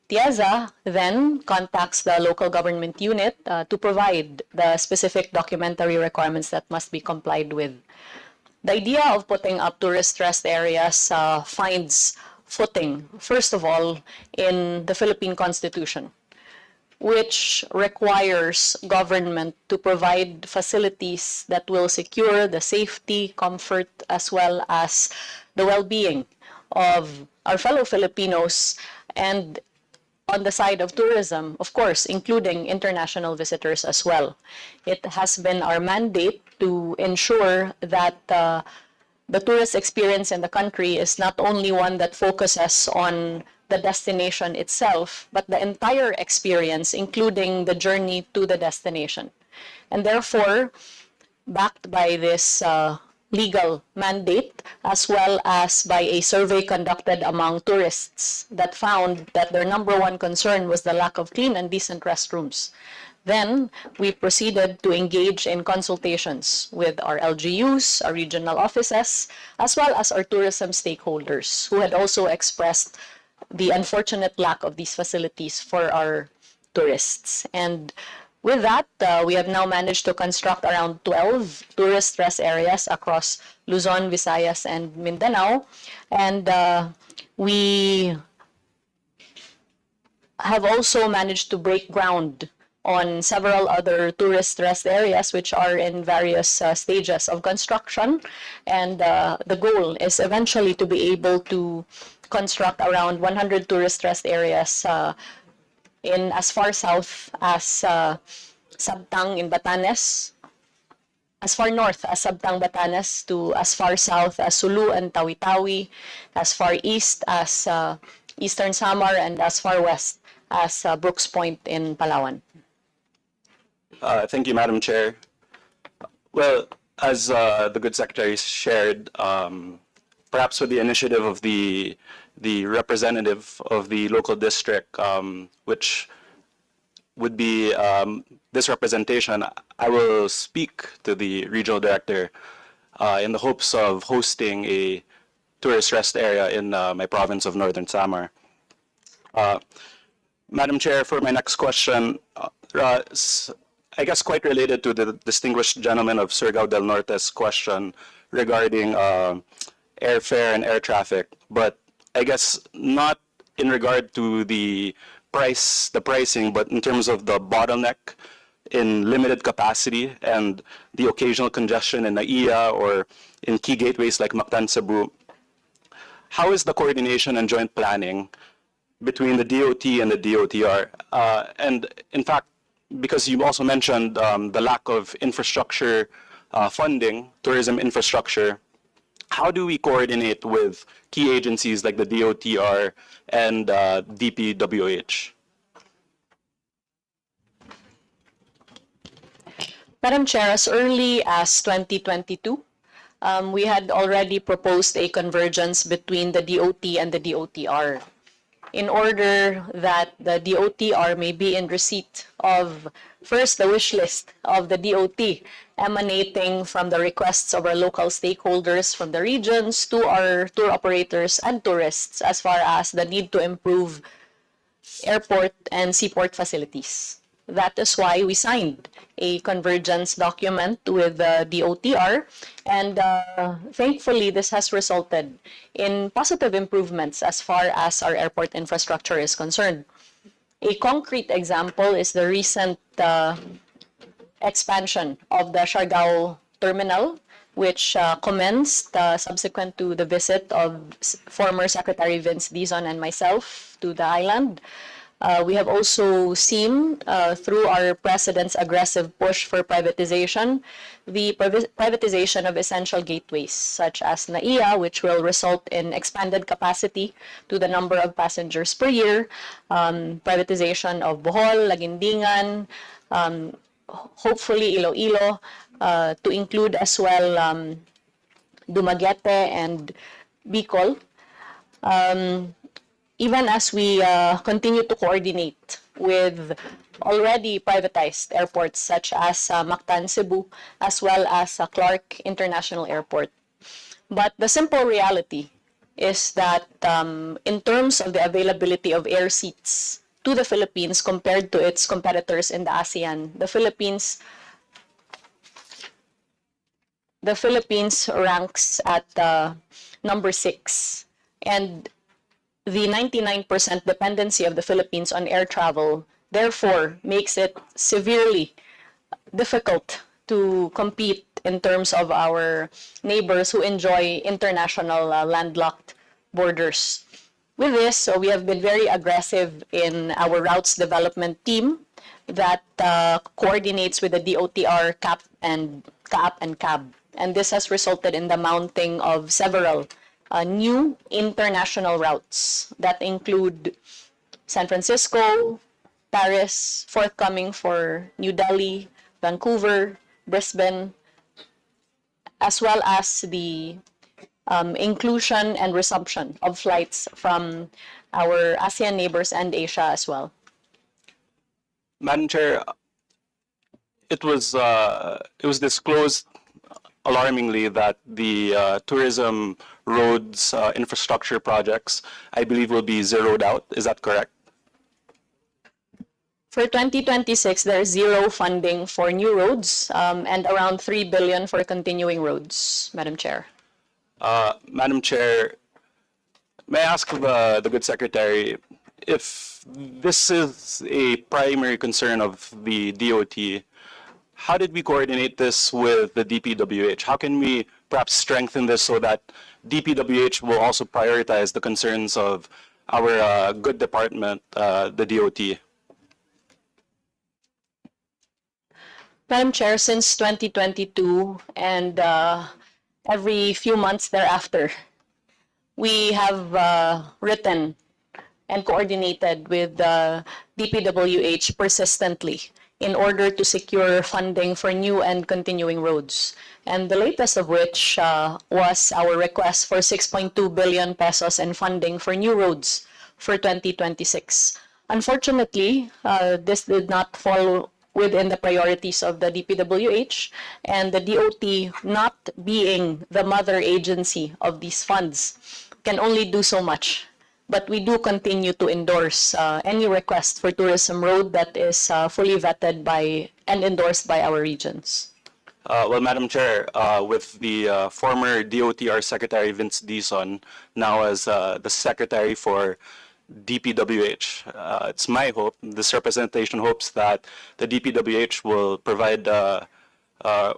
S4: TIAZA then contacts the local government unit to provide the specific documentary requirements that must be complied with. The idea of putting up tourist rest areas finds footing, first of all, in the Philippine Constitution, which requires government to provide facilities that will secure the safety, comfort, as well as the well-being of our fellow Filipinos, and on the side of tourism, of course, including international visitors as well. It has been our mandate to ensure that the tourist experience in the country is not only one that focuses on the destination itself, but the entire experience, including the journey to the destination. And therefore, backed by this legal mandate, as well as by a survey conducted among tourists that found that their number one concern was the lack of clean and decent restrooms. Then we proceeded to engage in consultations with our LGUs, our regional offices, as well as our tourism stakeholders, who had also expressed the unfortunate lack of these facilities for our tourists. And with that, we have now managed to construct around 12 tourist rest areas across Luzon, Visayas, and Mindanao. And we have also managed to break ground on several other tourist rest areas which are in various stages of construction. And the goal is eventually to be able to construct around 100 tourist rest areas in as far south as Sabtang in Batanes, as far north as Sabtang, Batanes, to as far south as Sulu and Tawi-Tawi, as far east as Eastern Samar, and as far west as Brooks Point in Palawan.
S12: Thank you, Madam Chair. Well, as the good secretary shared, perhaps with the initiative of the representative of the local district, which would be this representation, I will speak to the regional director in the hopes of hosting a tourist rest area in my province of Northern Samar. Madam Chair, for my next question, I guess quite related to the distinguished gentleman of Surigao del Norte's question regarding airfare and air traffic, but I guess not in regard to the pricing, but in terms of the bottleneck in limited capacity and the occasional congestion in NAIA or in key gateways like Mactan, Cebu. How is the coordination and joint planning between the DOT and the DOTR? And in fact, because you also mentioned the lack of infrastructure funding, tourism infrastructure, how do we coordinate with key agencies like the DOTR and DPWH?
S4: Madam Chair, as early as 2022, we had already proposed a convergence between the DOT and the DOTR in order that the DOTR may be in receipt of first the wish list of the DOT emanating from the requests of our local stakeholders from the regions to our tour operators and tourists as far as the need to improve airport and seaport facilities. That is why we signed a convergence document with the DOTR, and thankfully this has resulted in positive improvements as far as our airport infrastructure is concerned. A concrete example is the recent expansion of the Siargao terminal, which commenced subsequent to the visit of former Secretary Vince Dizon and myself to the island. We have also seen through our president's aggressive push for privatization, the privatization of essential gateways such as NAIA, which will result in expanded capacity to the number of passengers per year, privatization of Bohol, Laguindingan, hopefully Iloilo, to include as well Dumaguete and Bicol. Even as we continue to coordinate with already privatized airports such as Mactan, Cebu, as well as Clark International Airport. But the simple reality is that in terms of the availability of air seats to the Philippines compared to its competitors in the ASEAN, the Philippines ranks at number 6. And the 99% dependency of the Philippines on air travel therefore makes it severely difficult to compete in terms of our neighbors who enjoy international landlocked borders. With this, so we have been very aggressive in our routes development team that coordinates with the DOTR, CAAP and CAB. And this has resulted in the mounting of several new international routes that include San Francisco, Paris, forthcoming for New Delhi, Vancouver, Brisbane, as well as the inclusion and resumption of flights from our ASEAN neighbors and Asia as well.
S12: Madam Chair, it was disclosed alarmingly that the tourism roads infrastructure projects, I believe, will be zeroed out. Is that correct?
S4: For 2026, there is zero funding for new roads and around 3 billion for continuing roads, Madam Chair.
S12: Madam Chair, may I ask the good secretary if this is a primary concern of the DOT, how did we coordinate this with the DPWH? How can we perhaps strengthen this so that DPWH will also prioritize the concerns of our good department, the DOT?
S4: Madam Chair, since 2022 and every few months thereafter, we have written and coordinated with DPWH persistently in order to secure funding for new and continuing roads. And the latest of which was our request for 6.2 billion pesos in funding for new roads for 2026. Unfortunately, this did not fall within the priorities of the DPWH, and the DOT, not being the mother agency of these funds, can only do so much. But we do continue to endorse any request for tourism road that is fully vetted by and endorsed by our regions.
S12: Well, Madam Chair, with the former DOTR Secretary Vince Dizon now as the Secretary for DPWH, it's my hope, this representation hopes that the DPWH will provide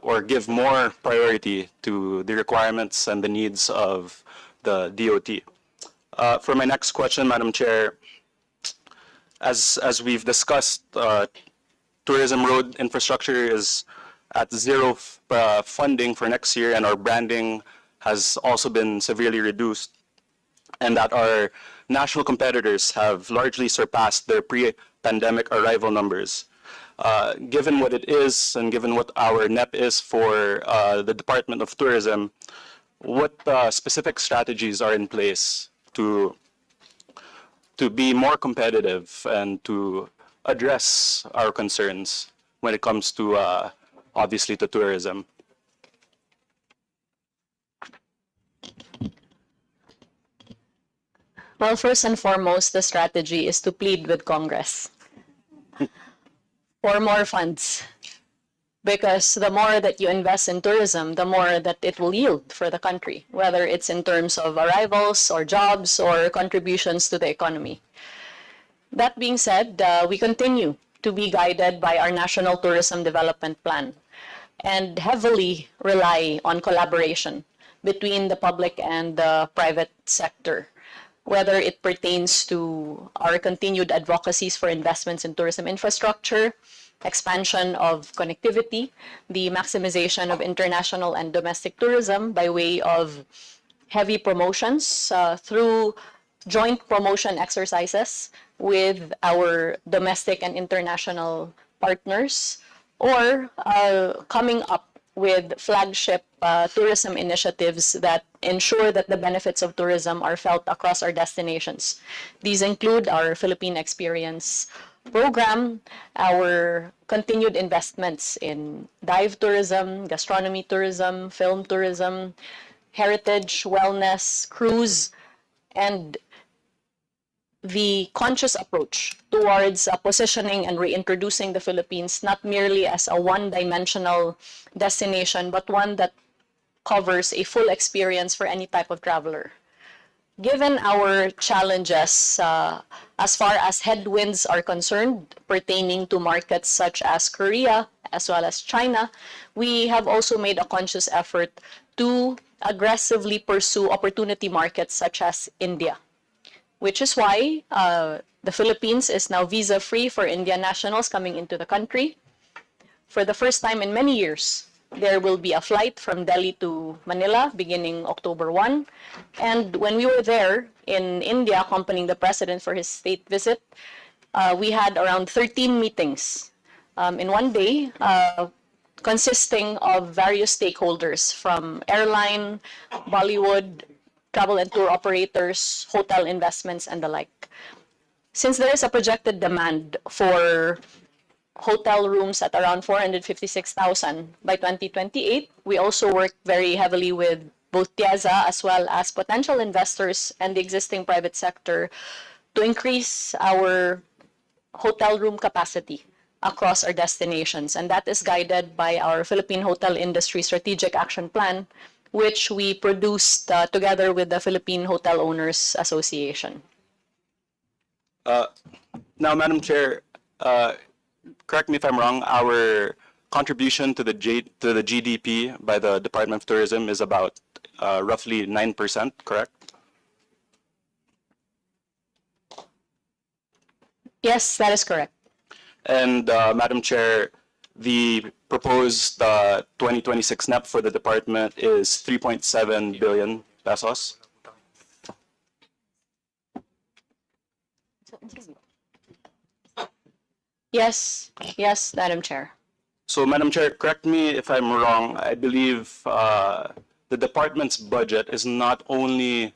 S12: or give more priority to the requirements and the needs of the DOT. For my next question, Madam Chair, as we've discussed, tourism road infrastructure is at zero funding for next year, and our branding has also been severely reduced, and that our national competitors have largely surpassed their pre-pandemic arrival numbers. Given what it is, and given what our NEP is for the Department of Tourism, what specific strategies are in place to be more competitive and to address our concerns when it comes to, obviously, to tourism?
S4: Well, first and foremost, the strategy is to plead with Congress for more funds. Because the more that you invest in tourism, the more that it will yield for the country, whether it's in terms of arrivals or jobs or contributions to the economy. That being said, we continue to be guided by our National Tourism Development Plan and heavily rely on collaboration between the public and the private sector. whether it pertains to our continued advocacies for investments in tourism infrastructure, expansion of connectivity, the maximization of international and domestic tourism by way of heavy promotions through joint promotion exercises with our domestic and international partners, or coming up with flagship tourism initiatives that ensure that the benefits of tourism are felt across our destinations. These include our Philippine Experience program, our continued investments in dive tourism, gastronomy tourism, film tourism, heritage, wellness, cruise, and the conscious approach towards positioning and reintroducing the Philippines not merely as a one-dimensional destination, but one that covers a full experience for any type of traveler. Given our challenges as far as headwinds are concerned pertaining to markets such as Korea as well as China, we have also made a conscious effort to aggressively pursue opportunity markets such as India, which is why the Philippines is now visa-free for Indian nationals coming into the country. For the first time in many years, there will be a flight from Delhi to Manila beginning October 1. And when we were there in India accompanying the president for his state visit, we had around 13 meetings in one day, consisting of various stakeholders from airline, Bollywood, travel and tour operators, hotel investments, and the like. Since there is a projected demand for hotel rooms at around 456,000 by 2028, we also work very heavily with both TIEZA as well as potential investors and the existing private sector to increase our hotel room capacity across our destinations. And that is guided by our Philippine Hotel Industry Strategic Action Plan, which we produced together with the Philippine Hotel Owners Association.
S12: Now, Madam Chair, correct me if I'm wrong, our contribution to the GDP by the Department of Tourism is about roughly 9%, correct?
S4: Yes, that is correct.
S12: And Madam Chair, the proposed 2026 NEP for the department is 3.7 billion pesos.
S4: Yes, yes, Madam Chair.
S12: So, Madam Chair, correct me if I'm wrong. I believe the department's budget is not only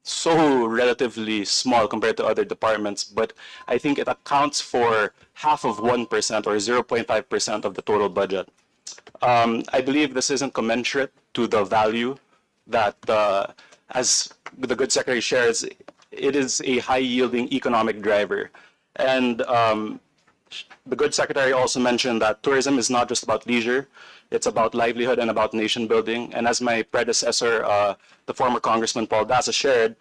S12: so relatively small compared to other departments, but I think it accounts for half of 1% or 0.5% of the total budget. I believe this isn't commensurate to the value that, as the good secretary shares, it is a high-yielding economic driver. And the good secretary also mentioned that tourism is not just about leisure, it's about livelihood and about nation building. And as my predecessor, the former Congressman Paul Daza shared,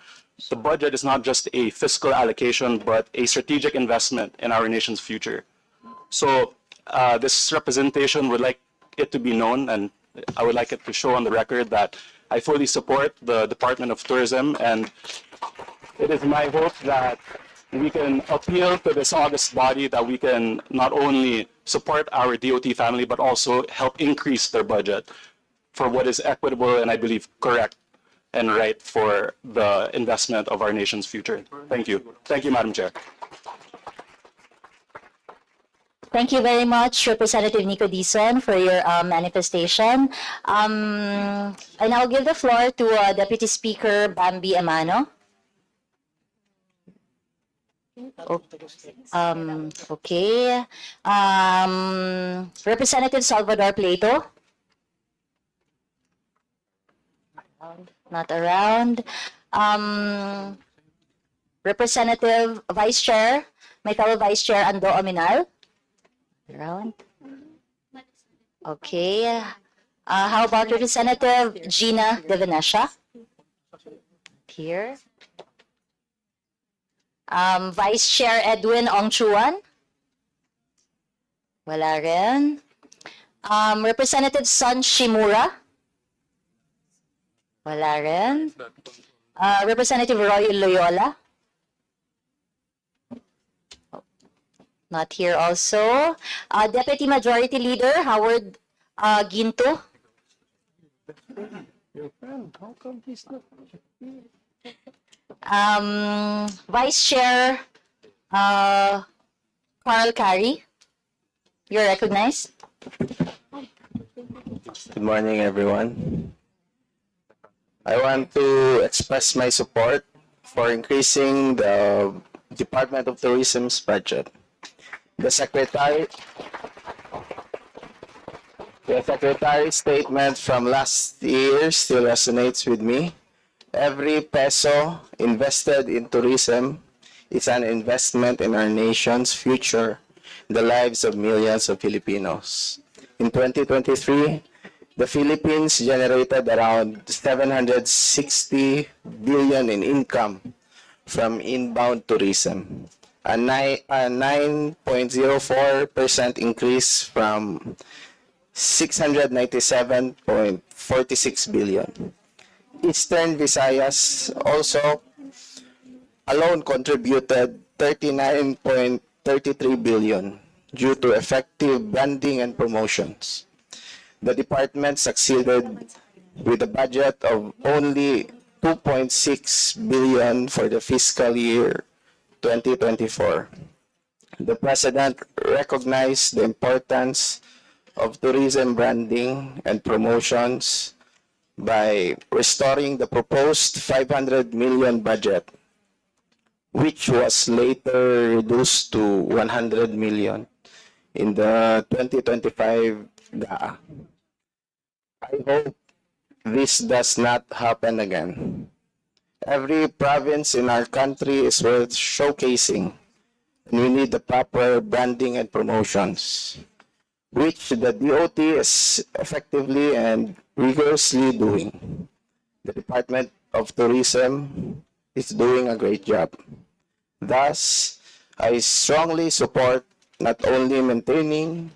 S12: the budget is not just a fiscal allocation, but a strategic investment in our nation's future. So this representation would like it to be known, and I would like it to show on the record that I fully support the Department of Tourism, and it is my hope that we can appeal to this august body that we can not only support our DOT family, but also help increase their budget for what is equitable and I believe correct and right for the investment of our nation's future. Thank you. Thank you, Madam Chair.
S3: Thank you very much, Representative Nico Dizon, for your manifestation. I now give the floor to Deputy Speaker Bambi Amano. Okay. Representative Salvador Plato. Not around. Representative Vice Chair, my fellow Vice Chair Ando Ominal. Around. Okay. How about Representative Gina De Venecia? Here. Vice Chair Edwin Ongchuan? Wala rin. Representative Son Shimura? Wala rin. Representative Roy Loyola. Not here also. Deputy Majority Leader Howard Ginto. Vice Chair Carl Carey. You're recognized.
S9: Good morning, everyone. I want to express my support for increasing the Department of Tourism's budget. The Secretary's statement from last year still resonates with me. Every peso invested in tourism is an investment in our nation's future, the lives of millions of Filipinos. In 2023, the Philippines generated around 760 billion in income from inbound tourism, a 9.04% increase from 697.46 billion. Eastern Visayas also alone contributed 39.33 billion due to effective branding and promotions. The department succeeded with a budget of only 2.6 billion for the fiscal year 2024. The President recognized the importance of tourism branding and promotions by restoring the proposed 500 million budget, which was later reduced to 100 million in the 2025 GAA. I hope this does not happen again. Every province in our country is worth showcasing, and we need the proper branding and promotions, which the DOT is effectively and rigorously doing. The Department of Tourism is doing a great job. Thus, I strongly support not only maintaining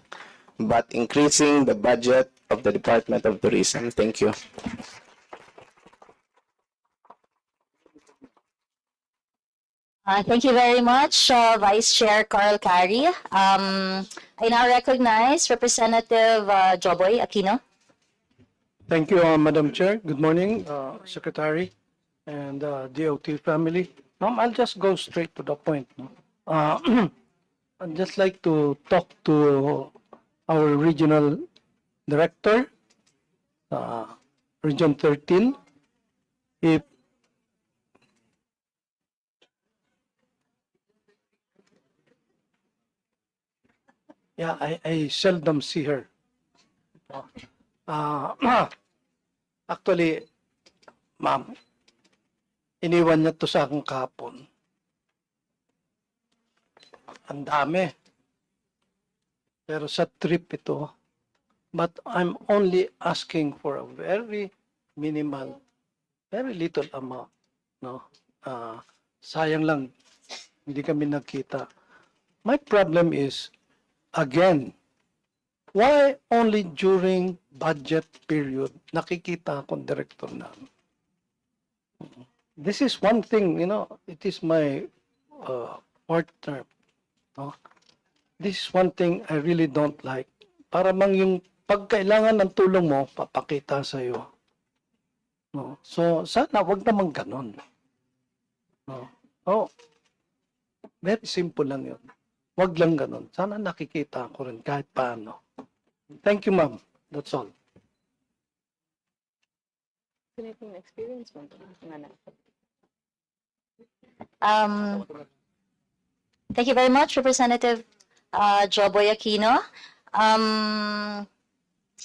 S9: but increasing the budget of the Department of Tourism. Thank you.
S3: Thank you very much, Vice Chair Carl Carey. I now recognize Representative Joboy Aquino.
S13: Thank you, Madam Chair. Good morning, Secretary and DOT family. I'll just go straight to the point. I'd just like to talk to our regional director, Region 13. If yeah, I seldom see her. Actually, ma'am, iniwan niya to sa akin kahapon. Ang dami. Pero sa trip ito. But I'm only asking for a very minimal, very little amount. No? Sayang lang, hindi kami nagkita. My problem is, again, why only during budget period nakikita akong director namin? This is one thing, it is my partner. No? This is one thing I really don't like. Para mang yung pagkailangan ng tulong mo, papakita sa'yo. No? So, sana wag naman ganon. No? Oh, very simple lang yun. Wag lang ganon. Sana nakikita ko rin kahit paano. Thank you, ma'am. That's all.
S3: Thank you very much, Representative Joboy Aquino.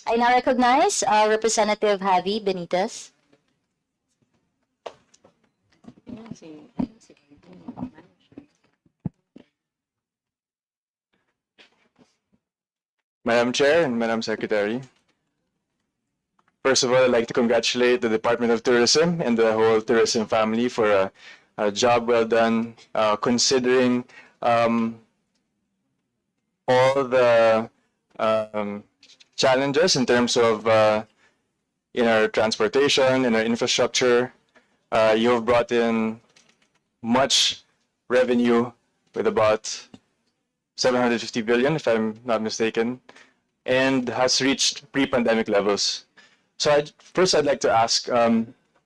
S3: I now recognize Representative Javi Benitez.
S12: Madam Chair and Madam Secretary, first of all, I'd like to congratulate the Department of Tourism and the whole tourism family for a job well done, considering all the challenges in terms of in our transportation, in our infrastructure, You have brought in much revenue with about 750 billion, if I'm not mistaken, and has reached pre-pandemic levels. So first I'd like to ask,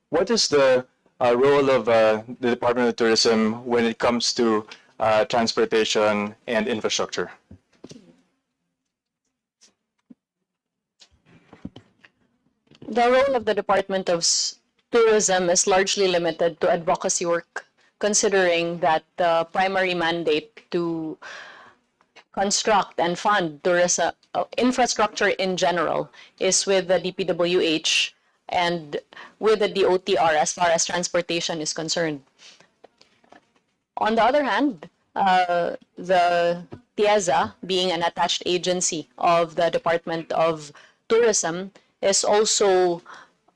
S12: what is the role of the Department of Tourism when it comes to transportation and infrastructure?
S4: The role of the Department of Tourism is largely limited to advocacy work, considering that the primary mandate to construct and fund tourism infrastructure in general is with the DPWH and with the DOTR as far as transportation is concerned. On the other hand, the TIEZA, being an attached agency of the Department of Tourism, is also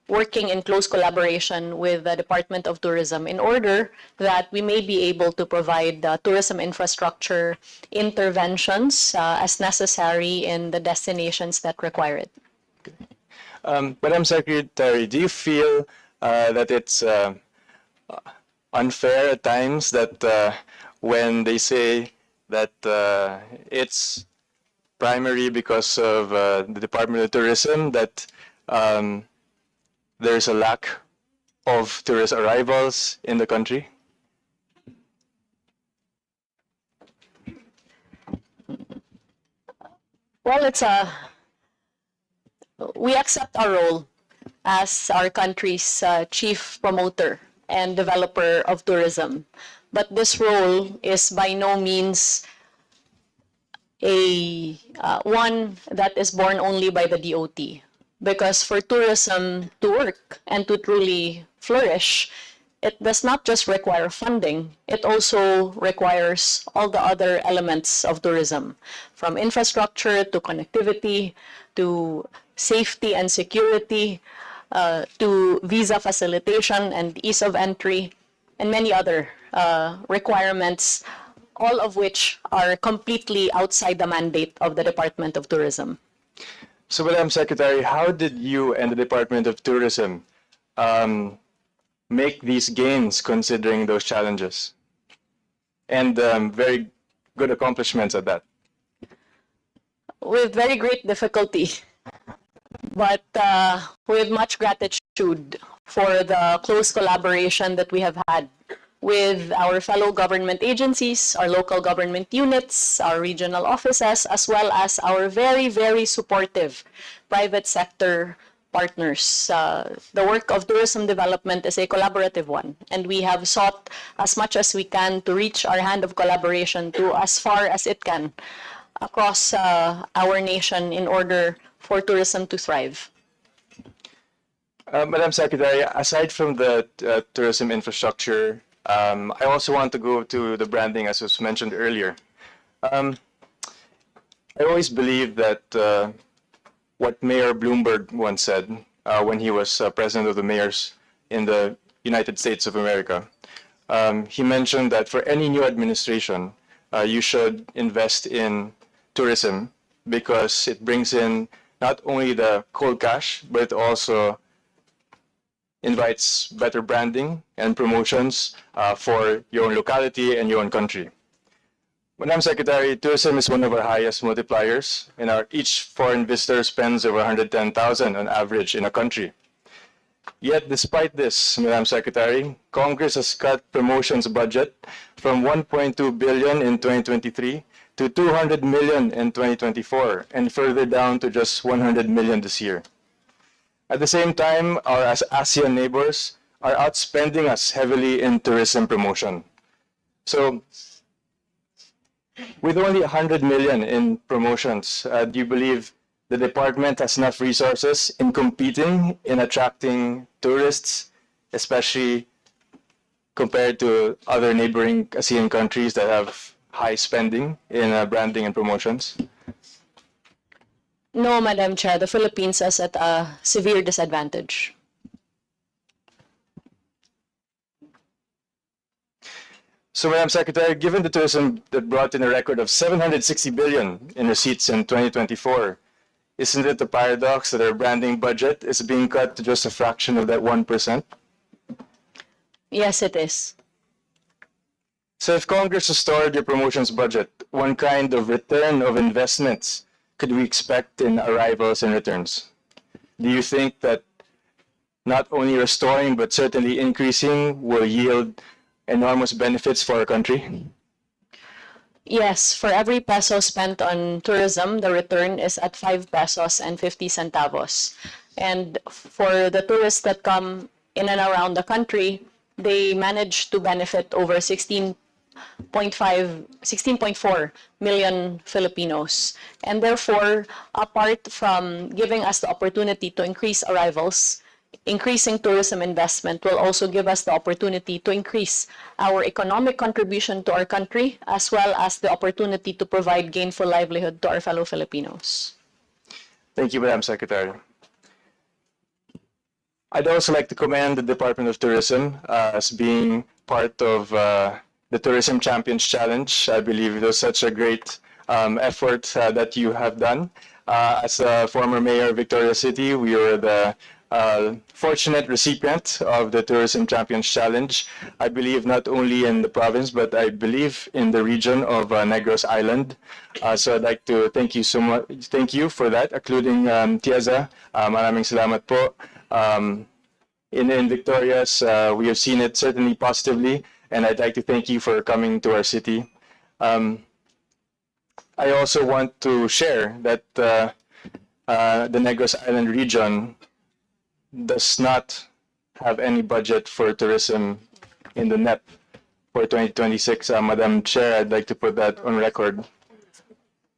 S4: working in close collaboration with the Department of Tourism in order that we may be able to provide tourism infrastructure interventions as necessary in the destinations that require it.
S12: Madam Secretary, do you feel that it's unfair at times that when they say that it's primary because of the Department of Tourism, that there's a lack of tourist arrivals in the country?
S4: Well, we accept our role as our country's chief promoter and developer of tourism. But this role is by no means one that is born only by the DOT. Because for tourism to work and to truly flourish, it does not just require funding, it also requires all the other elements of tourism, from infrastructure to connectivity, to safety and security, to visa facilitation and ease of entry, and many other requirements, all of which are completely outside the mandate of the Department of Tourism.
S12: So, Madam Secretary, how did you and the Department of Tourism make these gains considering those challenges? And very good accomplishments at that.
S4: With very great difficulty, but with much gratitude for the close collaboration that we have had with our fellow government agencies, our local government units, our regional offices, as well as our very, very supportive private sector partners. The work of tourism development is a collaborative one, and we have sought as much as we can to reach our hand of collaboration to as far as it can across our nation in order for tourism to thrive.
S12: Madam Secretary, aside from the tourism infrastructure, I also want to go to the branding, as was mentioned earlier. I always believe that what Mayor Bloomberg once said when he was president of the mayors in the United States of America. He mentioned that for any new administration, you should invest in tourism because it brings in not only the cold cash, but it also invites better branding and promotions for your own locality and your own country. Madam Secretary, tourism is one of our highest multipliers, and each foreign visitor spends over 110,000 on average in a country. Yet, despite this, Madam Secretary, Congress has cut promotions budget from 1.2 billion in 2023 to 200 million in 2024, and further down to just 100 million this year. At the same time, our ASEAN neighbors are outspending us heavily in tourism promotion. So, with only 100 million in promotions, do you believe the department has enough resources in competing in attracting tourists, especially compared to other neighboring ASEAN countries that have high spending in branding and promotions?
S4: No, Madam Chair, the Philippines is at a severe disadvantage.
S12: So, Madam Secretary, given the tourism that brought in a record of 760 billion in receipts in 2024, isn't it a paradox that our branding budget is being cut to just a fraction of that 1%?
S4: Yes, it is.
S7: So if Congress restored your promotions budget, what kind of return of investments could we expect in arrivals and returns? Do you think that not only restoring but certainly increasing will yield enormous benefits for our country?
S4: Yes, for every peso spent on tourism, the return is at 5 pesos and 50 centavos. And for the tourists that come in and around the country, they manage to benefit over 16.4 million Filipinos. And therefore, apart from giving us the opportunity to increase arrivals, increasing tourism investment will also give us the opportunity to increase our economic contribution to our country, as well as the opportunity to provide gainful livelihood to our fellow Filipinos.
S7: Thank you, Madam Secretary. I'd also like to commend the Department of Tourism as being part of the Tourism Champions Challenge. I believe it was such a great effort that you have done. As a former mayor of Victoria City, we were the fortunate recipient of the Tourism Champions Challenge. I believe not only in the province, but I believe in the region of Negros Island. So I'd like to thank you so much. Thank you for that, including Tiaza. Maraming salamat po. In Victorias, we have seen it certainly positively, and I'd like to thank you for coming to our city. I also want to share that the Negros Island region does not have any budget for tourism in the NEP for 2026. Madam Chair, I'd like to put that on record.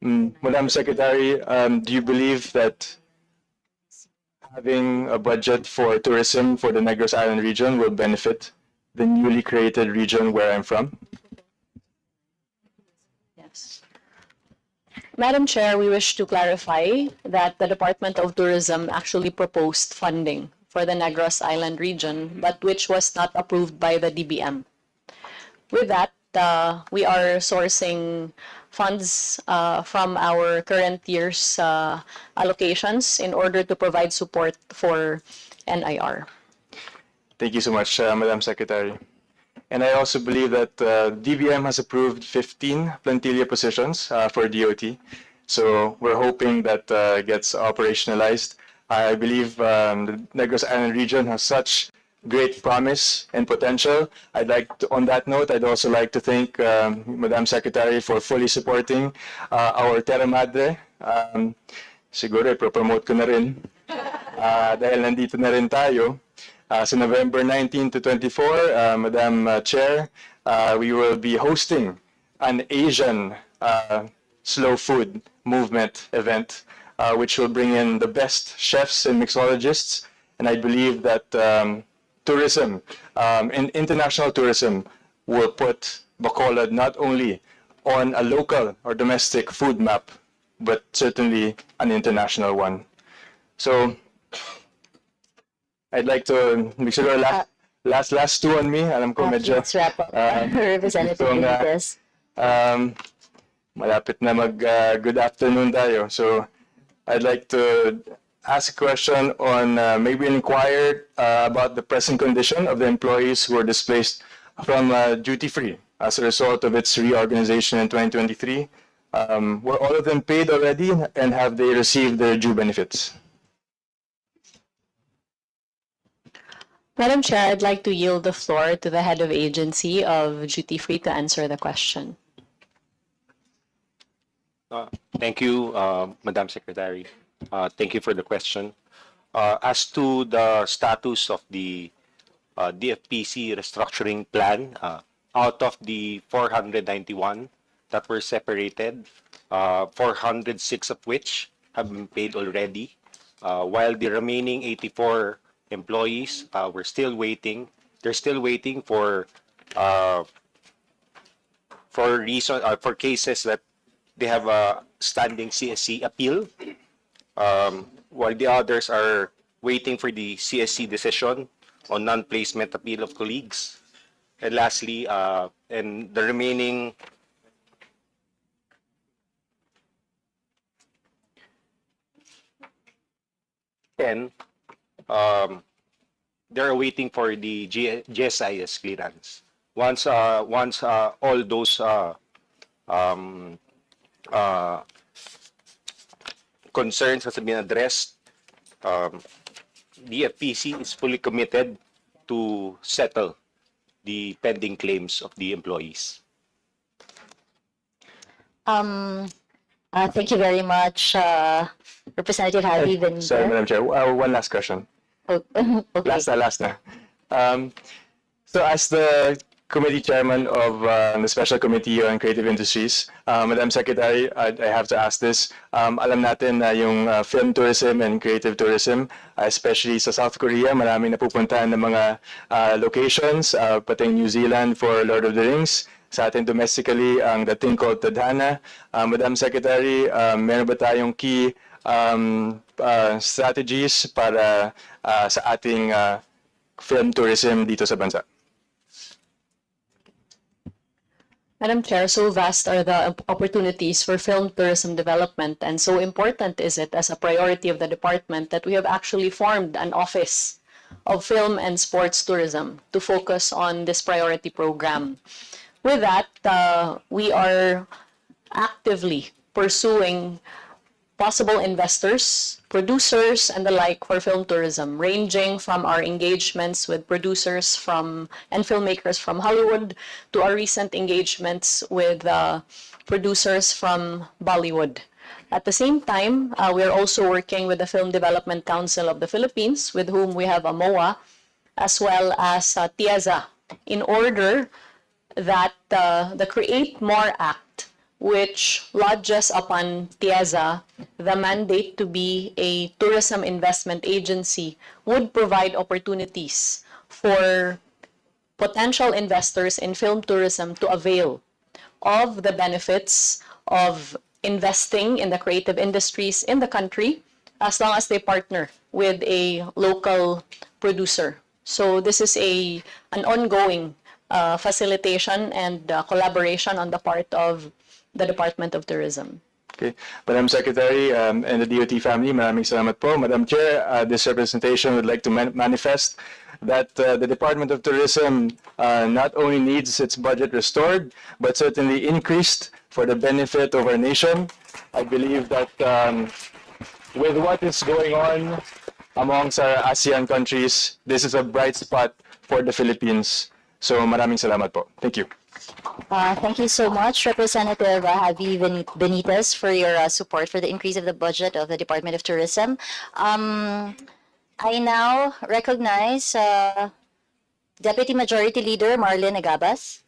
S7: Madam Secretary, do you believe that having a budget for tourism for the Negros Island region will benefit the newly created region where I'm from?
S4: Yes. Madam Chair, we wish to clarify that the Department of Tourism actually proposed funding for the Negros Island region, but which was not approved by the DBM. With that, we are sourcing funds from our current year's allocations in order to provide support for NIR.
S7: Thank you so much, Madam Secretary. And I also believe that DBM has approved 15 plantilla positions for DOT. So we're hoping that gets operationalized. I believe the Negros Island region has such great promise and potential. On that note, I'd also like to thank Madam Secretary for fully supporting our Terra Madre. Siguro ipropromote ko na rin dahil nandito na rin tayo. So November 19 to 24, Madam Chair, we will be hosting an Asian slow food movement event, which will bring in the best chefs and mixologists. And I believe that tourism, and international tourism, will put Bacolod not only on a local or domestic food map, but certainly an international one. So I'd like to make sure last two on me. Alam ko medyo
S3: Let's wrap up. Representative Benitez.
S7: Malapit na mag good afternoon tayo. So I'd like to ask a question on maybe inquire about the present condition of the employees who were displaced from duty-free as a result of its reorganization in 2023. Were all of them paid already, and have they received their due benefits?
S4: Madam Chair, I'd like to yield the floor to the head of agency of Duty Free to answer the question.
S14: Thank you, Madam Secretary. Thank you for the question. As to the status of the DFPC restructuring plan, out of the 491 that were separated, 406 of which have been paid already, while the remaining 84 employees were still waiting. They're still waiting for cases that they have a standing CSC appeal, while the others are waiting for the CSC decision on non-placement appeal of colleagues. And lastly, and the remaining they're waiting for the GSIS clearance. Once all those um, uh, concerns has been addressed, the FPC is fully committed to settle the pending claims of the employees.
S3: Thank you very much, Representative Harvey Benitez.
S9: Sorry, Madam Chair. One last question.
S3: Okay.
S9: Last na. So as the committee chairman of the Special Committee on Creative Industries, Madam Secretary, I have to ask this. Alam natin na yung film tourism and creative tourism, especially sa South Korea, maraming napupuntahan ng mga locations, pati New Zealand for Lord of the Rings. Sa atin domestically, ang dating called Tadhana. Madam Secretary, meron ba tayong key strategies para sa ating film tourism dito sa bansa?
S4: Madam Chair, so vast are the opportunities for film tourism development, and so important is it as a priority of the department that we have actually formed an office of film and sports tourism to focus on this priority program. With that, we are actively pursuing possible investors, producers, and the like for film tourism, ranging from our engagements with producers and filmmakers from Hollywood to our recent engagements with producers from Bollywood. At the same time, we are also working with the Film Development Council of the Philippines, with whom we have a MOA, as well as TIEZA, in order that the Create More Act, which lodges upon TIEZA the mandate to be a tourism investment agency, would provide opportunities for potential investors in film tourism to avail of the benefits of investing in the creative industries in the country, as long as they partner with a local producer. So this is an ongoing facilitation and collaboration on the part of the Department of Tourism.
S9: Okay. Madam Secretary and the DOT family, maraming salamat po. Madam Chair, this representation would like to manifest that the Department of Tourism not only needs its budget restored, but certainly increased for the benefit of our nation. I believe that with what is going on amongst our ASEAN countries, this is a bright spot for the Philippines. So maraming salamat po. Thank you.
S3: Thank you so much, Representative Javi Benitez, for your support for the increase of the budget of the Department of Tourism. I now recognize Deputy Majority Leader Marlene Agabas.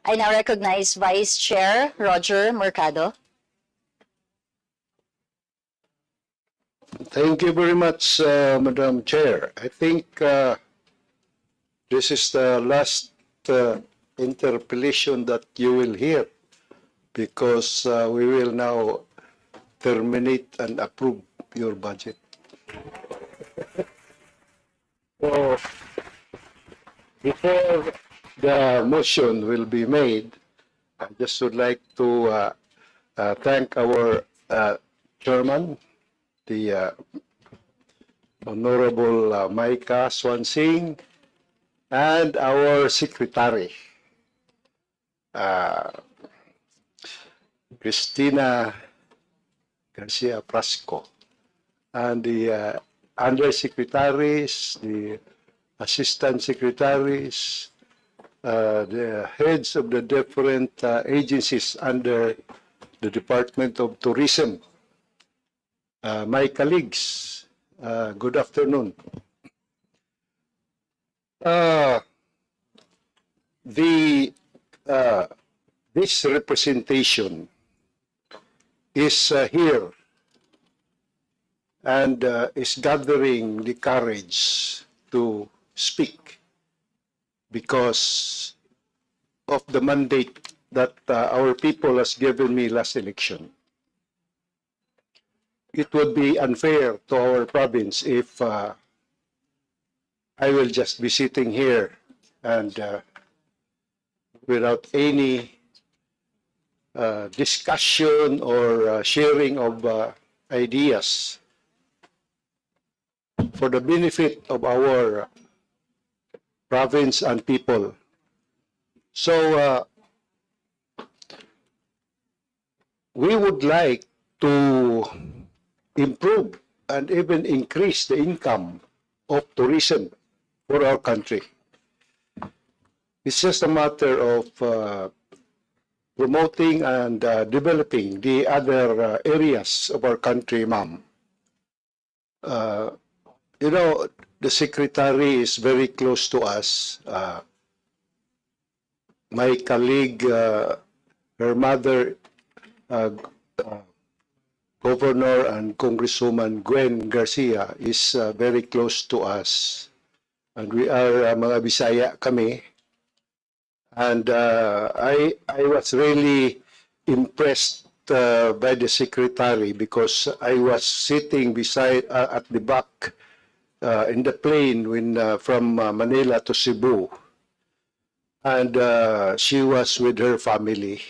S3: I now recognize Vice Chair Roger Mercado.
S15: Thank you very much, Madam Chair. I think this is the last interpellation that you will hear, because we will now terminate and approve your budget. So, before the motion will be made, I just would like to thank our chairman, the Honorable Maika Swansing, and our secretary, Cristina Garcia Frasco, and the undersecretaries, the assistant secretaries, the heads of the different agencies under the Department of Tourism, my colleagues, good afternoon. This representation is here and is gathering the courage to speak because of the mandate that our people has given me last election. It would be unfair to our province if I will just be sitting here and without any discussion or sharing of ideas for the benefit of our province and people. So we would like to improve and even increase the income of tourism for our country. It's just a matter of promoting and developing the other areas of our country, ma'am. You know, the secretary is very close to us. My colleague, her mother, Governor and Congresswoman Gwen Garcia is very close to us. And we are mga Bisaya kami. And I was really impressed by the secretary because I was sitting beside at the back in the plane when from Manila to Cebu, and she was with her family.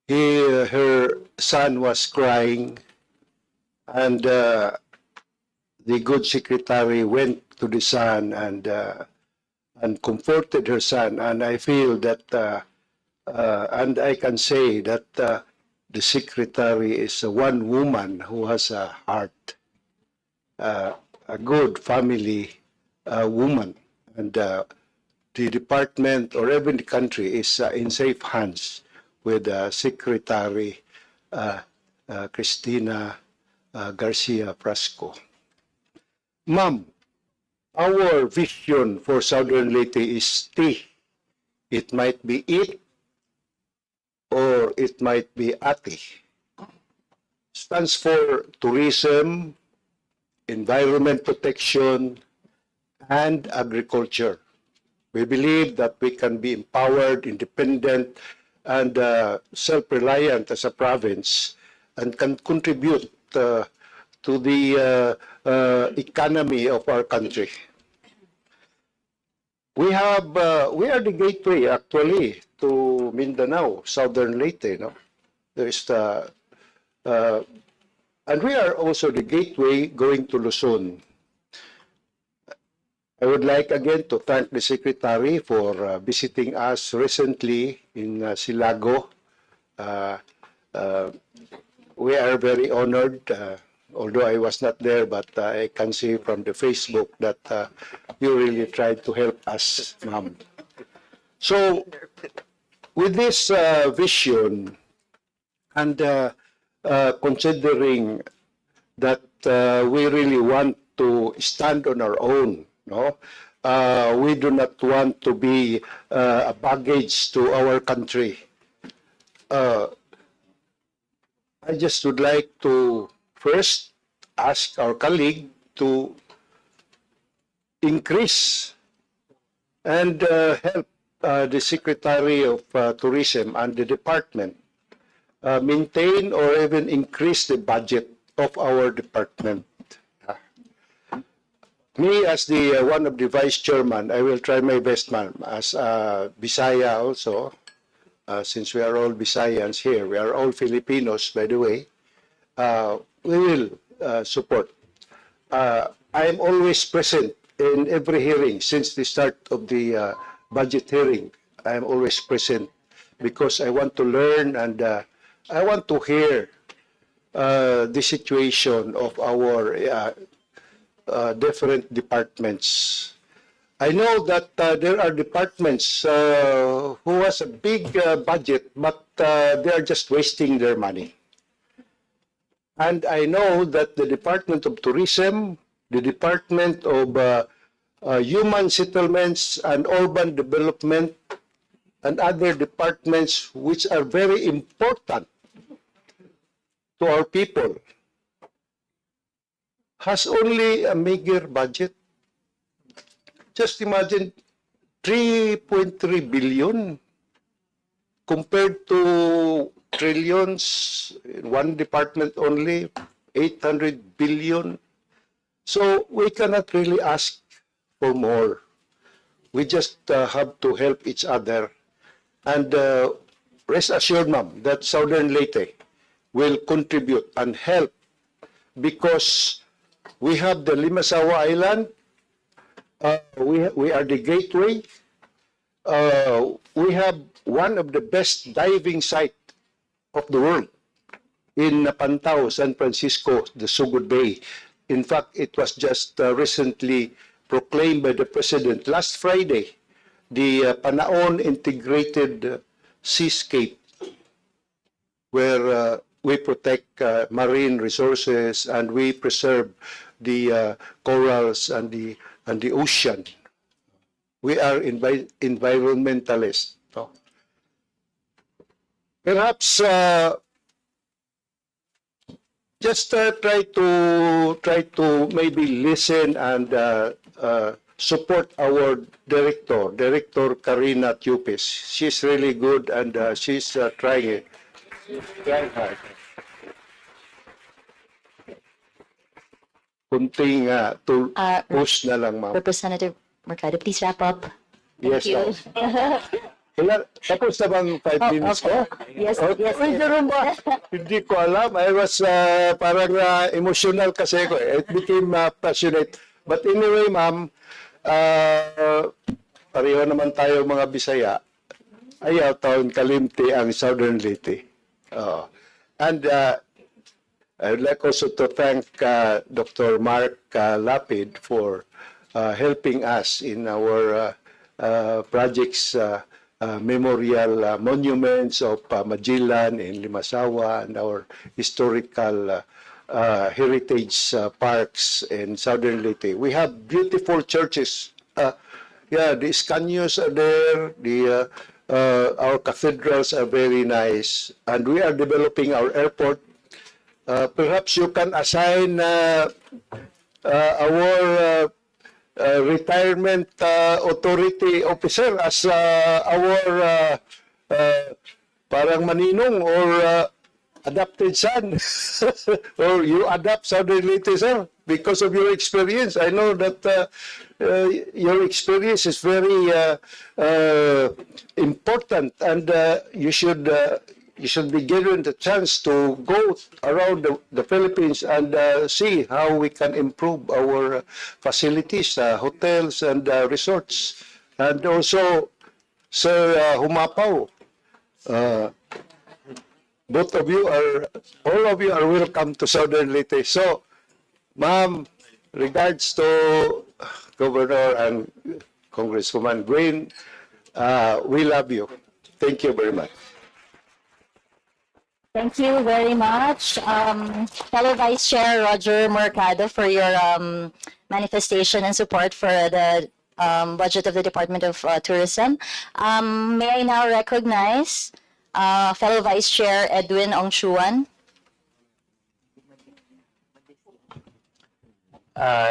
S15: Her son was crying, and the good secretary went to the son and comforted her son. And I feel that, and I can say that the secretary is one woman who has a heart, a good family woman, and the department or even the country is in safe hands with Secretary Cristina Garcia Frasco. Ma'am, our vision for Southern Leyte is T. It might be it or it might be ATI. Stands for tourism, environment protection, and agriculture. We believe that we can be empowered, independent, and self-reliant as a province and can contribute to the economy of our country. We are the gateway actually to Mindanao, Southern Leyte. No? There is and we are also the gateway going to Luzon. I would like again to thank the Secretary for visiting us recently in Silago. We are very honored, although I was not there, but I can see from the Facebook that you really tried to help us, ma'am. So, with this vision and considering that we really want to stand on our own, no? We do not want to be a baggage to our country. I just would like to first ask our colleague to increase and help the Secretary of Tourism and the department maintain or even increase the budget of our department. Me as the one of the vice chairman, I will try my best, ma'am, as Bisaya also, since we are all Bisayans here, we are all Filipinos, by the way, we will support. I am always present in every hearing since the start of the budget hearing. I am always present because I want to learn and I want to hear the situation of our different departments. I know that there are departments who has a big budget, but they are just wasting their money. And I know that the Department of Tourism, the Department of Human Settlements and Urban Development, and other departments which are very important to our people, has only a meager budget. Just imagine 3.3 billion compared to trillions in one department only, 800 billion. So we cannot really ask for more. We just have to help each other. And rest assured, ma'am, that Southern Leyte will contribute and help because we have the Limasawa Island, we are the gateway. We have one of the best diving site of the world in Pantao, San Francisco, the Sugod Bay. In fact, it was just recently proclaimed by the President last Friday, the Panaon Integrated Seascape, where we protect marine resources and we preserve the corals and the ocean. We are environmentalists. No? Perhaps just try to maybe listen and support our Director Karina Tupis. She's really good and she's trying hard. Kunting push na lang, ma'am.
S3: Representative Mercado, please wrap up.
S15: Yes,
S3: you.
S15: ma'am. Wala, tapos na bang 5 minutes ko?
S3: Yes, yes.
S15: Uy, ganun ba? Hindi ko alam. I was parang emotional kasi ko. It became passionate. But anyway, ma'am, pareho naman tayo mga Bisaya. Ayaw taon kalimti ang Southern Leyte. And I would like also to thank Dr. Mark Lapid for helping us in our projects, memorial monuments of Magellan in Limasawa and our historical heritage parks in Southern Leyte. We have beautiful churches. Yeah, the Escaños are there. Our cathedrals are very nice, and we are developing our airport. Perhaps you can assign our retirement authority officer as our parang maninong or adopted son. Or you adopt Southern Leyte, sir, because of your experience. I know that your experience is very important, and you should be given the chance to go around the Philippines and see how we can improve our facilities, hotels and resorts. And also, Sir Humapaw, all of you are welcome to Southern Leyte. So, ma'am, regards to Governor and Congresswoman Green, we love you. Thank you very much.
S3: Thank you very much, fellow Vice Chair Roger Mercado, for your manifestation and support for the budget of the Department of Tourism. May I now recognize fellow Vice Chair Edwin Ongchuan.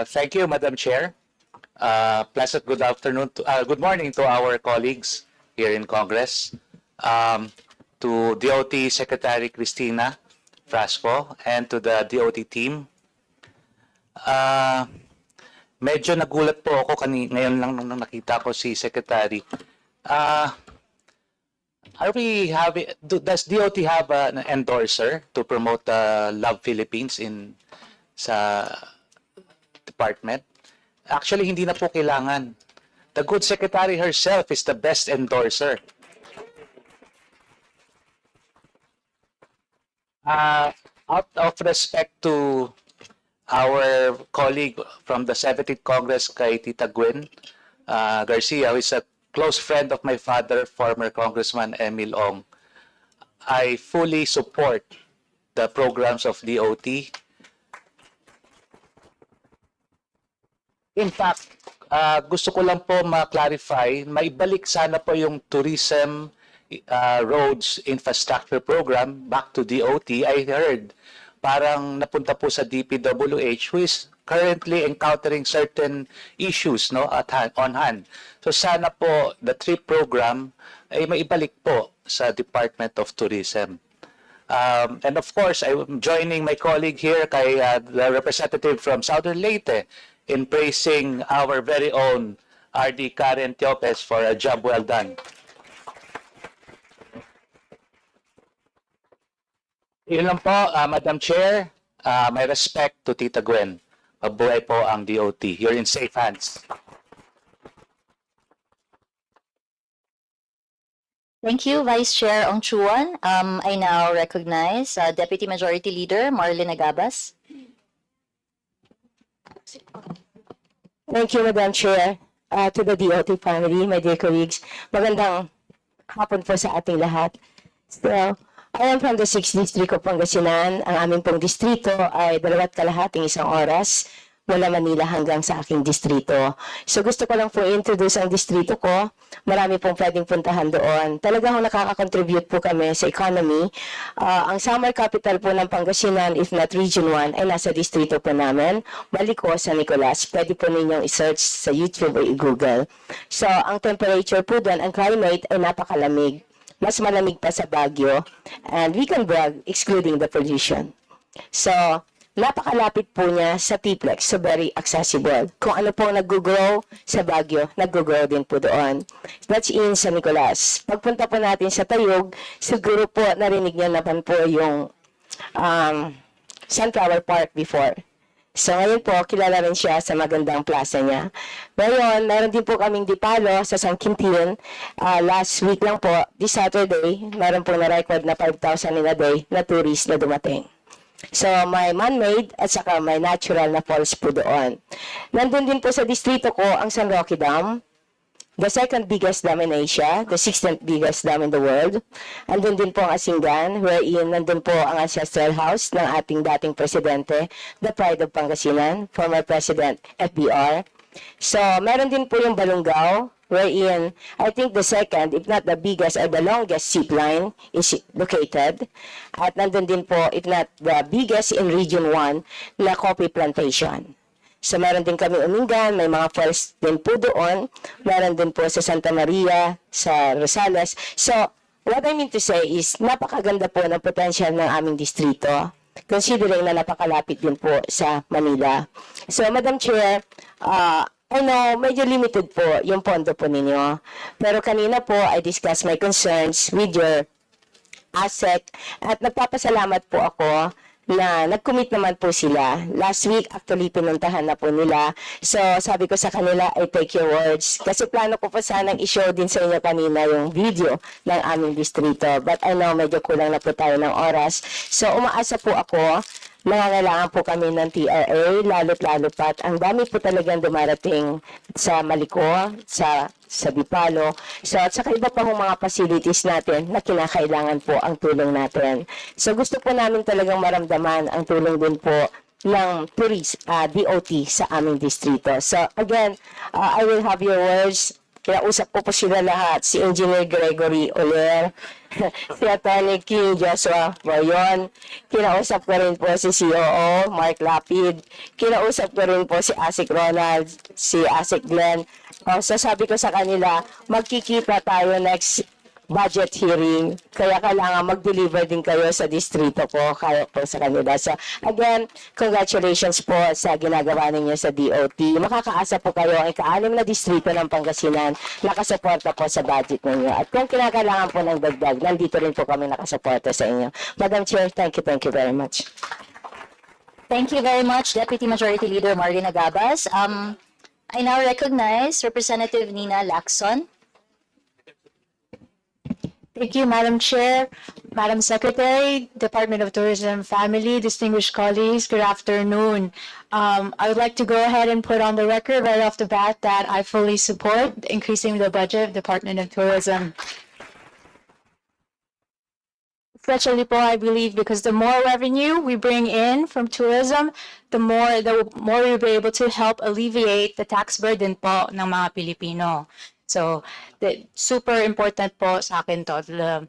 S16: Thank you, Madam Chair. Pleasant good afternoon, good morning to our colleagues here in Congress. To DOT Secretary Cristina Frasco and to the DOT team. Medyo nagulat po ako ngayon lang nung nakita ko si Secretary. Does DOT have an endorser to promote Love Philippines sa department? Actually, hindi na po kailangan. The good secretary herself is the best endorser. Out of respect to our colleague from the 17th Congress, kay Tita Gwen Garcia, who is a close friend of my father, former Congressman Emil Ong, I fully support the programs of DOT. In fact, gusto ko lang po ma-clarify, maibalik sana po yung tourism roads infrastructure program back to DOT. I heard parang napunta po sa DPWH, who is currently encountering certain issues on hand. So sana po the trip program ay maibalik po sa Department of Tourism. And of course, I'm joining my colleague here, kay the representative from Southern Leyte, in praising our very own RD Karen Tiopes for a job well done. Yun lang po, Madam Chair. My respect to Tita Gwen. Mabuhay po ang DOT. You're in safe hands.
S3: Thank you, Vice Chair Ong Chuan. I now recognize Deputy Majority Leader Marlene Agabas.
S6: Thank you, Madam Chair. To the DOT family, my dear colleagues, magandang hapon po sa ating lahat. So, I am from the 6th District of Pangasinan. Ang aming pong distrito ay 2.5 isang oras mula Manila hanggang sa aking distrito. So gusto ko lang po introduce ang distrito ko. Marami pong pwedeng puntahan doon. Talagang nakaka-contribute po kami sa economy. Ang summer capital po ng Pangasinan, if not Region 1, ay nasa distrito po namin. Baliko, San Nicolas. Pwede po ninyong i-search sa YouTube o i-Google. So ang temperature po doon, ang climate ay napakalamig. Mas malamig pa sa Baguio. And we can brag, excluding the pollution. So, napakalapit po niya sa T-Plex, so very accessible. Kung ano po nag-grow sa Baguio, nag-grow din po doon. That's in San Nicolas. Pagpunta po natin sa Tayog, siguro po narinig niyo naman po yung Sunflower Park before. So ngayon po, kilala rin siya sa magandang plaza niya. Ngayon, meron din po kaming dipalo sa San Quintin. Last week lang po, this Saturday, meron po na-record na 5,000 in a day na tourist na dumating. So, may man-made at saka may natural na falls po doon. Nandun din po sa distrito ko ang San Roque Dam, the second biggest dam in Asia, the 16th biggest dam in the world. Andun din po ang Asingan, wherein nandun po ang ancestral house ng ating dating presidente, the pride of Pangasinan, former President FBR. So, meron din po yung Balungaw, wherein I think the second, if not the biggest or the longest zip line is located. At nandun din po, if not the biggest in Region 1, na coffee plantation. So meron din kami Umingan, may mga falls din po doon. Meron din po sa Santa Maria, sa Rosales. So, what I mean to say is, napakaganda po ng potential ng aming distrito, considering na napakalapit din po sa Manila. So, Madam Chair, I know, medyo limited po yung pondo po ninyo. Pero kanina po, I discussed my concerns with your ASEC at nagpapasalamat po ako na nag-commit naman po sila. Last week, actually, pinuntahan na po nila. So, sabi ko sa kanila, I take your words. Kasi plano ko pa sanang i-show din sa inyo kanina yung video ng aming distrito. But I know, medyo kulang na po tayo ng oras. So, umaasa po ako. Nangangailangan po kami ng TRA, lalo't-lalo pat. Ang dami po talagang dumarating sa Maliko, sa Dipalo. So, at saka iba pa mga facilities natin na kinakailangan po ang tulong natin. So, gusto po namin talagang maramdaman ang tulong din po ng DOT sa aming distrito. So, again, I will have your words. Kinausap ko po sila lahat. Si Engineer Gregory Oler, si Atty. King Joshua Boyon, kinausap ko rin po si COO Mark Lapid, kinausap ko rin po si Asik Ronald, si Asik Glenn. So sabi ko sa kanila, magkikita tayo next budget hearing, kaya kailangan mag-deliver din kayo sa distrito ko, kaya po sa kanila. So again, congratulations po sa ginagawa ninyo sa DOT. Makakaasa po kayo ang ika-6 na distrito ng Pangasinan, nakasuporta po sa budget ninyo. At kung kinakailangan po ng dagdag, nandito rin po kami nakasuporta sa inyo. Madam Chair, thank you very much.
S3: Thank you very much, Deputy Majority Leader Marlene Agabas. I now recognize Representative Nina Lacson.
S17: Thank you, Madam Chair, Madam Secretary, Department of Tourism, Family, distinguished colleagues, good afternoon. I would like to go ahead and put on the record right off the bat that I fully support increasing the budget of Department of Tourism. Especially, I believe, because the more revenue we bring in from tourism, the more we'll be able to help alleviate the tax burden po ng mga Pilipino. So, super important po sa akin to,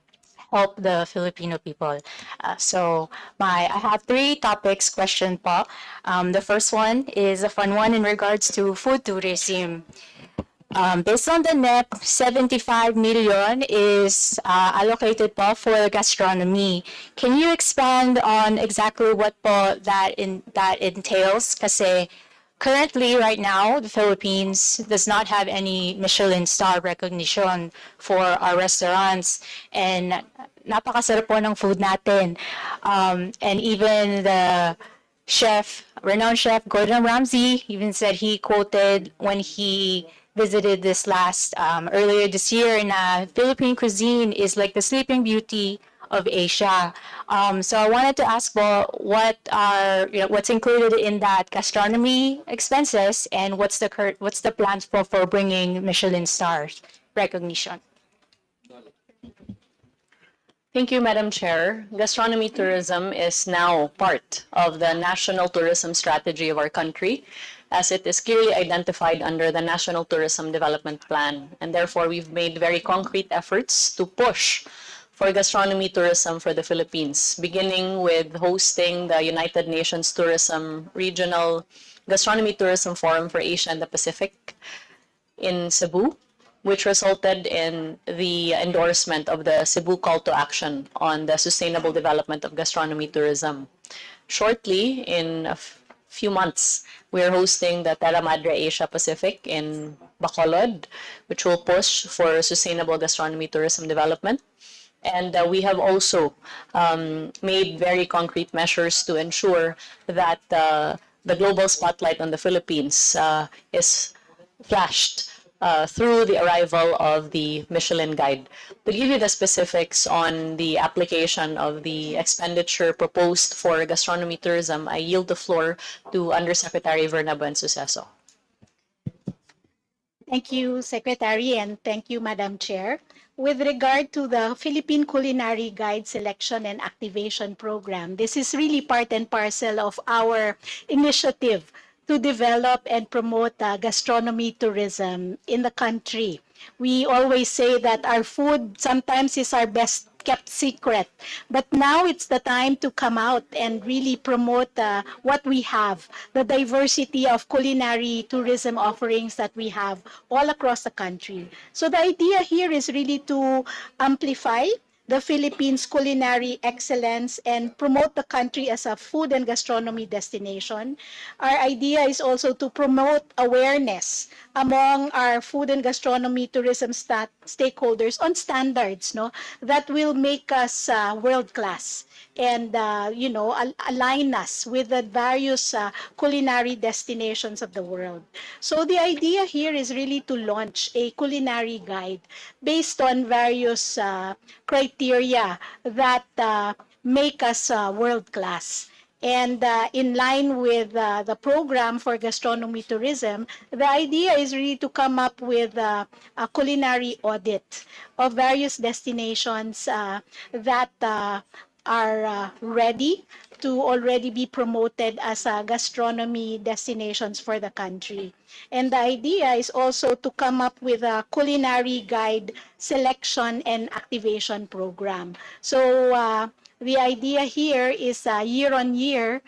S17: help the Filipino people. I have 3 topics question po. The first one is a fun one in regards to food tourism. Based on the NEP, 75 million is allocated po for gastronomy. Can you expand on exactly what po that entails? Kasi currently, right now, the Philippines does not have any Michelin star recognition for our restaurants. And napakasarap po ng food natin. And even the renowned chef Gordon Ramsay even said he quoted when he visited this last earlier this year na Philippine cuisine is like the Sleeping Beauty of Asia. So I wanted to ask what are what's included in that gastronomy expenses and what's the plans for bringing Michelin stars recognition.
S4: Thank you, Madam Chair. Gastronomy tourism is now part of the national tourism strategy of our country, as it is clearly identified under the National Tourism Development Plan. And therefore, we've made very concrete efforts to push for gastronomy tourism for the Philippines, beginning with hosting the United Nations Tourism Regional Gastronomy Tourism Forum for Asia and the Pacific in Cebu, which resulted in the endorsement of the Cebu Call to Action on the sustainable development of gastronomy tourism. Shortly, in a few months, we are hosting the Terra Madre Asia Pacific in Bacolod, which will push for sustainable gastronomy tourism development. And we have also made very concrete measures to ensure that the global spotlight on the Philippines is flashed through the arrival of the Michelin Guide. To give you the specifics on the application of the expenditure proposed for gastronomy tourism, I yield the floor to Undersecretary Verna Buensuceso.
S11: Thank you, Secretary, and thank you, Madam Chair. With regard to the Philippine Culinary Guide Selection and Activation Program, this is really part and parcel of our initiative to develop and promote gastronomy tourism in the country. We always say that our food sometimes is our best kept secret, but now it's the time to come out and really promote what we have, the diversity of culinary tourism offerings that we have all across the country. So the idea here is really to amplify the Philippines' culinary excellence and promote the country as a food and gastronomy destination. Our idea is also to promote awareness among our food and gastronomy tourism stakeholders on standards, that will make us world-class and align us with the various culinary destinations of the world. So the idea here is really to launch a culinary guide based on various criteria that make us world-class. And in line with the program for gastronomy tourism, the idea is really to come up with a culinary audit of various destinations that are ready to already be promoted as gastronomy destinations for the country. And the idea is also to come up with a culinary guide selection and activation program. So the idea here is year on year,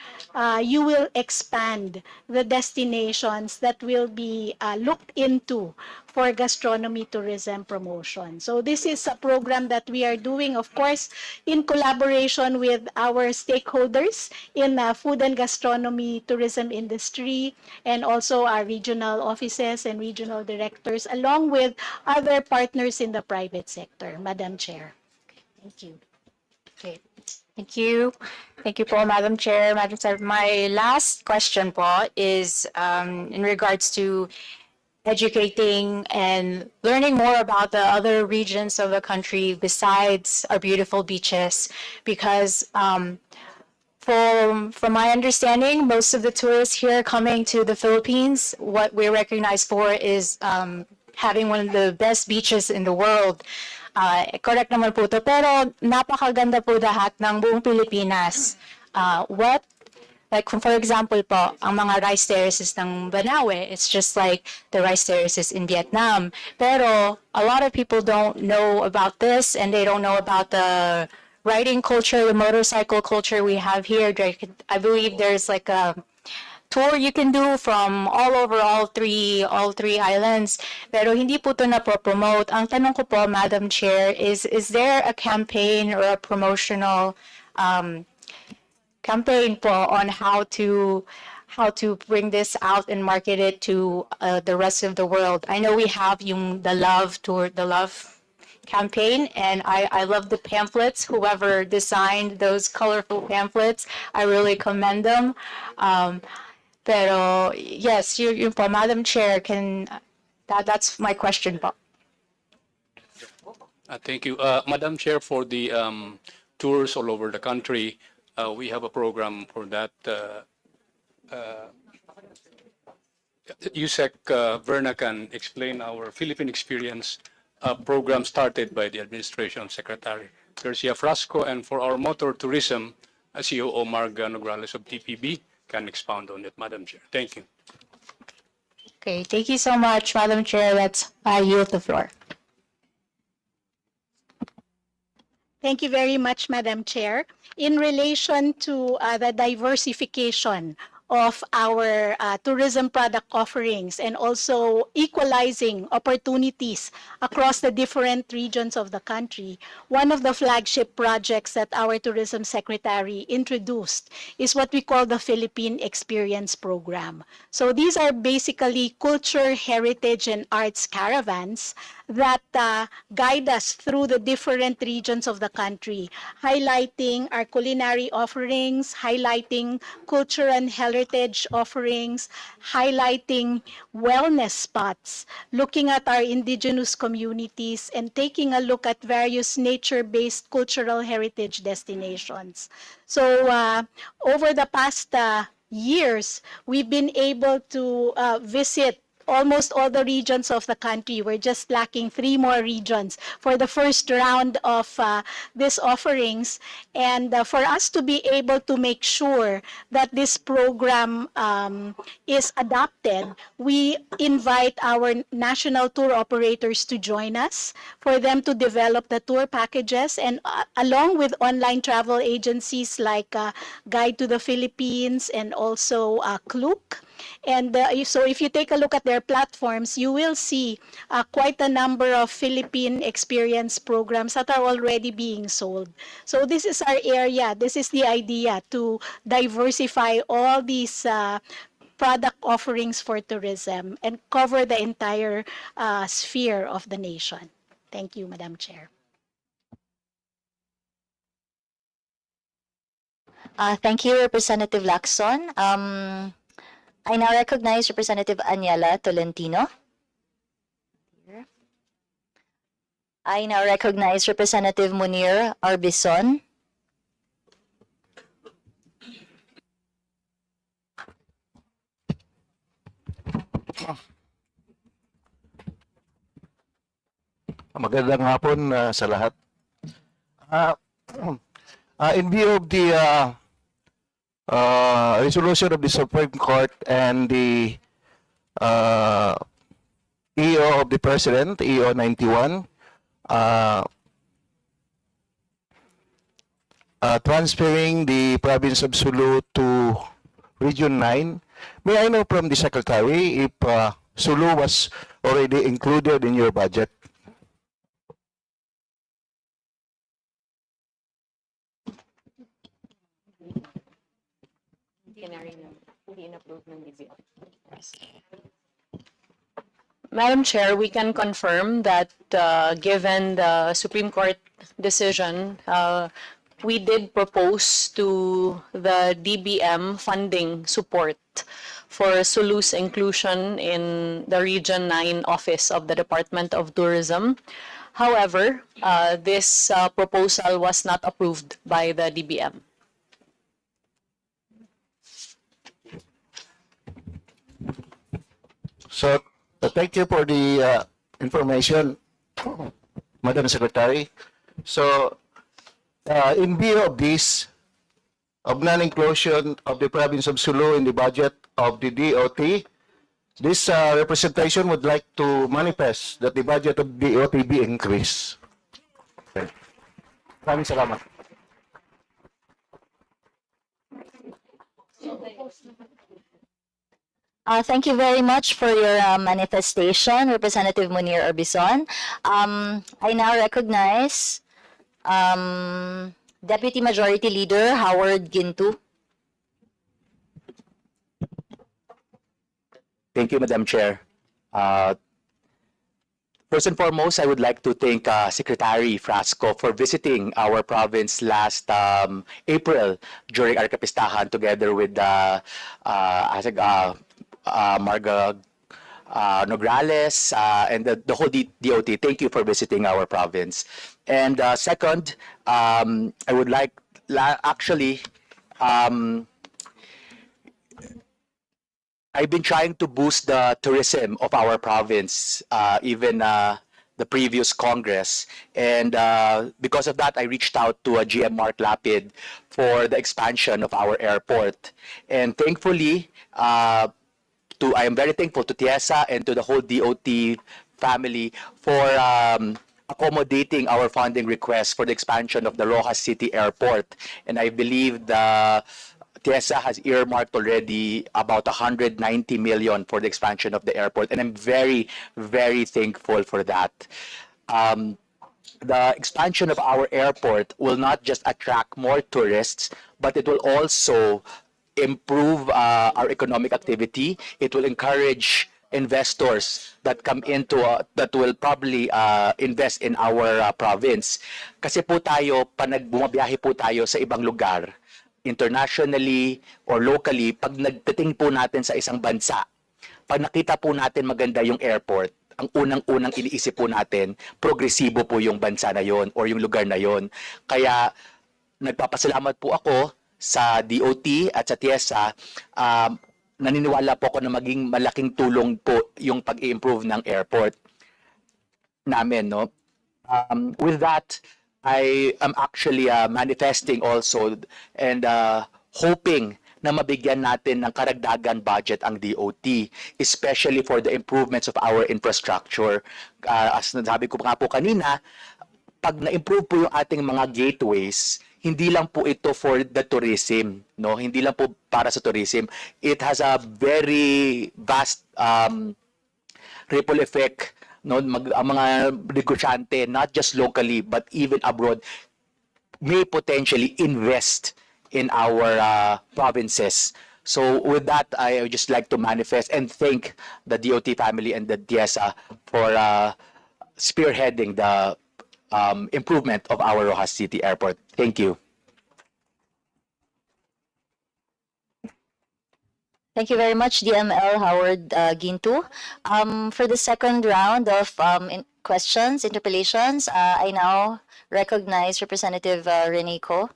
S11: you will expand the destinations that will be looked into for gastronomy tourism promotion. So this is a program that we are doing, of course, in collaboration with our stakeholders in food and gastronomy tourism industry, and also our regional offices and regional directors, along with other partners in the private sector. Madam Chair. Thank you.
S17: Okay. Thank you. Thank you po, Madam Chair. Madam Chair, my last question po is in regards to educating and learning more about the other regions of the country besides our beautiful beaches, because from my understanding, most of the tourists here coming to the Philippines, what we're recognized for is having one of the best beaches in the world. Correct naman po to, pero napakaganda po lahat ng buong Pilipinas. Like, for example po, ang mga rice terraces ng Banawe, it's just like the rice terraces in Vietnam. Pero a lot of people don't know about this, and they don't know about the riding culture, the motorcycle culture we have here. I believe there's like a tour you can do from all over all three islands. Pero hindi po ito na-promote. Ang tanong ko po, Madam Chair, is there a campaign or a promotional campaign po on how to bring this out and market it to the rest of the world? I know we have the Love tour, campaign, and I love the pamphlets. Whoever designed those colorful pamphlets, I really commend them. Pero yes, you po, Madam Chair, that's my question po.
S18: Thank you. Madam Chair, for the tours all over the country, we have a program for that. Yusek Verna can explain our Philippine Experience program started by the Administration Secretary Garcia Frasco, and for our motor tourism, CEO Marga Nograles of TPB can expound on it, Madam Chair. Thank you.
S17: Okay, thank you so much, Madam Chair. Let's yield the floor.
S11: Thank you very much, Madam Chair. In relation to the diversification of our tourism product offerings and also equalizing opportunities across the different regions of the country, one of the flagship projects that our Tourism Secretary introduced is what we call the Philippine Experience Program. So these are basically culture, heritage, and arts caravans that guide us through the different regions of the country, highlighting our culinary offerings, highlighting culture and heritage offerings, highlighting wellness spots, looking at our indigenous communities, and taking a look at various nature-based cultural heritage destinations. So over the past years, we've been able to visit almost all the regions of the country. We're just lacking 3 more regions for the first round of these offerings. And for us to be able to make sure that this program is adopted, we invite our national tour operators to join us for them to develop the tour packages, and along with online travel agencies like Guide to the Philippines and also Klook. And so if you take a look at their platforms, you will see quite a number of Philippine experience programs that are already being sold. So this is our area. This is the idea, to diversify all these product offerings for tourism and cover the entire sphere of the nation. Thank you, Madam Chair.
S3: Thank you, Representative Lacson. I now recognize Representative Aniela Tolentino. I now recognize Representative Munir Arbison.
S19: Magandang hapon sa lahat. In view of the resolution of the Supreme Court and the EO of the President, EO 91, transferring the province of Sulu to Region 9, may I know from the Secretary if Sulu was already included in your budget?
S4: Madam Chair, we can confirm that given the Supreme Court decision, we did propose to the DBM funding support for Sulu's inclusion in the Region 9 office of the Department of Tourism. However, this proposal was not approved by the DBM.
S19: So, thank you for the information, Madam Secretary. So, in view of this, of non-inclusion of the province of Sulu in the budget of the DOT, this representation would like to manifest that the budget of DOT be increased. Okay. Maraming salamat.
S3: Thank you very much for your manifestation, Representative Munir Arbison. I now recognize Deputy Majority Leader Howard Gintu.
S16: Thank you, Madam Chair. First and foremost, I would like to thank Secretary Frasco for visiting our province last April during our kapistahan together with Marga Nograles and the whole DOT. Thank you for visiting our province. And second, I would like actually I've been trying to boost the tourism of our province, even the previous Congress. And because of that, I reached out to GM Mark Lapid for the expansion of our airport. And thankfully, I am very thankful to Tiesa and to the whole DOT family for accommodating our funding request for the expansion of the Rojas City Airport. And I believe the Tiesa has earmarked already about 190 million for the expansion of the airport, and I'm very, very thankful for that. The expansion of our airport will not just attract more tourists, but it will also improve our economic activity. It will encourage investors that come into that will probably invest in our province. Kasi po tayo, pag bumabiyahe po tayo sa ibang lugar, internationally or locally, pag nagdating po natin sa isang bansa, pag nakita po natin maganda yung airport, ang unang-unang iniisip po natin, progresibo po yung bansa na yon or yung lugar na yon. Kaya nagpapasalamat po ako sa DOT at sa Tiesa. Naniniwala po ako na maging malaking tulong po yung pag-i-improve ng airport namin, no? With that, I am actually manifesting also and hoping na mabigyan natin ng karagdagan budget ang DOT, especially for the improvements of our infrastructure. As nasabi ko nga po kanina, pag na-improve po yung ating mga gateways, hindi lang po ito for the tourism, no? Hindi lang po para sa tourism. It has a very vast ripple effect, no? Ang mga negosyante, not just locally but even abroad, may potentially invest in our provinces. So with that, I would just like to manifest and thank the DOT family and the Tiesa for spearheading the improvement of our Rojas City Airport. Thank you.
S3: Thank you very much, DML Howard Ginto. For the second round of questions, interpellations, I now recognize Representative Rene Co.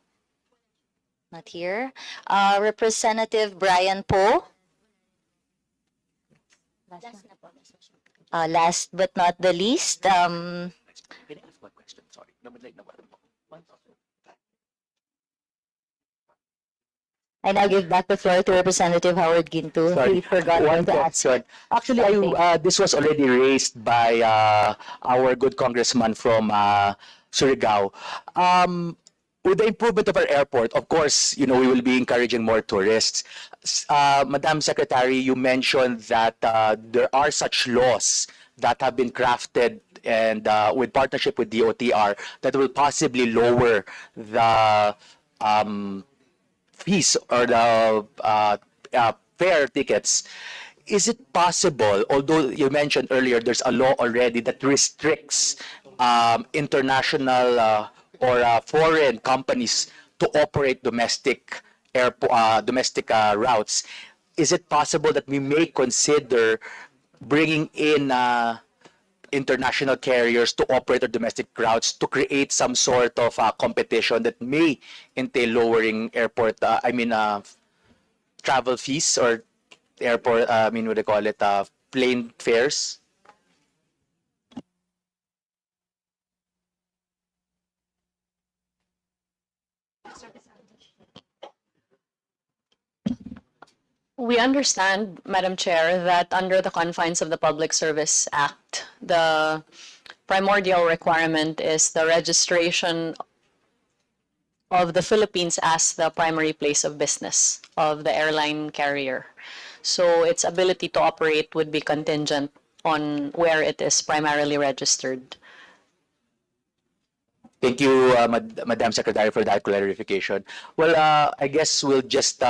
S3: Not here. Representative Brian Poe. Last but not the least, I now give back the floor to Representative Howard Ginto. He forgot
S16: One
S3: to ask.
S16: question. Actually, this was already raised by our good congressman from Surigao. With the improvement of our airport, of course, we will be encouraging more tourists. Madam Secretary, you mentioned that there are such laws that have been crafted and with partnership with DOTR that will possibly lower the fees or the fare tickets. Is it possible, although you mentioned earlier there's a law already that restricts international or foreign companies to operate domestic routes, is it possible that we may consider bringing in international carriers to operate our domestic routes to create some sort of competition that may entail lowering airport, travel fees or airport, what do they call it, plane fares?
S4: We understand, Madam Chair, that under the confines of the Public Service Act, the primordial requirement is the registration of the Philippines as the primary place of business of the airline carrier. So its ability to operate would be contingent on where it is primarily registered.
S16: Thank you, Madam Secretary, for that clarification. Well, I guess we'll just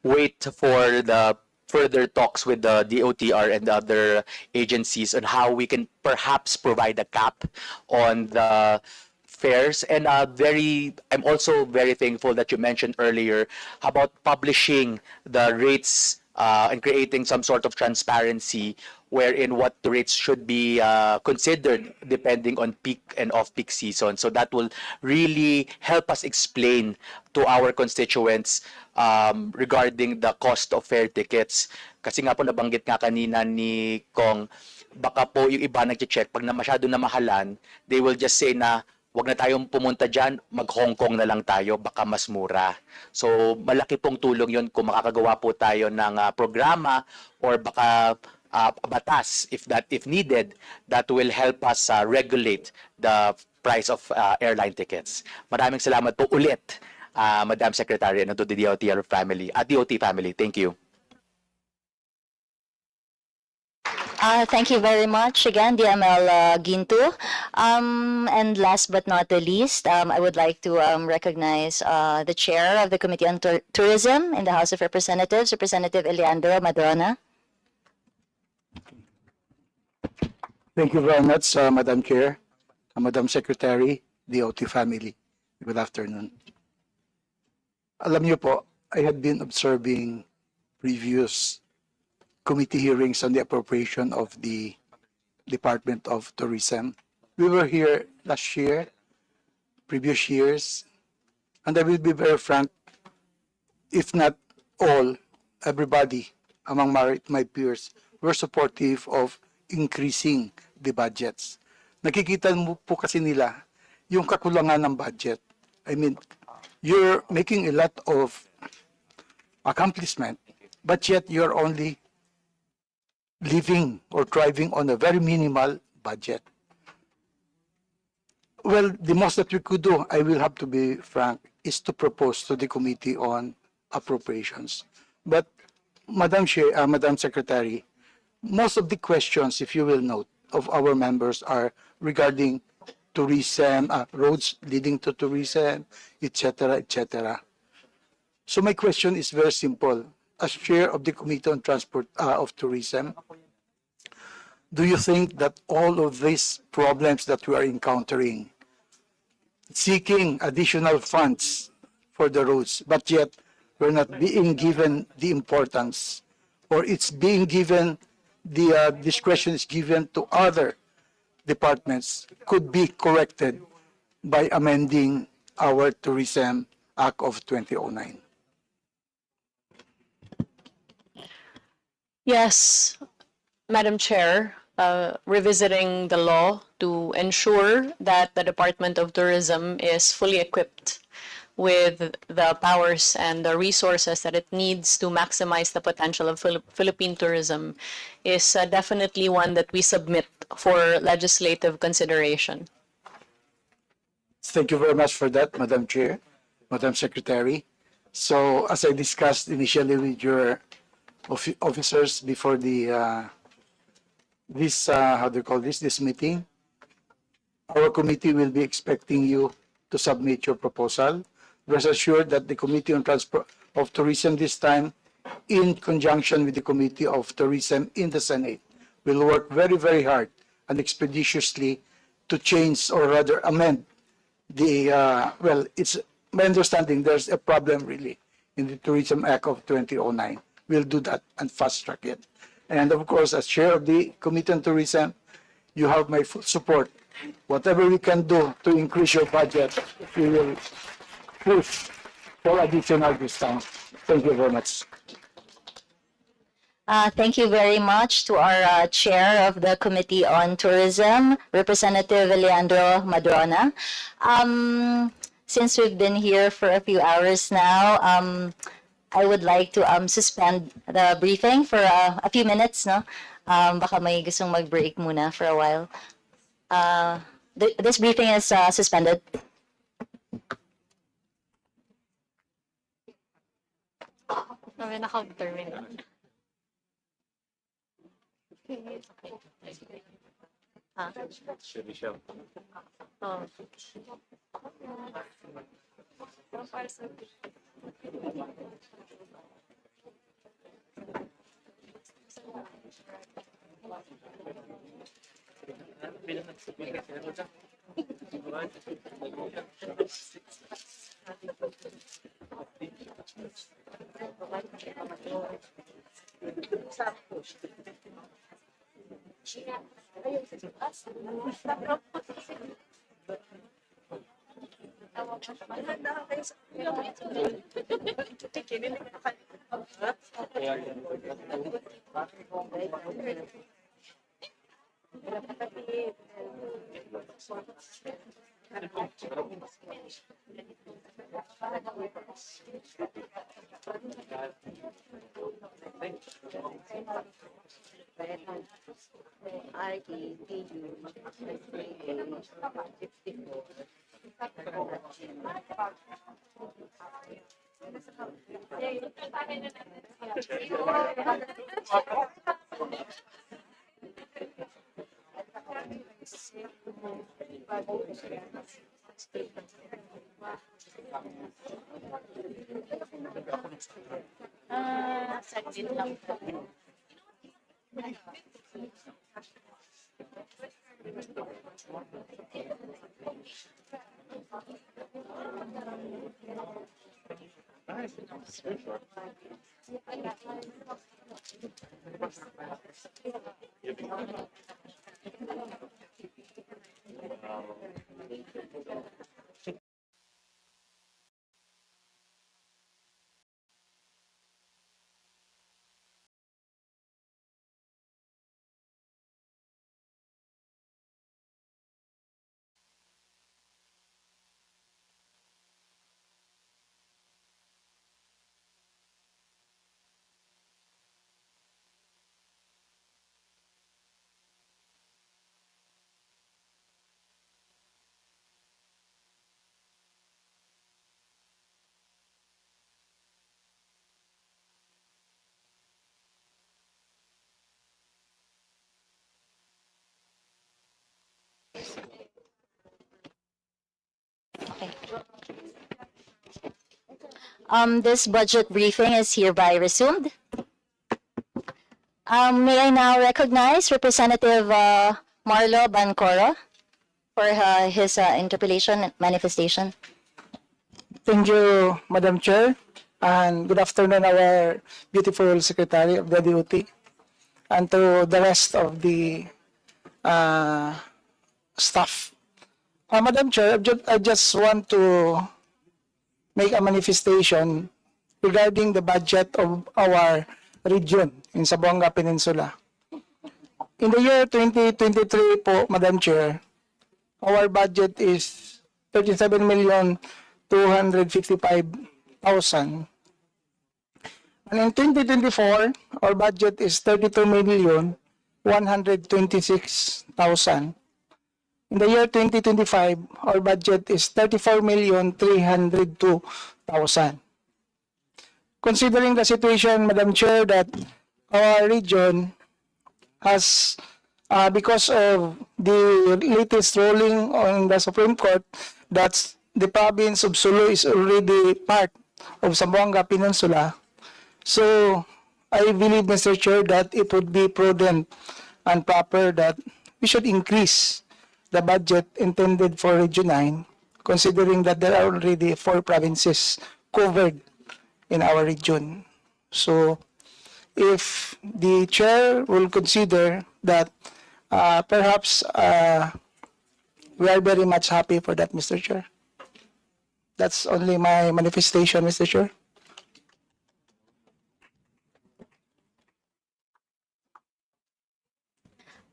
S16: wait for the further talks with the DOTR and the other agencies on how we can perhaps provide a cap on the fares. And I'm also very thankful that you mentioned earlier about publishing the rates and creating some sort of transparency wherein what the rates should be considered depending on peak and off-peak season. So that will really help us explain to our constituents regarding the cost of fare tickets. Kasi nga po nabanggit nga kanina ni Kong, baka po yung iba nag-check, pag na masyado na mahalan, they will just say na, wag na tayong pumunta dyan, mag-Hong Kong na lang tayo, baka mas mura. So malaki pong tulong yon kung makakagawa po tayo ng programa or baka batas if needed that will help us regulate the price of airline tickets. Maraming salamat po ulit, Madam Secretary, and to the DOT family. DOT family, thank you.
S3: Thank you very much again, DML Ginto. And last but not the least, I would like to recognize the chair of the Committee on Tourism in the House of Representatives, Representative Eliandro Madrona.
S1: Thank you very much, Madam Chair, Madam Secretary, DOT family. Good afternoon. Alam niyo po, I had been observing previous committee hearings on the appropriation of the Department of Tourism. We were here last year, previous years, and I will be very frank, if not all, everybody among my peers were supportive of increasing the budgets. Nakikita mo po kasi nila yung kakulangan ng budget. I mean, you're making a lot of accomplishment, but yet you're only living or thriving on a very minimal budget. Well, the most that we could do, I will have to be frank, is to propose to the Committee on Appropriations. But, Madam Secretary, most of the questions, if you will note, of our members are regarding tourism, roads leading to tourism, etc., etc. So my question is very simple. As chair of the Committee on Transport of Tourism, do you think that all of these problems that we are encountering, seeking additional funds for the roads, but yet we're not being given the importance, or it's being given, the discretion is given to other departments, could be corrected by amending our Tourism Act of 2009?
S4: Yes, Madam Chair, revisiting the law to ensure that the Department of Tourism is fully equipped with the powers and the resources that it needs to maximize the potential of Philippine tourism is definitely one that we submit for legislative consideration.
S1: Thank you very much for that, Madam Chair, Madam Secretary. So, as I discussed initially with your officers before the this meeting, our committee will be expecting you to submit your proposal. Rest assured that the Committee on Transport of Tourism this time, in conjunction with the Committee of Tourism in the Senate, will work very, very hard and expeditiously to change or rather amend the, well, it's my understanding there's a problem really in the Tourism Act of 2009. We'll do that and fast track it. And of course, as chair of the Committee on Tourism, you have my full support. Whatever we can do to increase your budget, we will push for additional discounts. Thank you very much.
S3: Thank you very much to our chair of the Committee on Tourism, Representative Leandro Madrona. Since we've been here for a few hours now, I would like to suspend the briefing for a few minutes. No? Baka may gustong mag-break muna for a while. This briefing is suspended.
S5: Saglit lang po.
S3: This budget briefing is hereby resumed. May I now recognize Representative Marlo Bancoro for his interpellation manifestation.
S13: Thank you, Madam Chair, and good afternoon, our beautiful Secretary of the DOT, and to the rest of the staff. Madam Chair, I just want to make a manifestation regarding the budget of our region in Zamboanga Peninsula. In the year 2023 po, Madam Chair, our budget is 37,255,000. And in 2024, our budget is 32,126,000. In the year 2025, our budget is 34,302,000. Considering the situation, Madam Chair, that our region has, because of the latest ruling on the Supreme Court, that the province of Sulu is already part of Zamboanga Peninsula. So I believe, Mr. Chair, that it would be prudent and proper that we should increase the budget intended for Region 9, considering that there are already 4 provinces covered in our region. So if the chair will consider that, perhaps we are very much happy for that, Mr. Chair. That's only my manifestation, Mr. Chair.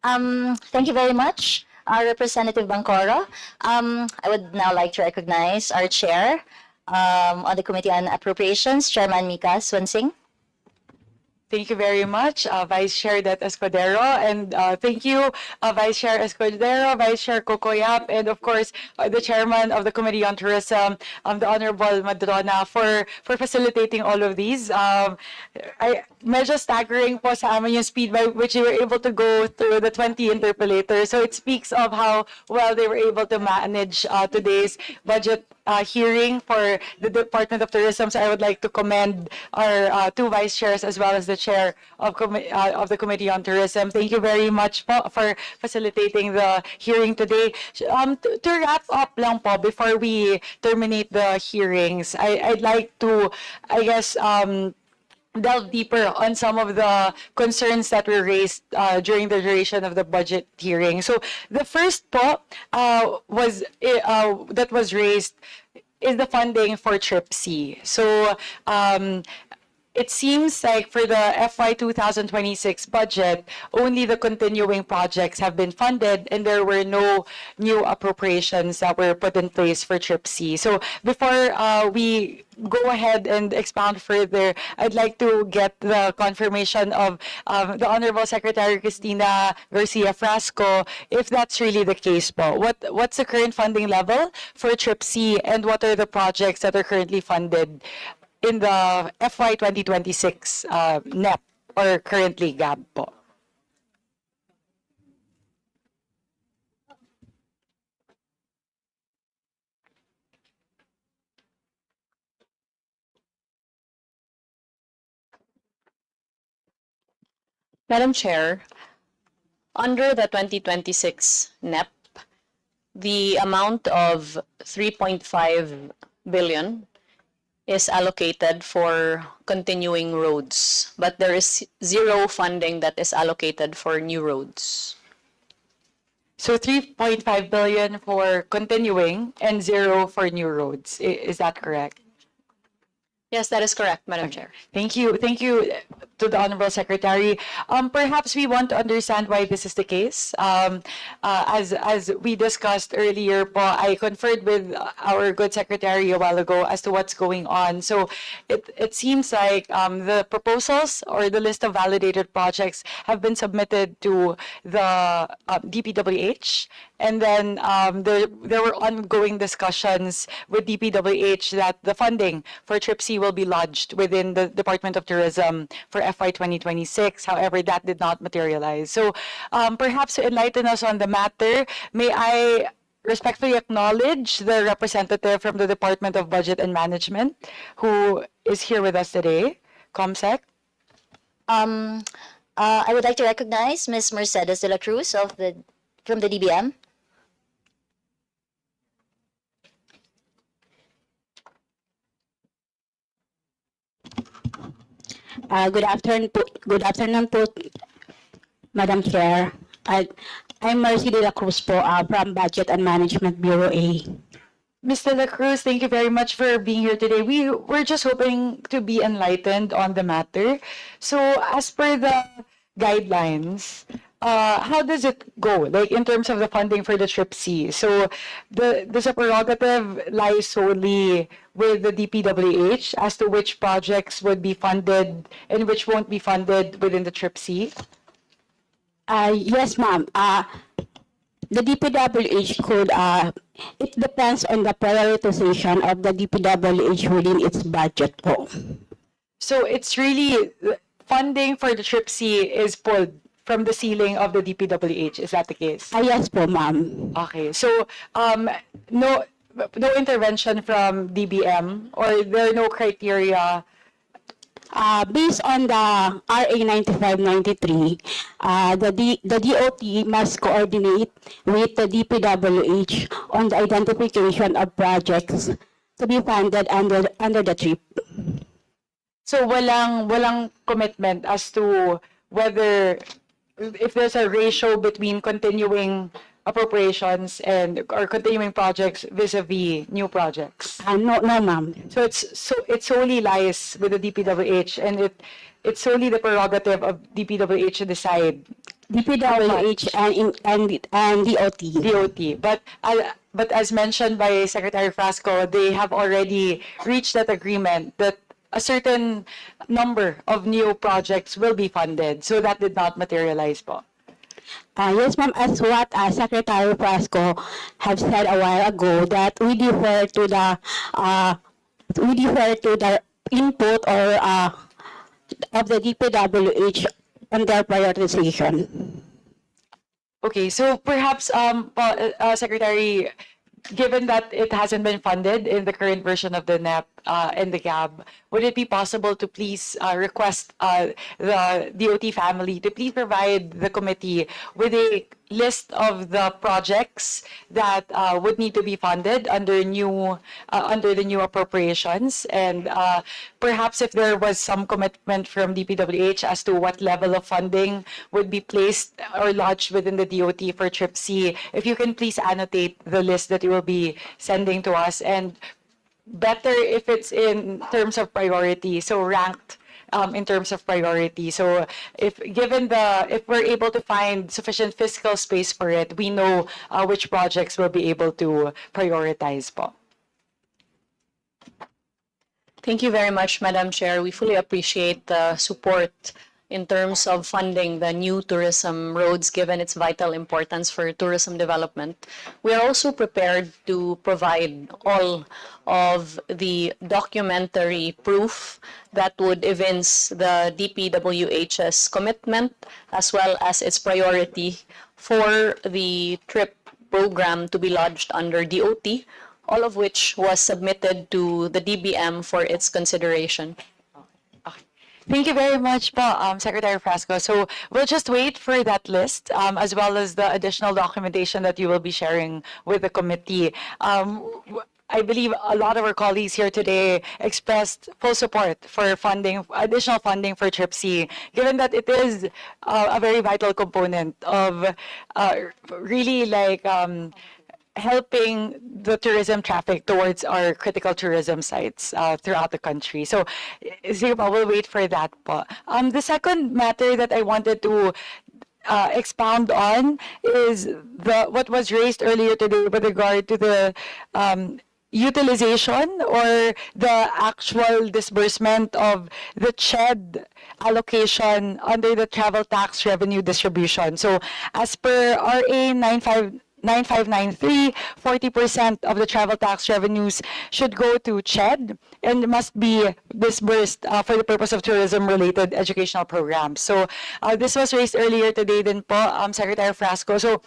S3: Thank you very much, Representative Bancoro. I would now like to recognize our chair on the Committee on Appropriations, Chairman Mika Swansing.
S20: Thank you very much, Vice Chair Det Escudero, and thank you, Vice Chair Escudero, Vice Chair Cocoyap, and of course, the Chairman of the Committee on Tourism, the Honorable Madrona, for facilitating all of these. Medyo staggering po sa amin yung speed by which you were able to go through the 20 interpollators. So it speaks of how well they were able to manage today's budget hearing for the Department of Tourism. So I would like to commend our two vice chairs as well as the chair of the Committee on Tourism. Thank you very much po for facilitating the hearing today. To wrap up lang po, before we terminate the hearings, I'd like to, I guess, delve deeper on some of the concerns that were raised during the duration of the budget hearing. So the first po that was raised is the funding for Trip C. So it seems like for the FY 2026 budget, only the continuing projects have been funded and there were no new appropriations that were put in place for Trip C. So before we go ahead and expound further, I'd like to get the confirmation of the Honorable Secretary Cristina Garcia Frasco, if that's really the case po. What's the current funding level for Trip C and what are the projects that are currently funded in the FY 2026 NEP or currently GAB po?
S4: Madam Chair, under the 2026 NEP, the amount of 3.5 billion is allocated for continuing roads, but there is zero funding that is allocated for new roads.
S20: So 3.5 billion for continuing and zero for new roads. Is that correct?
S4: Yes, that is correct, Madam Chair.
S20: Thank you. Thank you to the Honorable Secretary. Perhaps we want to understand why this is the case. As we discussed earlier po, I conferred with our good Secretary a while ago as to what's going on. So it seems like the proposals or the list of validated projects have been submitted to the DPWH. And then there were ongoing discussions with DPWH that the funding for Trip C will be lodged within the Department of Tourism for FY 2026. However, that did not materialize. So perhaps to enlighten us on the matter, may I respectfully acknowledge the representative from the Department of Budget and Management who is here with us today, ComSec.
S3: I would like to recognize Ms. Mercedes de la Cruz from the DBM.
S21: Good afternoon po, Madam Chair. I'm Mercy de la Cruz po from Budget and Management Bureau A.
S20: Ms. De La Cruz, thank you very much for being here today. We're just hoping to be enlightened on the matter. So as per the guidelines, how does it go, like in terms of the funding for the Trip C? So does the prerogative lie solely with the DPWH as to which projects would be funded and which won't be funded within the Trip C?
S21: Yes, ma'am. The DPWH could, it depends on the prioritization of the DPWH within its budget po.
S20: So it's really, funding for the Trip C is pulled from the ceiling of the DPWH. Is that the case?
S21: Yes po, ma'am.
S20: Okay. So no intervention from DBM, or there are no criteria?
S21: Based on the RA 9593, the DOT must coordinate with the DPWH on the identification of projects to be funded under the TRIP.
S20: So walang commitment as to whether, if there's a ratio between continuing appropriations or continuing projects vis-a-vis new projects?
S21: No, ma'am.
S20: So it solely lies with the DPWH, and it's solely the prerogative of DPWH to decide.
S21: DPWH and DOT.
S20: DOT. But as mentioned by Secretary Frasco, they have already reached that agreement that a certain number of new projects will be funded. So that did not materialize po.
S21: Yes, ma'am. As what Secretary Frasco have said a while ago, that we defer to the input or of the DPWH on their prioritization.
S20: Okay, so perhaps Secretary, given that it hasn't been funded in the current version of the NEP and the GAB, would it be possible to please request the DOT family to please provide the committee with a list of the projects that would need to be funded under the new appropriations, and perhaps if there was some commitment from DPWH as to what level of funding would be placed or lodged within the DOT for Trip C, if you can please annotate the list that you will be sending to us, and better if it's in terms of priority, so ranked in terms of priority. So if we're able to find sufficient fiscal space for it, we know which projects we'll be able to prioritize po.
S4: Thank you very much, Madam Chair. We fully appreciate the support in terms of funding the new tourism roads, given its vital importance for tourism development. We are also prepared to provide all of the documentary proof that would evince the DPWH's commitment as well as its priority for the TRIP program to be lodged under DOT, all of which was submitted to the DBM for its consideration.
S20: Thank you very much po, Secretary Frasco. So we'll just wait for that list, as well as the additional documentation that you will be sharing with the committee. I believe a lot of our colleagues here today expressed full support for funding, additional funding for Trip C, given that it is a very vital component of really like helping the tourism traffic towards our critical tourism sites throughout the country. So, sige po, we'll wait for that po. The second matter that I wanted to expound on is what was raised earlier today with regard to the utilization or the actual disbursement of the CHED allocation under the travel tax revenue distribution. So, as per RA 9593, 40% of the travel tax revenues should go to CHED and must be disbursed for the purpose of tourism-related educational programs. So this was raised earlier today din po, Secretary Frasco. So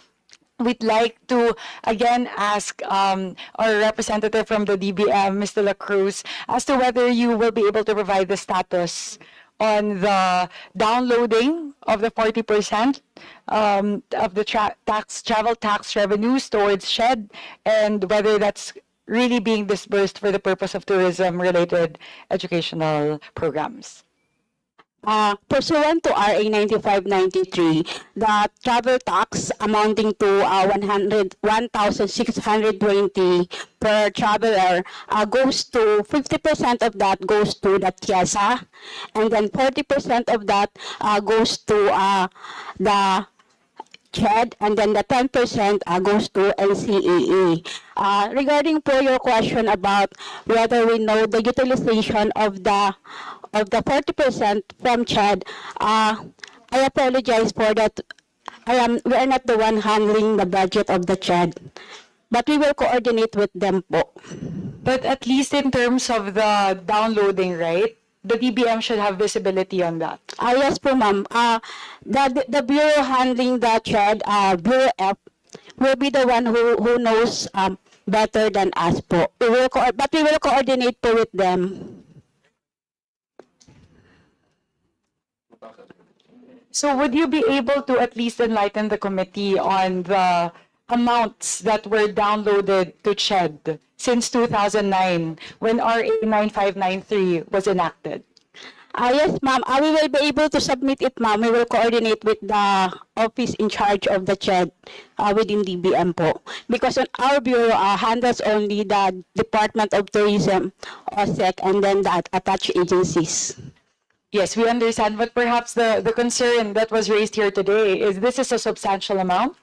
S20: we'd like to again ask our representative from the DBM, Mr. La Cruz, as to whether you will be able to provide the status on the downloading of the 40% of the travel tax revenues towards SHED, and whether that's really being disbursed for the purpose of tourism-related educational programs.
S21: Pursuant to RA 9593, the travel tax amounting to 1,620 per traveler goes to 50% of that goes to the TIASA, and then 40% of that goes to the CHED, and then the 10% goes to NCAA. Regarding for your question about whether we know the utilization of the 40% from CHED, I apologize for that. We are not the one handling the budget of the CHED, but we will coordinate with them po.
S20: But at least in terms of the downloading, right? The DBM should have visibility on that.
S21: Yes po, ma'am. The bureau handling the CHED, Bureau F, will be the one who knows better than us po. But we will coordinate po with them.
S20: So would you be able to at least enlighten the committee on the amounts that were downloaded to CHED since 2009 when RA 9593 was enacted?
S21: Yes, ma'am. We will be able to submit it, ma'am. We will coordinate with the office in charge of the CHED within DBM po. Because our bureau handles only the Department of Tourism, OSEC, and then the attached agencies.
S20: Yes, we understand, but perhaps the concern that was raised here today is this is a substantial amount.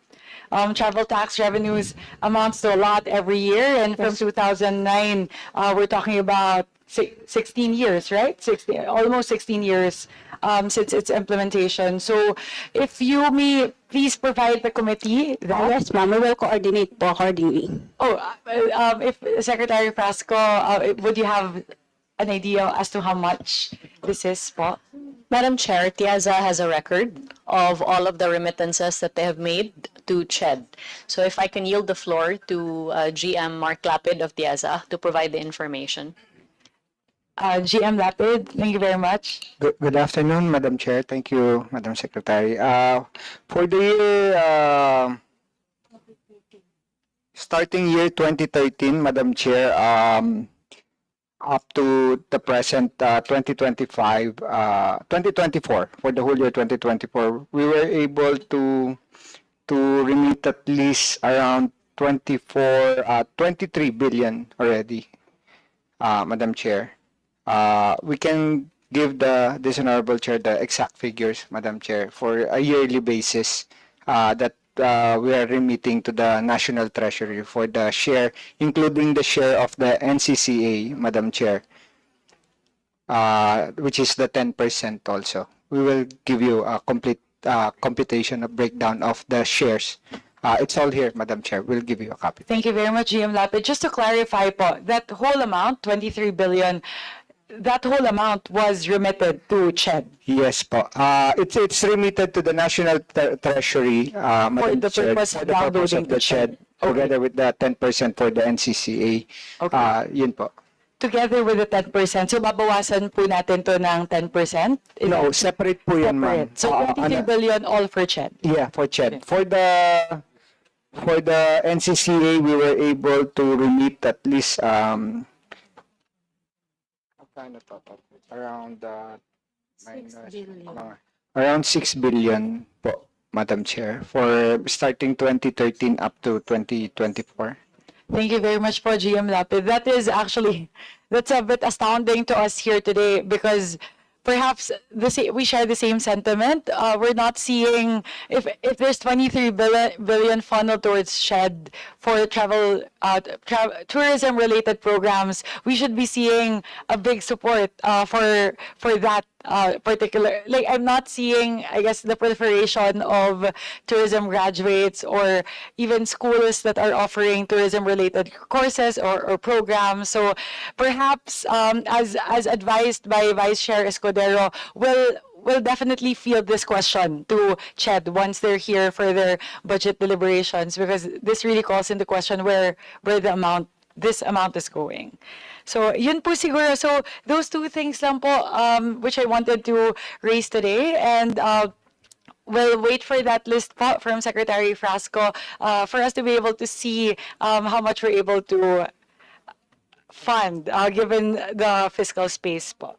S20: Travel tax revenues amounts to a lot every year, and from 2009, we're talking about 16 years, right? Almost 16 years since its implementation. So if you may please provide the committee that.
S21: Yes, ma'am. We will coordinate po accordingly.
S20: If Secretary Frasco, would you have an idea as to how much this is po?
S4: Madam Chair, TIASA has a record of all of the remittances that they have made to CHED. So if I can yield the floor to GM Mark Lapid of TIEZA to provide the information.
S20: GM Lapid, thank you very much.
S2: Good afternoon, Madam Chair. Thank you, Madam Secretary. For the year, starting year 2013, Madam Chair, up to the present 2024, for the whole year 2024, we were able to remit at least around 23 billion already, Madam Chair. We can give this honorable chair the exact figures, Madam Chair, for a yearly basis that we are remitting to the National Treasury for the share, including the share of the NCCA, Madam Chair, which is the 10% also. We will give you a complete computation, a breakdown of the shares. It's all here, Madam Chair. We'll give you a copy.
S20: Thank you very much, GM Lapid. Just to clarify po, that whole amount, 23 billion, that whole amount was remitted to CHED.
S2: Yes po. It's remitted to the National Treasury, Madam
S20: the
S2: Chair,
S20: purpose
S2: for
S20: of
S2: the purpose
S20: downloading
S2: of the
S20: the
S2: CHED, together with the 10% for the NCCA.
S20: Okay.
S2: Yun po.
S20: Together with the 10%. So babawasan po natin to ng 10%?
S2: No, separate po yun, ma'am.
S20: Separate. So 23 billion all for CHED.
S2: Yeah, for CHED. For the NCCA, we were able to remit at least around 6 billion po, Madam Chair, for starting 2013 up to 2024.
S20: Thank you very much po, GM Lapid. That is actually, that's a bit astounding to us here today because perhaps we share the same sentiment. We're not seeing, if there's 23 billion funneled towards SHED for tourism-related programs, we should be seeing a big support for that particular, like I'm not seeing, I guess, the proliferation of tourism graduates or even schools that are offering tourism-related courses or programs. So perhaps, as advised by Vice Chair Escudero, will definitely field this question to CHED once they're here for their budget deliberations, because this really calls into question where this amount is going. So, yun po siguro. So, those two things lang po, which I wanted to raise today. And we'll wait for that list po from Secretary Frasco for us to be able to see how much we're able to fund given the fiscal space po.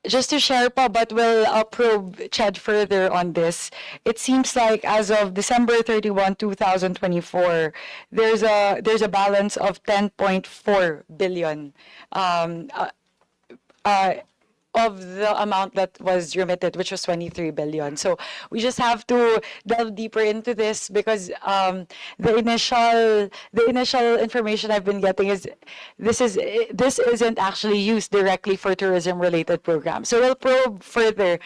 S20: Just to share po, but we'll probe CHED further on this. It seems like as of December 31, 2024, there's a balance of 10.4 billion of the amount that was remitted, which was 23 billion. So we just have to delve deeper into this because the initial information I've been getting is this isn't actually used directly for tourism-related programs. So we'll probe further.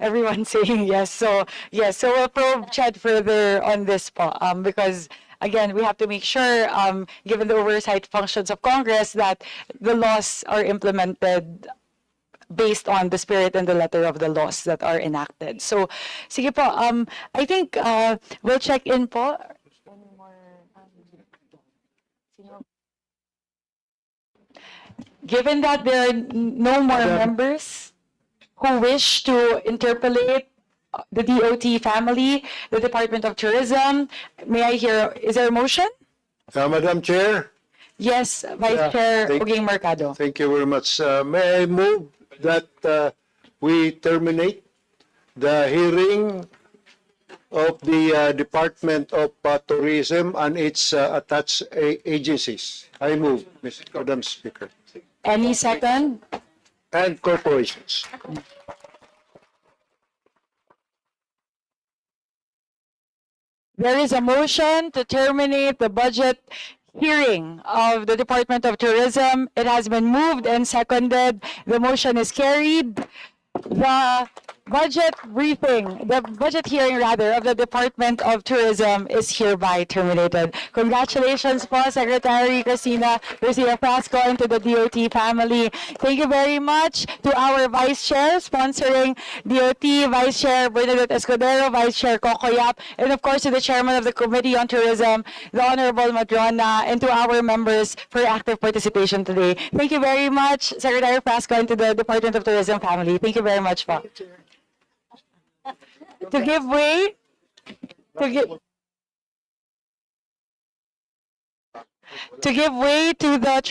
S20: Everyone's saying yes. So yes, so we'll probe CHED further on this po, because again, we have to make sure, given the oversight functions of Congress, that the laws are implemented based on the spirit and the letter of the laws that are enacted. So, sige po, I think we'll check in po. Given that there are no more members who wish to interpolate the DOT family, the Department of Tourism, may I hear, is there a motion?
S15: Madam Chair?
S20: Yes, Vice Chair Oging Mercado.
S15: Thank you very much. May I move that we terminate the hearing of the Department of Tourism and its attached agencies? I move, Madam Speaker.
S20: Any second?
S15: And corporations.
S20: There is a motion to terminate the budget hearing of the Department of Tourism. It has been moved and seconded. The motion is carried. The budget hearing rather, of the Department of Tourism is hereby terminated. Congratulations po, Secretary Cristina Garcia Frasco, and to the DOT family. Thank you very much to our Vice Chair sponsoring DOT, Vice Chair Bernadette Escudero, Vice Chair Coco Yap, and of course to the Chairman of the Committee on Tourism, the Honorable Madrona, and to our members for active participation today. Thank you very much, Secretary Frasco, and to the Department of Tourism family. Thank you very much po. To give way to the